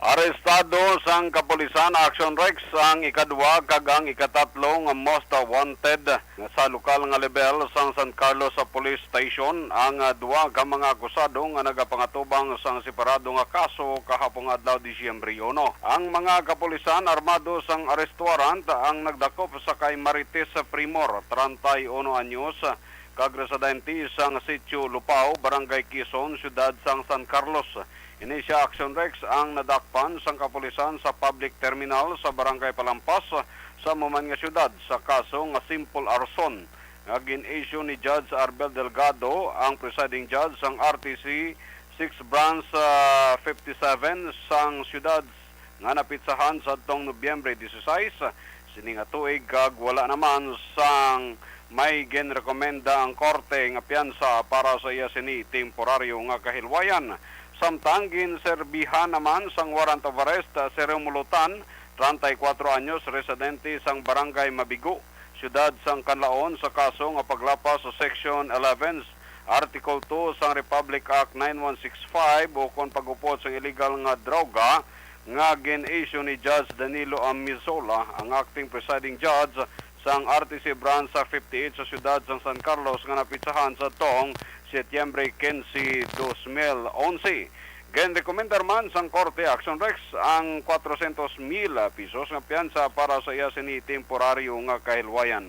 Arestado sang kapulisan Action Rex ang ikadwa kag ang ikatatlo nga most wanted sa lokal nga level sang San Carlos sa Police Station. Ang duwa ka mga akusado nga nagapangatubang sang separado nga kaso kahapong adlaw Disyembre 1. Ang mga kapulisan armado sang arrest warrant ang nagdakop sa kay Marites Primor, 31 anyos, kag residente sang Sitio Lupao, Barangay Quezon, siyudad sang San Carlos. Ini siya Action Rex ang nadakpan sang kapulisan sa public terminal sa Barangay Palampas sa Maman nga syudad sa kaso nga simple arson. Nga gin-issue ni Judge Arbel Delgado, ang presiding judge sang RTC 6 Branch 57 sang syudad nga napitsahan sa tong Nobyembre 16. Sini nga tuig kag wala naman sang may ginrekomenda ang korte nga piyansa para sa iya sini temporaryo nga kahilwayan. Samtang ginserbihan naman sang warrant of arrest si Romulutan, 34 anyos, residente sang Barangay Mabigo, siyudad sang Canlaon sa kaso nga paglapas sa Section 11, Article 2 sang Republic Act 9165 o kon pagupot sang illegal nga droga nga gin-issue ni Judge Danilo Amizola, ang acting presiding judge sang RTC Branch 58 sa siyudad sang San Carlos nga napitsahan sa tong Setyembre 15, 2011. Gen-rekomendar man sang Korte Action Rex ang 400,000 pesos nga piyansa para sa iya sini temporaryo nga kahilwayan.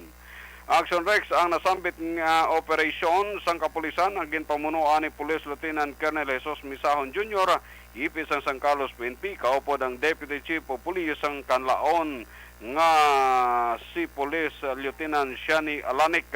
Action Rex ang nasambit nga operasyon sang kapulisan ang ginpamunuan ni Police Lieutenant Colonel Jesus Misahon Jr. Ipis ang San Carlos PNP, kaupod ang Deputy Chief of Police ang Canlaon nga si Police Lieutenant Shani Alanik.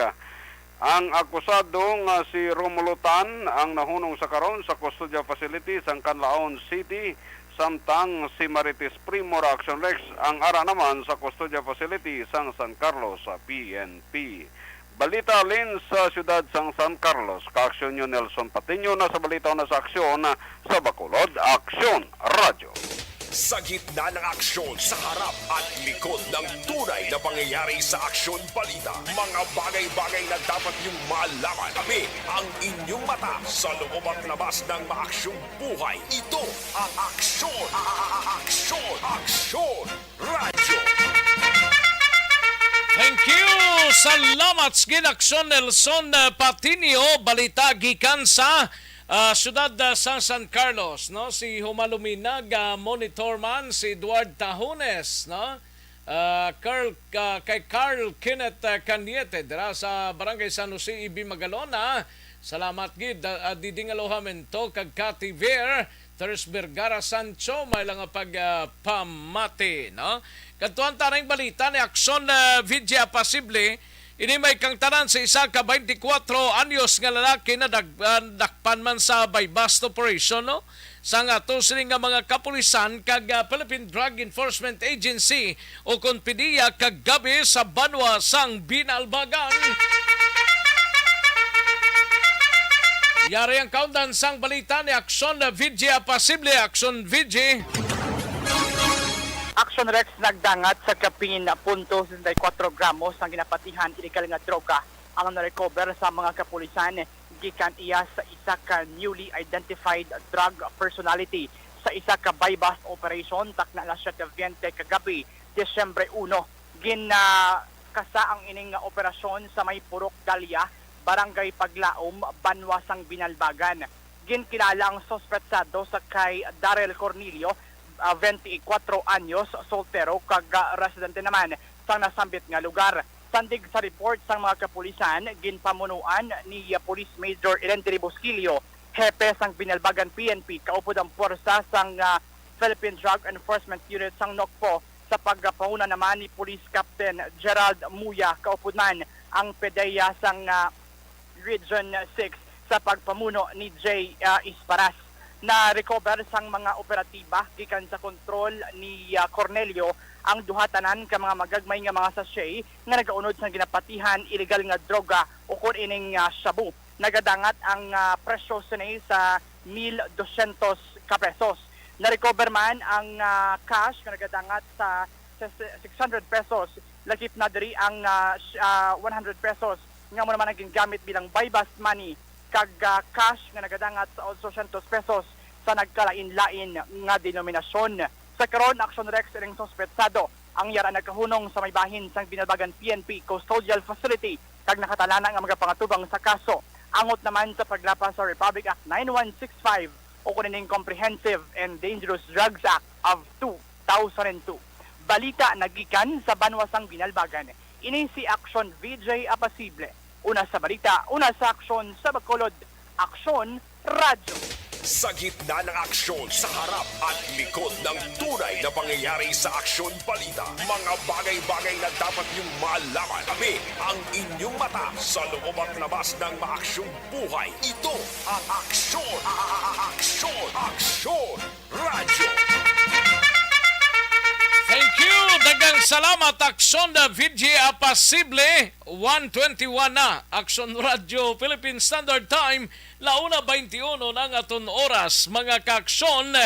Ang akusado nga si Romulutan ang nahunong sa karon sa custodial facility sa Canlaon City, samtang si Marites Primor Action Rex ang ara naman sa custodial facility sang San Carlos sa PNP. Balita alin sa siyudad sang San Carlos, ka-aksyon nyo Nelson Patinio na sa balita na sa aksyon sa Bacolod, Aksyon Radio. Sa gitna ng aksyon, sa harap at likod ng tunay na pangyayari sa Aksyon Balita. Mga bagay-bagay na dapat niyong malaman. Kami ang inyong mata sa loob at labas ng maaksyong buhay. Ito ang Aksyon! Aksyon! Aksyon! Radyo! Thank you! Salamat sa Aksyon Nelson Patinio. Balita gikan sa siyudad sa San Carlos, no? Si humaluminag monitor man si Eduard Tajones, no? Kay Carl Kenneth Caniete dira sa Barangay San Jose Ibi Magalona. Salamat gid diding alohamento kag Cathy Ver, Teres Vergara Sancho may lang pagpamati, no? Kadtuan tanang balita ni Aksyon Vidya Pasible. Ini may kang tanan sa isa ka 24 anyos nga lalaki na dakpan man sa bypass operation, no? Sa nga to sini nga mga kapulisan kag Philippine Drug Enforcement Agency o konpidiya kag gabi sa Banwa sang Binalbagan. Yari ang kaundan sang balita ni Aksyon Vidya Pasible. Aksyon Vidya. Action Rex nagdangat sa kapin na 0.64 gramos ang ginapatihan illegal nga droga ang na-recover sa mga kapulisan gikan iya sa isa ka newly identified drug personality sa isa ka buy-bust operation takna na siya 20 kagabi Desyembre 1. Kasa ang ining operasyon sa may Purok Dalia, Barangay Paglaom, Banwasang Binalbagan. Ginkilala ang sospetsado sa kay Darrell Cornelio, 24 anyos, soltero, kag residente naman sa nasambit nga lugar. Sandig sa report sa mga kapulisan, ginpamunuan ni Police Major Elenteri Bosquillo, hepe sang Binalbagan PNP, kaupod ang puwersa sang Philippine Drug Enforcement Unit sang NOCPO, sa pagpauna naman ni Police Captain Gerald Muya, kaupod man ang PDEA sang Region 6 sa pagpamuno ni Jay Isparas. Na-recover sang mga operatiba gikan sa kontrol ni Cornelio ang duhatanan ka mga magagmay nga mga sachet nga nagaunod sa ginapatihan illegal nga droga o kun ining shabu. Nagadangat ang presyo sa 1,200 pesos. Na-recover man ang cash nga nagadangat sa 600 pesos. Lagip na diri ang 100 pesos nga mo naman ang gingamit bilang buy-bust money kag cash nga nagadangat sa 800 pesos sa nagkalain-lain nga denominasyon. Sa karon, Action Rex ining suspetsado ang yara nagkahunong sa may bahin sang Binalbagan PNP Custodial Facility kag nakatalana nga mga pangatubang sa kaso. Angot naman sa paglapas sa Republic Act 9165 o kuning Comprehensive and Dangerous Drugs Act of 2002. Balita nagikan sa Banwasang Binalbagan. Ini si Action VJ Apasible. Una sa balita, una sa aksyon sa Bacolod. Aksyon Radyo. Sa gitna ng aksyon, sa harap at likod ng tunay na pangyayari sa Aksyon Balita, mga bagay-bagay na dapat niyong malaman. Kami ang inyong mata sa loob at labas ng maaksyong buhay. Ito ang Aksyon! Aksyon Radyo! Thank you! Dagang salamat, Aksyon na VJ Apasible. 1:21 na. Aksyon Radio Philippine Standard Time. Launa 21 ng aton oras. Mga kaaksyon,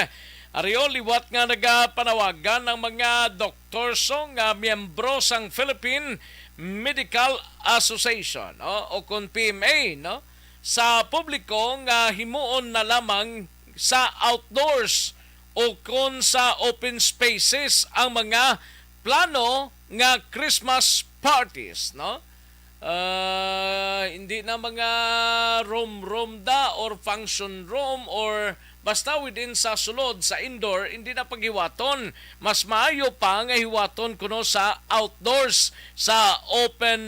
ariyo liwat nga nagapanawagan ng mga doktor nga miyembro sang Philippine Medical Association o kung PMA sa publiko nga himuon na lamang sa outdoors o kung sa open spaces ang mga plano nga Christmas parties, hindi na mga room da or function room or basta within sa sulod sa indoor, hindi na paghiwaton. Mas maayo pa nga hiwaton kuno sa outdoors, sa open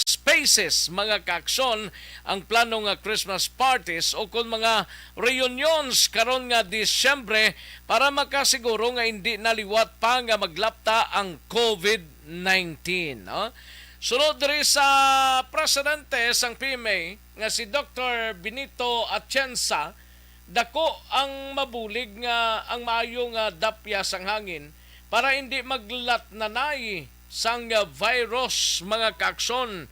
spaces, mga kaaksyon, ang plano nga Christmas parties o kung mga reunions karon nga Disyembre para makasiguro nga hindi naliwat pa nga maglapta ang COVID-19. Sunod diri sa presidente sang PMA nga si Dr. Benito Atienza, dako ang mabulig nga ang maayo nga dapya sang hangin para hindi maglat nanay sang virus, mga kaaksyon.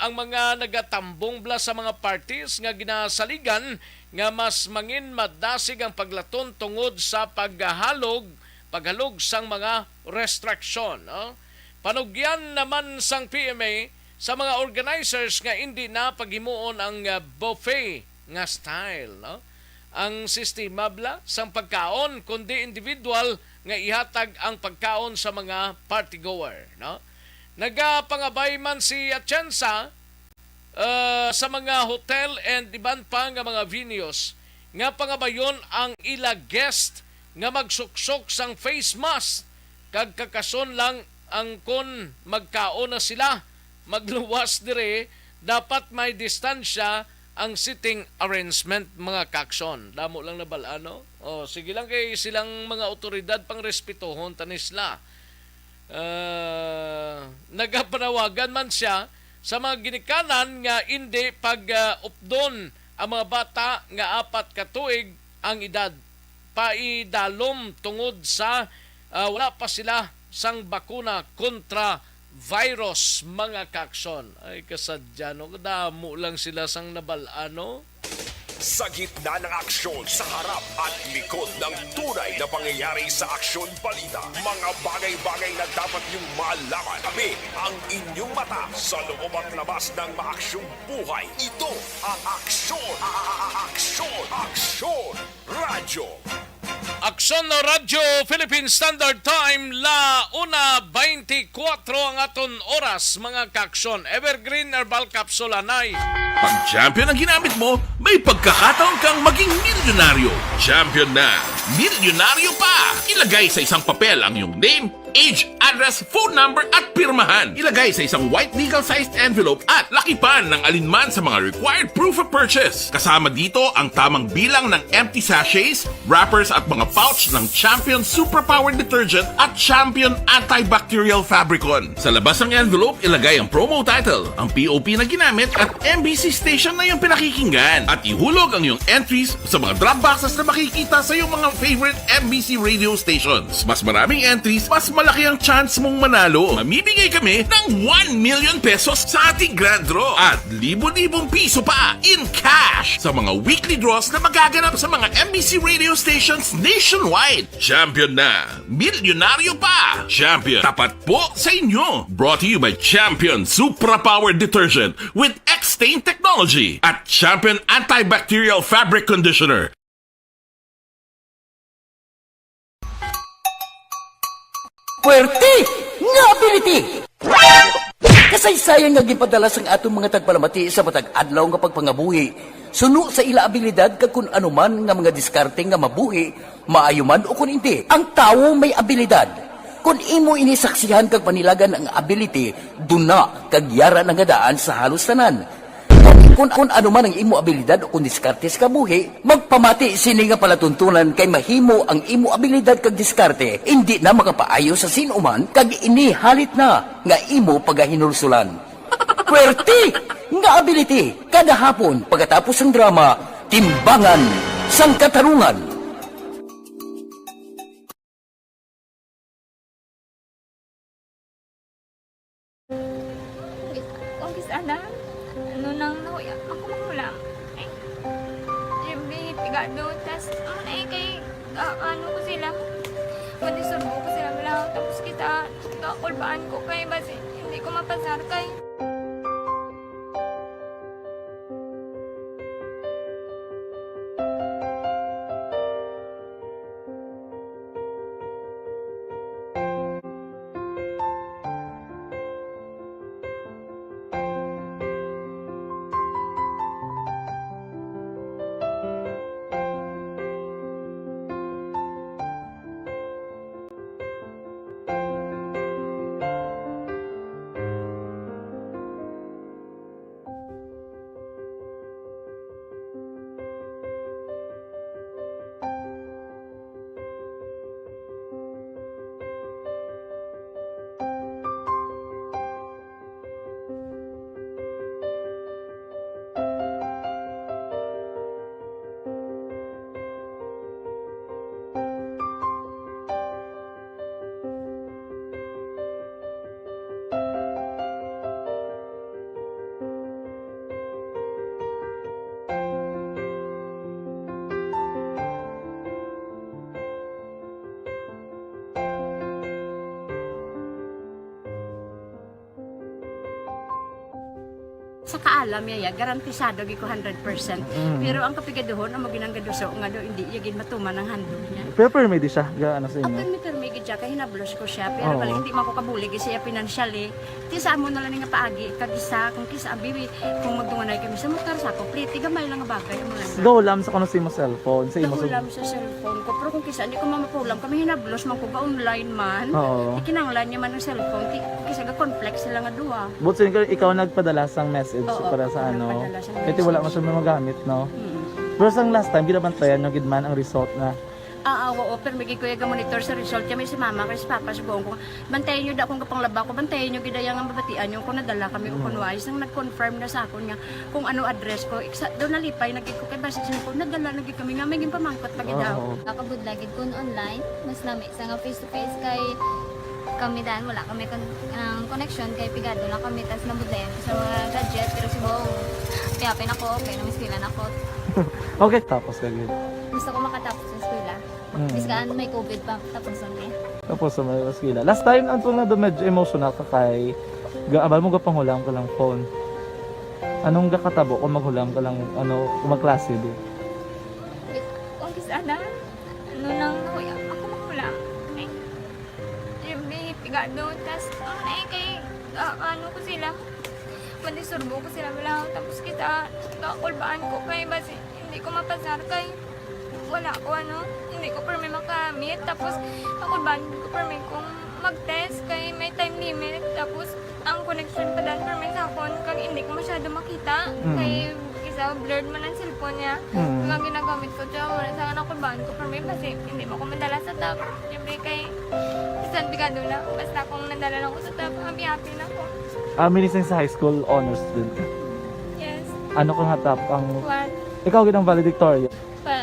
Ang mga nagatambong bla sa mga parties nga ginasaligan nga mas mangin madasig ang paglaton tungod sa paghalog sang mga restriction. Panugyan naman sang PMA sa mga organizers nga hindi na paghimuon ang buffet nga style, ang sistema bla sang pagkaon kundi individual nga ihatag ang pagkaon sa mga partygoer. Nagapangabay man si Atienza sa mga hotel and iban pa nga mga venues nga pangabayon ang ila guest nga magsuksok sang face mask kag kakason lang ang kon magkaon na sila, magluwas dire, dapat may distansya ang sitting arrangement, mga kaaksyon. Damo lang na balano. Sige lang kay silang mga otoridad pang respetuhon tanisla. Nagapanawagan man siya sa mga ginikanan nga hindi pag-updon ang mga bata nga 4 ka tuig ang edad. Paidalom tungod sa wala pa sila sang bakuna kontra virus, mga kaaksyon. Ay kasadyano, damo lang sila sang nabalano. Sa gitna ng aksyon, sa harap at likod ng tunay na pangyayari sa Aksyon Balita, mga bagay-bagay na dapat niyong malaman. Kami ang inyong mata sa loob at labas ng maaksyong buhay. Ito ang Aksyon Radyo. Aksyon na Radyo Philippine Standard Time, la 1:24 ang aton oras, mga kaaksyon. Evergreen Herbal Capsule Anay. Pag champion ang ginamit mo, may pagkakataon kang maging milyonaryo. Champion na, milyonaryo pa! Ilagay sa isang papel ang iyong name, age, address, phone number at pirmahan. Ilagay sa isang white legal-sized envelope at lakipan ng alinman sa mga required proof of purchase. Kasama dito ang tamang bilang ng empty sachets, wrappers at mga pouch ng Champion Superpower Detergent at Champion Antibacterial Fabricon. Sa labas ng envelope, ilagay ang promo title, ang POP na ginamit at MBC station na yung pinakikinggan. At ihulog ang iyong entries sa mga drop boxes na makikita sa iyong mga favorite MBC radio stations. Mas maraming entries, mas malaki ang chance mong manalo. Mamibigay kami ng 1 million pesos sa ating grand draw at libo-libong piso pa in cash sa mga weekly draws na magaganap sa mga MBC radio stations nationwide. Champion na, milyonaryo pa. Champion, tapat po sa inyo. Brought to you by Champion Superpower Detergent with X-Stain Technology at Champion Antibacterial Fabric Conditioner. Puwerte nga ability! Kasaysayan nga gipadala sang atong mga tagpalamati sa matag adlaw nga pagpangabuhi. Suno sa ila abilidad kag kun anuman nga mga diskarte nga mabuhi, maayo man o kun hindi. Ang tawo may abilidad. Kung imo inisaksihan kag panilagan ang ability, duna kag yara nga daan sa halos tanan. Kung ano man ang imo abilidad o kung diskarte sa kabuhi, magpamati sini nga palatuntunan kay mahimo ang imo abilidad kag diskarte, hindi na makapaayo sa sinuman kag inihalit na nga imo pagahinulsulan. Puwerte nga ability, kada hapon pagkatapos ng drama, Timbangan sang Katarungan. Sana, ano nang nahuya ako mahulam. Ay, siyempre, pigado, tas, kay, ano ko sila, madisurbo ko sila lang, tapos kita, kakulbaan ko kay, basi, hindi ko mapasar kay. Sa kaalam yaya, garantisado gi ko 100%. Pero ang kapigaduhon, ang maginanggaduso nga do, hindi yagin matuman ang handog niya. Pero permi di siya, gaano sa inyo? Permi gid siya, kaya hinablos ko siya. Pero balik, hindi man ko kabulig siya financially. Tisa mo na lang nga paagi, kagisa, kung kisa, bibi, kung magdunganay kami sa motor sa ako, plate, gamay lang nga bagay. Gawlam sa kano sa imo cellphone? Gawlam sa cellphone ko. Pero kung kisa, hindi ko mamapulam, kami hinablos man ko ba online man. Ikinanglan niya man ang cellphone, kisa ga complex sila nga duwa. But ikaw nagpadala sang message para sa ano. Kasi wala man siya magamit, no? Pero sa last time, ginabantayan nyo gidman ang result na. Oo, pero may kuya ga monitor sa result kami si mama kasi papa si buong ko. Bantayan nyo da kung kapanglaba ko, bantayan nyo gidayang ang babatian yung kung nadala kami kung kunwais nang nag-confirm na sa akon nga kung ano address ko. Doon nalipay, nagkik ko kay basi ko, nadala nagkik kami nga, may pamangkot lagi daw. Kakabudlagid kun online, mas lami sa nga face to face kay kami dahil wala kami connection kay pigado na kami tas nabudlayan sa mga gadget pero si buong piyapin ako, okay na miskilan ako. Okay, tapos kagid. Gusto ko makatapos sa eskwela. Biskaan may COVID pa, tapos na eh. Tapos sa may eskwela. Last time, antong na medyo emotional ka kay abal mo gapanghulam ka lang phone. Anong gakatabo kung maghulam ka lang, kung magklase di? Kung sana, ano nang nahuya ako maghulam. Siyempre, pigado, tas, kay, ano ko sila, madisurbo ko sila lang, tapos kita, kakulbaan ko kay, basi, hindi ko mapasar kay, wala ko hindi ko permi makamit, tapos kakulbaan ko permi kung mag-test kay may time limit tapos ang connection pa dan per may sakon kag hindi ko masyado makita kay isa blurred man ang cellphone niya. Mga ginagamit ko siya wala sa anak ko ban ko per may kasi hindi mo ko madala sa tab. Siyempre kay isang bigado na basta kung nadala na ako sa tab happy na ako. Minising sa high school honors student. Yes. Ano kang hatap ang... What? Ikaw ginang valedictorian.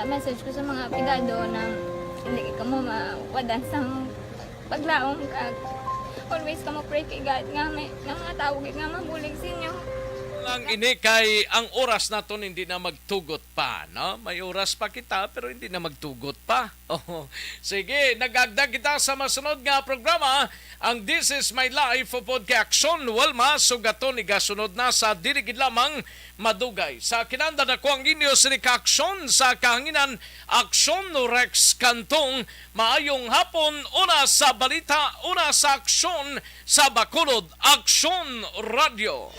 Message ko sa mga pigado na hindi ka mo mawadan sa paglaong kag always ka mo pray kay God nga may mga tawag nga mabulig sa inyo. Ang ini kay ang oras naton hindi na magtugot pa, no? May oras pa kita pero hindi na magtugot pa. Oh, sige, nagagdag kita sa masunod nga programa, ang This Is My Life o Podcast Walma sugaton igasunod na sa dirigid lamang madugay. Sa kinanda na ko ang inyo sinikaaksyon sa kahanginan Aksyon Rex Kantong maayong hapon una sa balita, una sa aksyon sa Bacolod Aksyon Radio.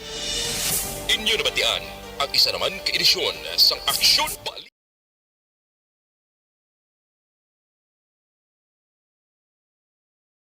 Inyo nabatian ang isa naman ka edisyon sa Aksyon Balita.